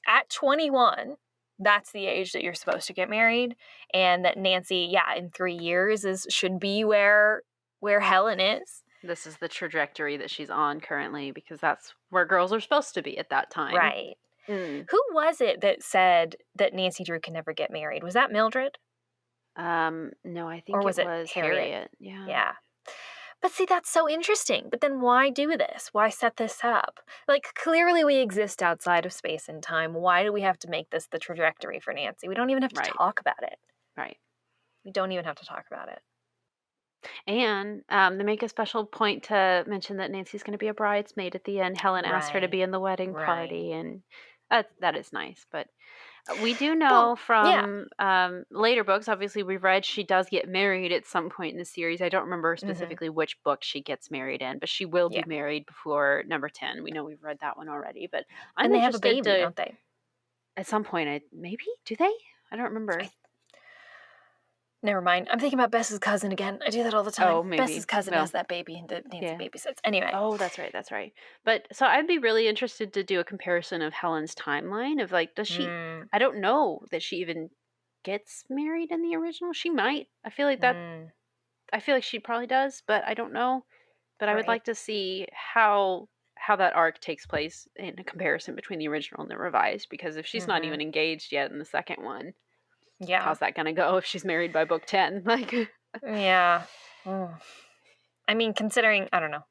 at 21, that's the age that you're supposed to get married, and that Nancy, yeah, in 3 years should be where Helen is? This is the trajectory that she's on currently because that's where girls are supposed to be at that time. Right. Mm. Who was it that said that Nancy Drew can never get married? Was that Mildred? No, I think Or was it it was Harriet? Harriet. Yeah. Yeah. But see, that's so interesting. But then why do this? Why set this up? Like, clearly we exist outside of space and time. Why do we have to make this the trajectory for Nancy? We don't even have to Right. talk about it. Right. We don't even have to talk about it. And they make a special point to mention that Nancy's going to be a bridesmaid at the end. Helen asked her to be in the wedding Right. party, and that is nice. But we do know Well, yeah. from later books, obviously we've read, she does get married at some point in the series. I don't remember specifically which book she gets married in, but she will be married before number 10. We know we've read that one already, but I'm And they have a interested baby, to, don't they? at some point, maybe? Do they? I don't remember. Never mind. I'm thinking about Bess's cousin again. I do that all the time. Oh, maybe. Bess's cousin Well, has that baby that Nancy yeah. babysits. Anyway. Oh, that's right. That's right. But so I'd be really interested to do a comparison of Helen's timeline of like, does she, I don't know that she even gets married in the original. She might. I feel like she probably does, but I don't know. But I would like to see how that arc takes place in a comparison between the original and the revised, because if she's not even engaged yet in the second one, how's that going to go if she's married by book 10? Like, yeah. I mean, considering, I don't know,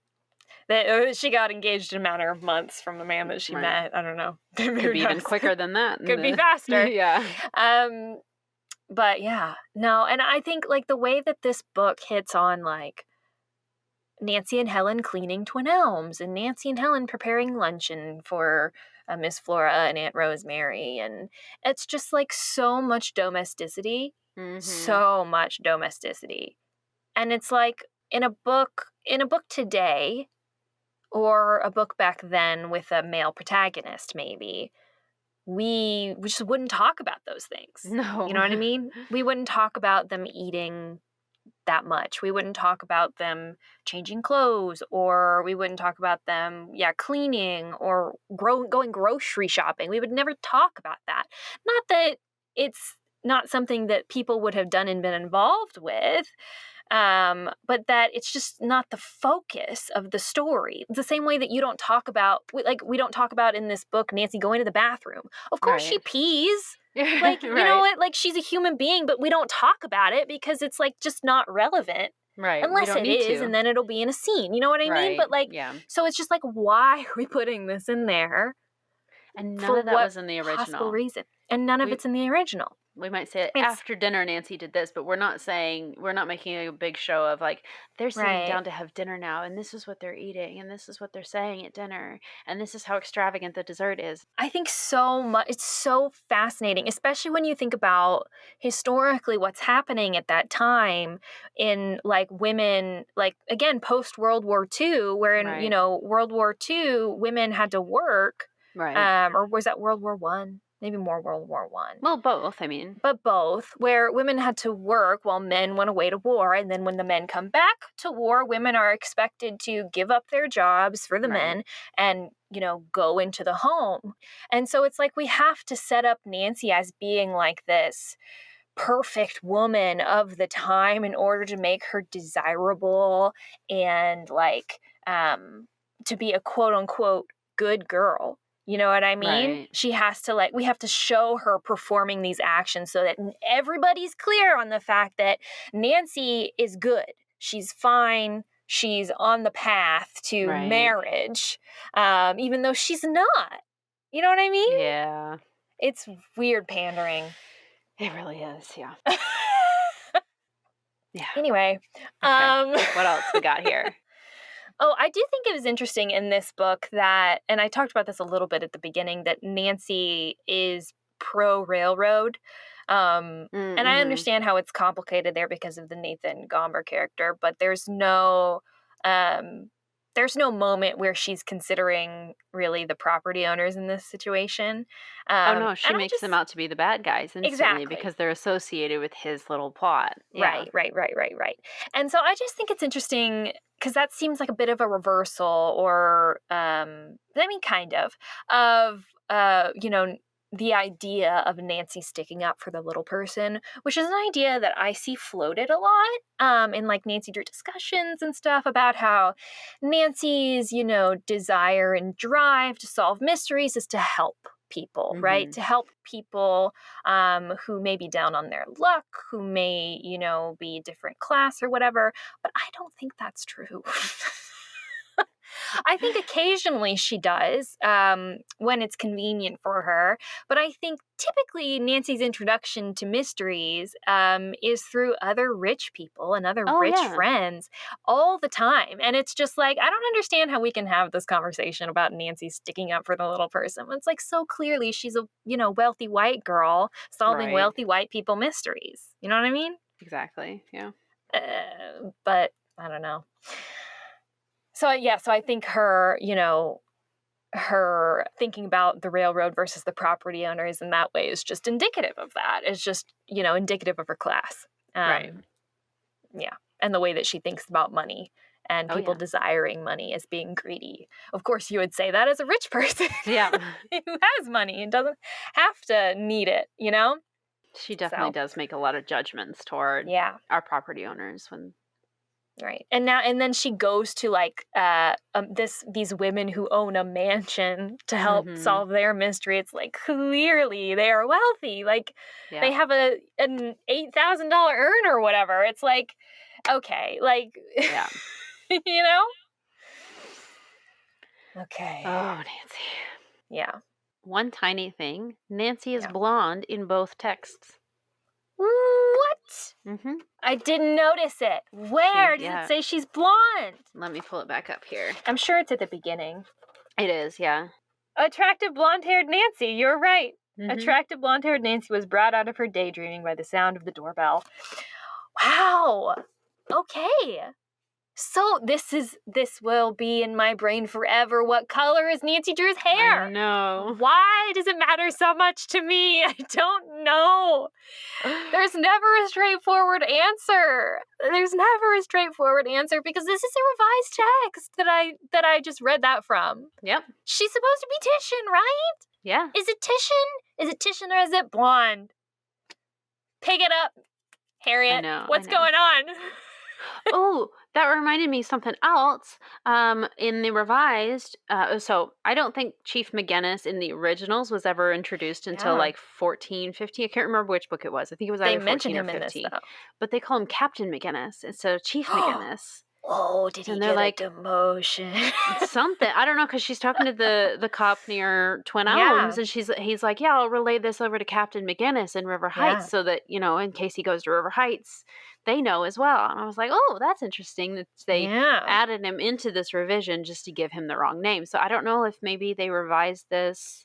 that she got engaged in a matter of months from the man that she met. I don't know. Could be even quicker than that. Could be faster. Yeah. But yeah, no, and I think like the way that this book hits on like Nancy and Helen cleaning Twin Elms, and Nancy and Helen preparing luncheon for Miss Flora and Aunt Rosemary, and it's just like so much domesticity, so much domesticity, and it's like in a book today, or a book back then with a male protagonist, maybe we just wouldn't talk about those things. No, you know what I mean? We wouldn't talk about them eating that much. We wouldn't talk about them changing clothes, or we wouldn't talk about them, cleaning or going grocery shopping. We would never talk about that. Not that it's not something that people would have done and been involved with, but that it's just not the focus of the story. The same way that you don't talk about, we don't talk about in this book Nancy going to the bathroom. Of course she pees. Like, you know what? Like, she's a human being, but we don't talk about it because it's, like, just not relevant. Right. Unless it is, and then it'll be in a scene. You know what I mean? But, like, so it's just like, why are we putting this in there? And none of that was in the original. Possible reason. And none of it's in the original. We might say It's after dinner Nancy did this, but we're not making a big show of like they're sitting right. down to have dinner now and this is what they're eating and this is what they're saying at dinner and this is how extravagant the dessert is. I think so much. It's so fascinating, especially when you think about historically what's happening at that time in like women, like again, post World War II, where in, Right. World War II, women had to work. Right. Or was that World War One? Maybe more World War One. Well, both, I mean. But both, where women had to work while men went away to war. And then when the men come back to war, women are expected to give up their jobs for the men and, go into the home. And so it's like we have to set up Nancy as being like this perfect woman of the time in order to make her desirable and like to be a quote unquote good girl. You know what I mean? Right. She has to we have to show her performing these actions so that everybody's clear on the fact that Nancy is good. She's fine. She's on the path to marriage, even though she's not. You know what I mean? Yeah. It's weird pandering. It really is, yeah. Yeah. Anyway. Okay. What else we got here? Oh, I do think it was interesting in this book that, and I talked about this a little bit at the beginning, that Nancy is pro-railroad. And I understand how it's complicated there because of the Nathan Gomber character, but there's no moment where she's considering really the property owners in this situation. Oh, no, she makes them out to be the bad guys instantly because they're associated with his little plot. Yeah. Right. And so I just think it's interesting because that seems like a bit of a reversal or, kind of the idea of Nancy sticking up for the little person, which is an idea that I see floated a lot in like Nancy Drew discussions and stuff about how Nancy's, desire and drive to solve mysteries is to help people, right? To help people who may be down on their luck, who may, be a different class or whatever. But I don't think that's true. I think occasionally she does when it's convenient for her. But I think typically Nancy's introduction to mysteries is through other rich people and other rich friends all the time. And it's just like, I don't understand how we can have this conversation about Nancy sticking up for the little person. It's like so clearly she's a, wealthy white girl solving wealthy white people mysteries. You know what I mean? Exactly. Yeah. But I don't know. So I think her, her thinking about the railroad versus the property owners in that way is just indicative of that. It's just, indicative of her class. Right. Yeah. And the way that she thinks about money and people desiring money as being greedy. Of course, you would say that as a rich person. Yeah. Who has money and doesn't have to need it, She definitely does make a lot of judgments toward our property owners when... Right. And then she goes to like these women who own a mansion to help solve their mystery. It's like clearly they are wealthy. Like they have an $8,000 earn or whatever. It's like, okay, like Okay. Oh, Nancy. Yeah. One tiny thing. Nancy is blonde in both texts. What? Mm-hmm. I didn't notice it. Where does it say she's blonde? Let me pull it back up here. I'm sure it's at the beginning. It is, yeah. Attractive blonde-haired Nancy. You're right. Attractive blonde-haired Nancy was brought out of her daydreaming by the sound of the doorbell. Wow. Okay. So this will be in my brain forever. What color is Nancy Drew's hair? I know. Why does it matter so much to me? I don't know. There's never a straightforward answer. Because this is a revised text that I just read that from. Yep. She's supposed to be Titian, right? Yeah. Is it Titian or is it blonde? Pick it up, Harriet. I know. What's going on? Oh, that reminded me of something else. In the revised, so I don't think Chief McGinnis in the originals was ever introduced until like 14, 15. I can't remember which book it was. I think it was either 14 or 15. Him in this, though. But they call him Captain McGinnis instead of Chief McGinnis. Oh, did he And they're get like, a demotion? something. I don't know, because she's talking to the cop near Twin Elms, Yeah. and he's like, yeah, I'll relay this over to Captain McGinnis in River Heights Yeah. so that, in case he goes to River Heights, they know as well. And I was like, oh, that's interesting that they Yeah. added him into this revision just to give him the wrong name. So I don't know if maybe they revised this.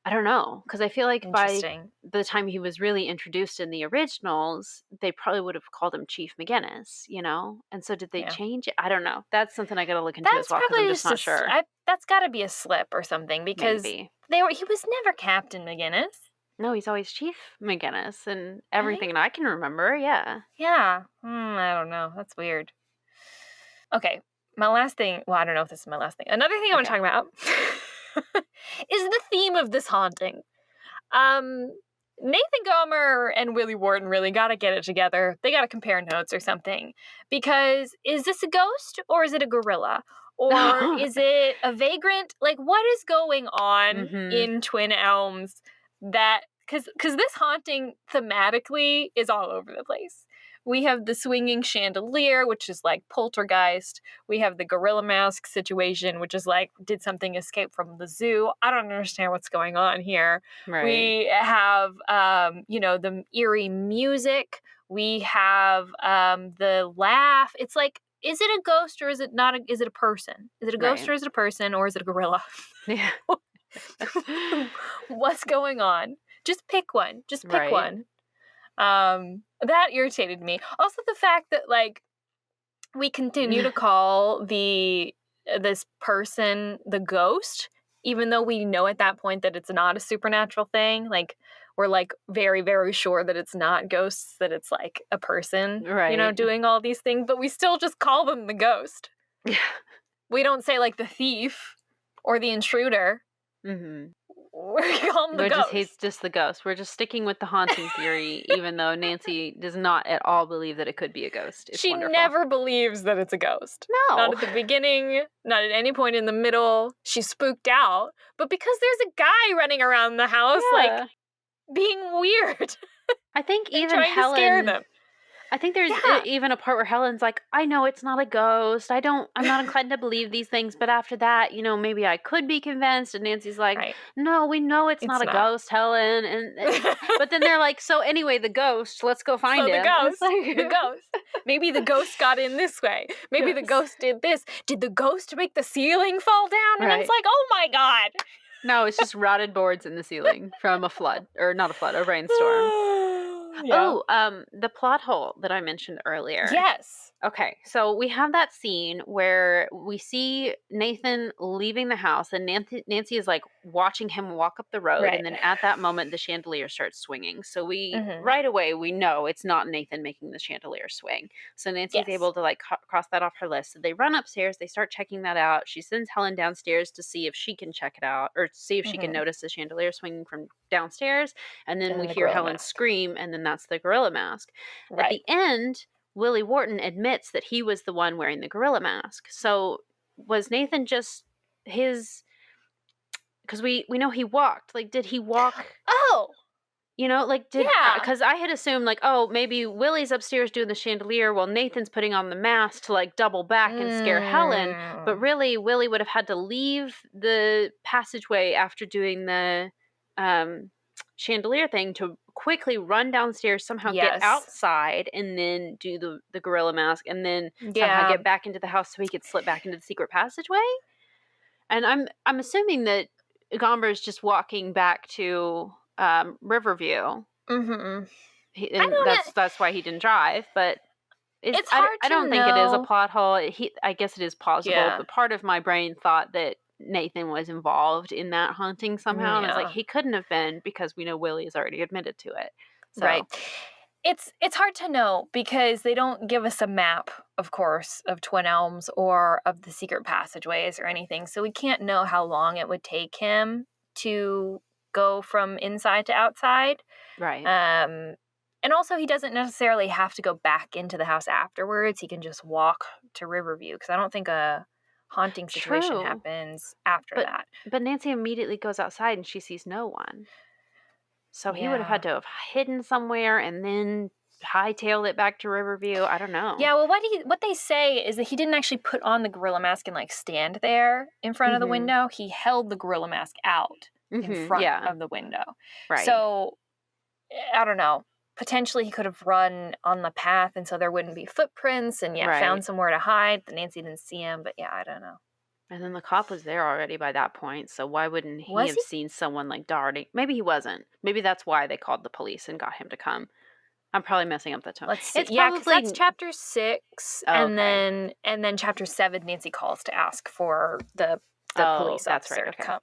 I don't know, because I feel like by Interesting. the time he was really introduced in the originals, they probably would have called him Chief McGinnis, And so did they Yeah. change it? I don't know. That's something I got to look into as That's well, because I'm probably just not sure. that's got to be a slip or something, because Maybe. he was never Captain McGinnis. No, he's always Chief McGinnis and Really? everything that I can remember. Yeah. Yeah. I don't know. That's weird. Okay. My last thing. Well, I don't know if this is my last thing. Another thing I want to talk about is the theme of this haunting. Nathan Gomer and Willie Wharton really got to get it together. They got to compare notes or something. Because is this a ghost or is it a gorilla? Or is it a vagrant? Like, what is going on in Twin Elms that... Because this haunting thematically is all over the place. We have the swinging chandelier, which is like poltergeist. We have the gorilla mask situation, which is like, did something escape from the zoo? I don't understand what's going on here. Right. We have, the eerie music. We have the laugh. It's like, is it a ghost or is it not? Is it a person? Is it a ghost or is it a person or is it a gorilla? Yeah. What's going on? Just pick one. Just pick one. That irritated me. Also, the fact that like we continue to call this person the ghost, even though we know at that point that it's not a supernatural thing. Like, we're like very, very sure that it's not ghosts, that it's like a person, Right. doing all these things, but we still just call them the ghost. Yeah. We don't say like the thief or the intruder. Mm-hmm. We call him the ghost. He's just the ghost. We're just sticking with the haunting theory, even though Nancy does not at all believe that it could be a ghost. It's she wonderful. never believes that it's a ghost. No. Not at the beginning, not at any point in the middle. She's spooked out. But because there's a guy running around the house, like, being weird. I think even trying Helen... to scare them. I think there's even a part where Helen's like, I know it's not a ghost. I'm not inclined to believe these things. But after that, maybe I could be convinced. And Nancy's like, no, we know it's not a ghost, Helen. But then they're like, so anyway, the ghost, let's go find him. The ghost. Maybe the ghost got in this way. Maybe the ghost did this. Did the ghost make the ceiling fall down? And it's like, oh my God. No, it's just rotted boards in the ceiling from a flood. Or not a flood, a rainstorm. Yeah. Oh, the plot hole that I mentioned earlier. Yes. Okay, so we have that scene where we see Nathan leaving the house, and Nancy is like watching him walk up the road, and then at that moment the chandelier starts swinging. So we right away we know it's not Nathan making the chandelier swing. So Nancy's able to like cross that off her list. So they run upstairs, they start checking that out. She sends Helen downstairs to see if she can check it out, or see if she can notice the chandelier swinging from downstairs. And then we hear Helen scream, and then that's the gorilla mask. At the end, Willie Wharton admits that he was the one wearing the gorilla mask. So was Nathan just his... Because we know he walked. Like, did he walk... Oh! Because I had assumed, like, oh, maybe Willie's upstairs doing the chandelier while Nathan's putting on the mask to, like, double back and scare Helen. But really, Willie would have had to leave the passageway after doing the chandelier thing to quickly run downstairs, somehow get outside, and then do the gorilla mask, and then somehow get back into the house so he could slip back into the secret passageway. And I'm assuming that Gomber is just walking back to Riverview. That's why he didn't drive. But it's hard I don't think it is a plot hole. I guess it is plausible. But part of my brain thought that Nathan was involved in that haunting somehow. And it's like, he couldn't have been, because we know Willie has already admitted to it. So. Right. It's hard to know because they don't give us a map, of course, of Twin Elms or of the secret passageways or anything. So we can't know how long it would take him to go from inside to outside. Right. And also, he doesn't necessarily have to go back into the house afterwards. He can just walk to Riverview, because I don't think a haunting situation happens after that. But Nancy immediately goes outside and she sees no one. So he would have had to have hidden somewhere and then hightailed it back to Riverview. I don't know. Yeah, well, what they say is that he didn't actually put on the gorilla mask and like stand there in front of the window. He held the gorilla mask out in front of the window. Right. So I don't know. Potentially he could have run on the path, and so there wouldn't be footprints, and found somewhere to hide. The Nancy didn't see him, but I don't know. And then the cop was there already by that point, so why wouldn't he have seen someone like darting? Maybe he wasn't. Maybe that's why they called the police and got him to come. I'm probably messing up the tone. Let's see. It's because probably that's chapter 6, and then chapter 7, Nancy calls to ask for the police officer to come.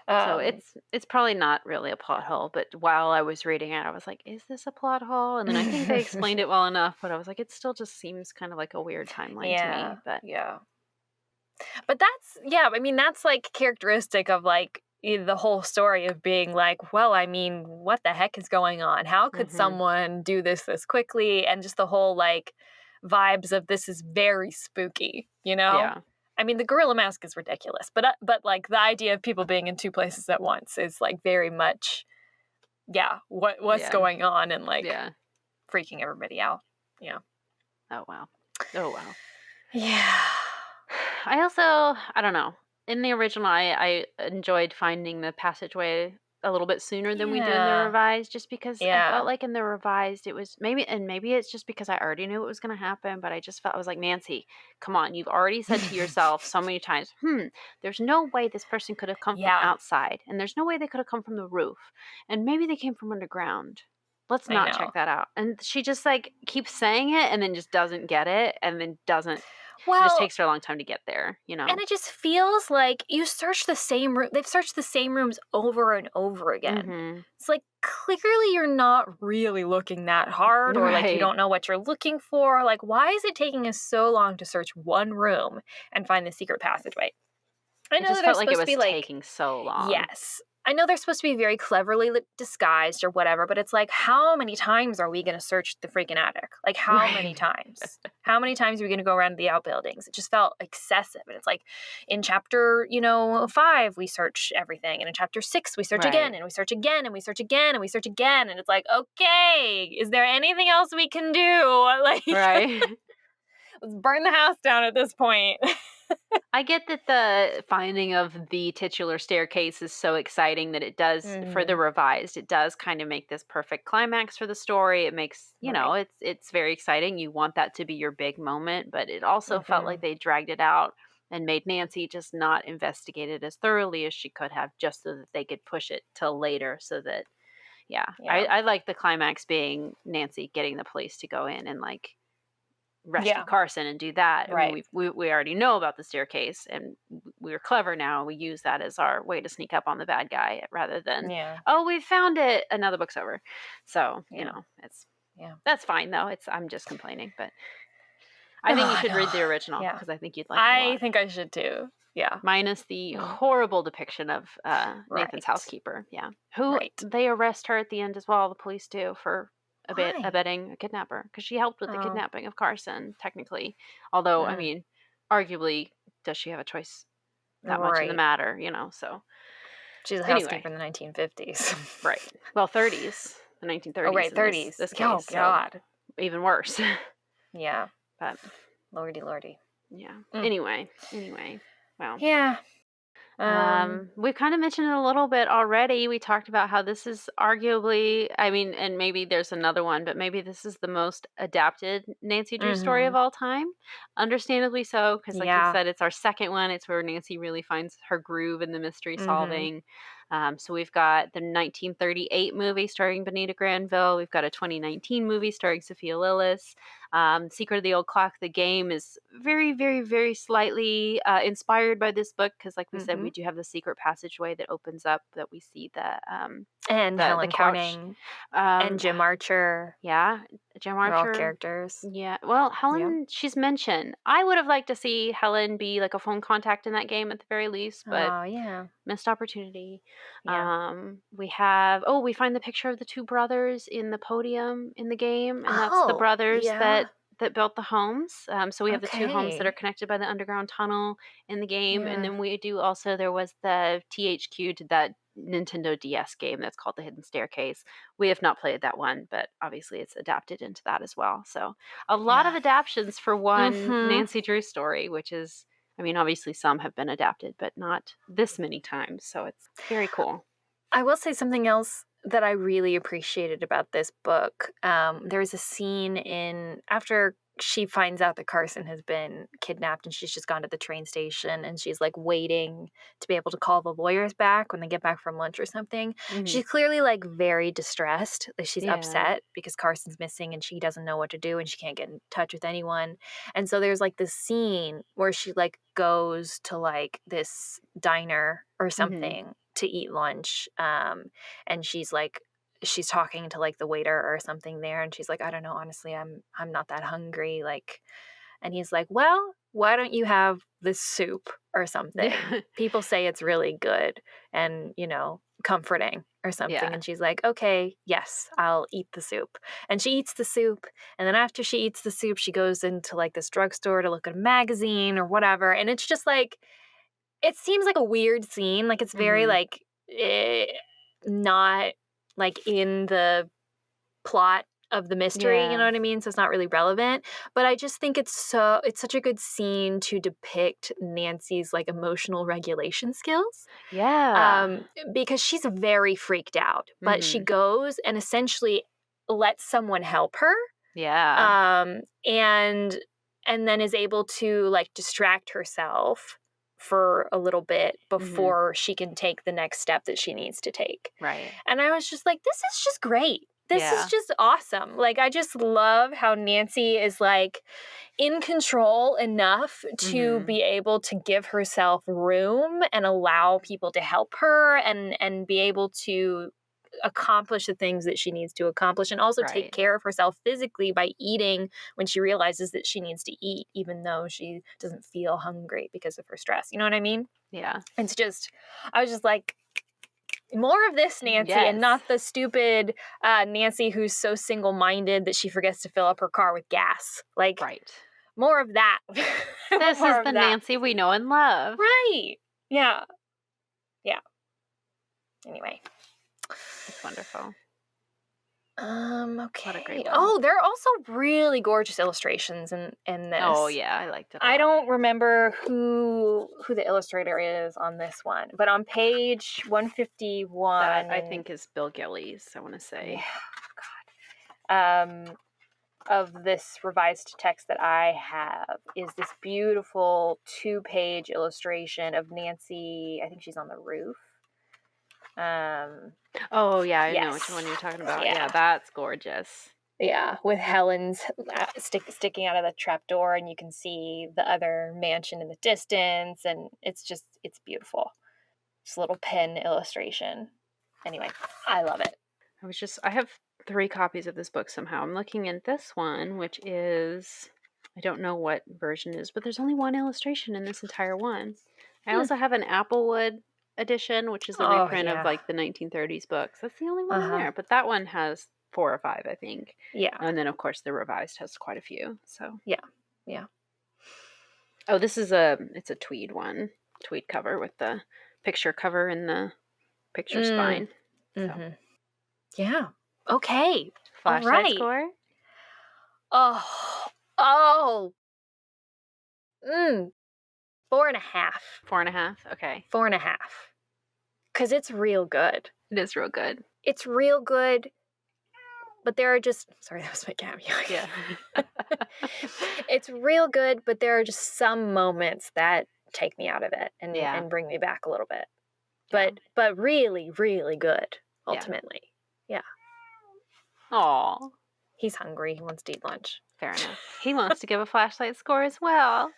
So it's probably not really a plot hole, but while I was reading it, I was like, is this a plot hole? And then I think they explained it well enough, but I was like, it still just seems kind of like a weird timeline to me. But that's like characteristic of like the whole story of being like, well, I mean, what the heck is going on? How could someone do this quickly? And just the whole like vibes of this is very spooky, Yeah. I mean, the gorilla mask is ridiculous, but like the idea of people being in two places at once is like very much, what's going on and like freaking everybody out. Yeah. Oh wow. Yeah. I don't know. In the original, I enjoyed finding the passageway a little bit sooner than we did in the revised, just because I felt like in the revised it was maybe it's just because I already knew what was going to happen, but I just felt I was like, Nancy, come on, you've already said to yourself so many times, there's no way this person could have come from outside, and there's no way they could have come from the roof, and maybe they came from underground. Let's not check that out. And she just like keeps saying it and then just doesn't get it, and then doesn't. It just takes her a long time to get there, And it just feels like you search the same room. They've searched the same rooms over and over again. It's like clearly you're not really looking that hard, or like you don't know what you're looking for. Like, why is it taking us so long to search one room and find the secret passageway? I know it just felt like it was taking so long. Yes. I know they're supposed to be very cleverly disguised or whatever, but it's like, how many times are we going to search the freaking attic? Like, how many times? How many times are we going to go around the outbuildings? It just felt excessive. And it's like, in chapter, 5, we search everything. And in chapter 6, we search again, and we search again, and we search again, and we search again. And it's like, okay, is there anything else we can do? Like, let's burn the house down at this point. I get that the finding of the titular staircase is so exciting that it does, for the revised, it does kind of make this perfect climax for the story. It makes, it's very exciting. You want that to be your big moment, but it also felt like they dragged it out and made Nancy just not investigate it as thoroughly as she could have, just so that they could push it till later, so that, I like the climax being Nancy getting the police to go in and like rescue Carson and do that. I mean, we already know about the staircase, and we're clever now. We use that as our way to sneak up on the bad guy rather than we found it. Another book's over. So it's that's fine though. I'm just complaining, but I think you should read the original because I think you'd like it a lot. I think I should too. Yeah, minus the horrible depiction of Nathan's housekeeper. Yeah, who they arrest her at the end as well. The police do for abetting a kidnapper, because she helped with the kidnapping of Carson, technically. Although, I mean, arguably, does she have a choice that much in the matter, so. She's a housekeeper in the 1950s. Right. Well, 30s. The 1930s. Oh, right, 30s. This case, oh, God. So even worse. Yeah. But. Lordy. Yeah. Anyway. Wow. Yeah. We've kind of mentioned it a little bit already. We talked about how this is arguably, I mean, and maybe there's another one, but maybe this is the most adapted Nancy Drew story of all time. Understandably so, because like you said, it's our second one. It's where Nancy really finds her groove in the mystery solving. So we've got the 1938 movie starring Benita Granville. We've got a 2019 movie starring Sophia Lillis. Secret of the Old Clock, the game, is very, very, very slightly inspired by this book, because like we said, we do have the secret passageway that opens up, that we see and Helen Corning and Jim Archer. Yeah, Jim Archer. All characters. Yeah, well, Helen, she's mentioned. I would have liked to see Helen be like a phone contact in that game at the very least, but missed opportunity. We find the picture of the two brothers in the podium in the game, and that's the brothers that built the homes. So we have the two homes that are connected by the underground tunnel in the game, and then we do also, there was the THQ to that Nintendo DS game that's called The Hidden Staircase. We have not played that one, but obviously it's adapted into that as well. So a lot of adaptions for one Nancy Drew story, which is, I mean, obviously some have been adapted, but not this many times. So it's very cool. I will say something else that I really appreciated about this book. There's a scene after she finds out that Carson has been kidnapped and she's just gone to the train station and she's like waiting to be able to call the lawyers back when they get back from lunch or something. She's clearly like very distressed. Like she's upset because Carson's missing and she doesn't know what to do and she can't get in touch with anyone. And so there's like this scene where she like goes to like this diner or something to eat lunch. And she's talking to like the waiter or something there and she's like, I don't know, honestly, I'm not that hungry, like, and he's like, well, why don't you have this soup or something? People say it's really good and, you know, comforting or something. And she's like, okay, yes, I'll eat the soup. And she eats the soup, and then after she eats the soup, she goes into like this drugstore to look at a magazine or whatever, and it's just like, it seems like a weird scene, like it's very like not like in the plot of the mystery, you know what I mean? So it's not really relevant, but I just think it's such a good scene to depict Nancy's like emotional regulation skills. Because she's very freaked out, but she goes and essentially lets someone help her. And then is able to like distract herself for a little bit before she can take the next step that she needs to take. And I was just like, this is just great. This is just awesome. Like, I just love how Nancy is like in control enough to be able to give herself room and allow people to help her and be able to accomplish the things that she needs to accomplish and also take care of herself physically by eating when she realizes that she needs to eat, even though she doesn't feel hungry because of her stress. You know what I mean? It's just, I was just like, more of this Nancy and not the stupid Nancy who's so single-minded that she forgets to fill up her car with gas. Like, more of that. This is the Nancy we know and love. Yeah. Anyway. It's wonderful. Okay. What a great one. Oh, there are also really gorgeous illustrations in this. Oh yeah, I liked it. I don't remember who the illustrator is on this one, but on page 151, that I think is Bill Gillies, I want to say. Of this revised text that I have is this beautiful 2-page illustration of Nancy. I think she's on the roof. Oh yeah, I know which one you're talking about. Yeah, that's gorgeous. Yeah, with Helen's sticking out of the trapdoor, and you can see the other mansion in the distance, and it's beautiful. Just a little pen illustration. Anyway, I love it. I have 3 copies of this book somehow. I'm looking at this one, which is, I don't know what version it is, but there's only one illustration in this entire one. I also have an Applewood edition, which is a reprint of like the 1930s books. That's the only one in there, but that one has 4 or 5, I think. And then of course the revised has quite a few. So yeah. Oh, this is it's a tweed one, tweed cover with the picture cover in the picture spine. So. Yeah. Okay. Flashlight score. 4.5. 4.5. Okay. 4.5. Because it's real good. It is real good. It's real good, but there are just... Sorry, that was my cameo. Yeah. It's real good, but there are just some moments that take me out of it and bring me back a little bit. But really, really good, ultimately. Yeah. Aw. He's hungry. He wants to eat lunch. Fair enough. He wants to give a flashlight score as well.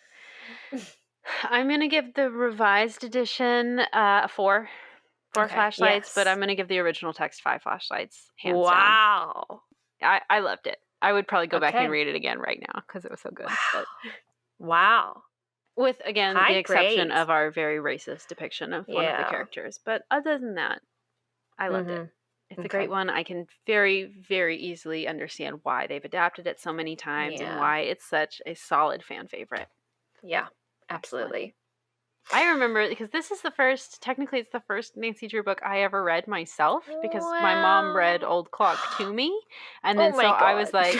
I'm going to give the revised edition a 4. 4 flashlights, but I'm going to give the original text 5 flashlights. Hands down. I loved it. I would probably go back and read it again right now because it was so good. Wow. With, again, the exception of our very racist depiction of one of the characters. But other than that, I loved it. It's a great one. I can very, very easily understand why they've adapted it so many times and why it's such a solid fan favorite. Yeah, absolutely. I remember because technically it's the first Nancy Drew book I ever read myself because my mom read Old Clock to me. And then Oh my so I was God. like,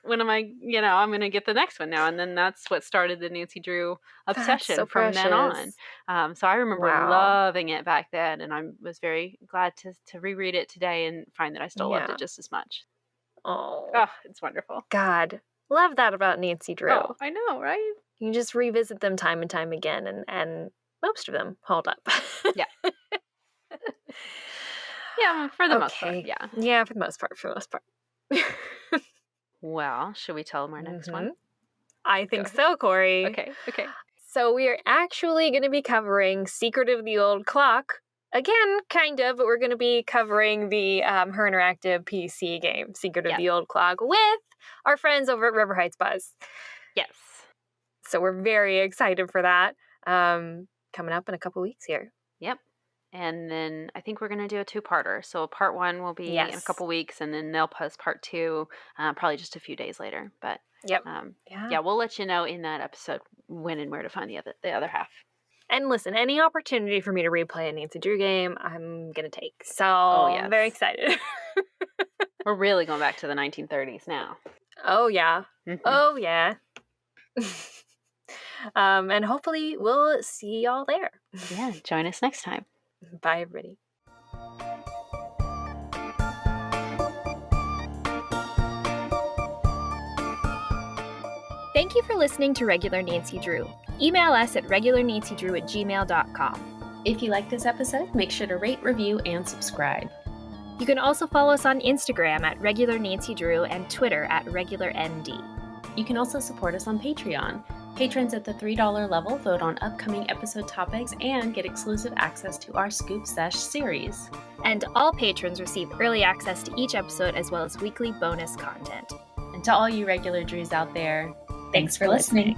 when am I, I'm going to get the next one now. And then that's what started the Nancy Drew obsession so from then on. precious. So I remember Wow. loving it back then. And I was very glad to reread it today and find that I still loved Yeah. it just as much. Oh, It's wonderful. God. Love that about Nancy Drew. Oh, I know, right? You can just revisit them time and time again, and most of them hold up. Yeah. Yeah, for the most part, yeah. Yeah, for the most part. Well, should we tell them our next one? I think so, Corey. Okay. So we are actually going to be covering Secret of the Old Clock. Again, kind of, but we're going to be covering the Her Interactive PC game, Secret of the Old Clock, with our friends over at River Heights Buzz. Yes. So we're very excited for that. Coming up in a couple weeks here. Yep. And then I think we're going to do a two-parter. So part 1 will be in a couple weeks, and then they'll post part 2 probably just a few days later. But we'll let you know in that episode when and where to find the other half. And listen, any opportunity for me to replay a Nancy Drew game, I'm going to take. So I'm very excited. We're really going back to the 1930s now. Oh, yeah. Mm-hmm. Oh, yeah. And hopefully we'll see y'all there. Yeah, join us next time. Bye, everybody. Thank you for listening to Regular Nancy Drew. Email us at regularnancydrew@gmail.com. If you like this episode, make sure to rate, review, and subscribe. You can also follow us on Instagram at Regular Nancy Drew and Twitter at RegularND. You can also support us on Patreon. Patrons at the $3 level vote on upcoming episode topics and get exclusive access to our Scoop Sesh series. And all patrons receive early access to each episode as well as weekly bonus content. And to all you regular Drews out there, thanks for listening.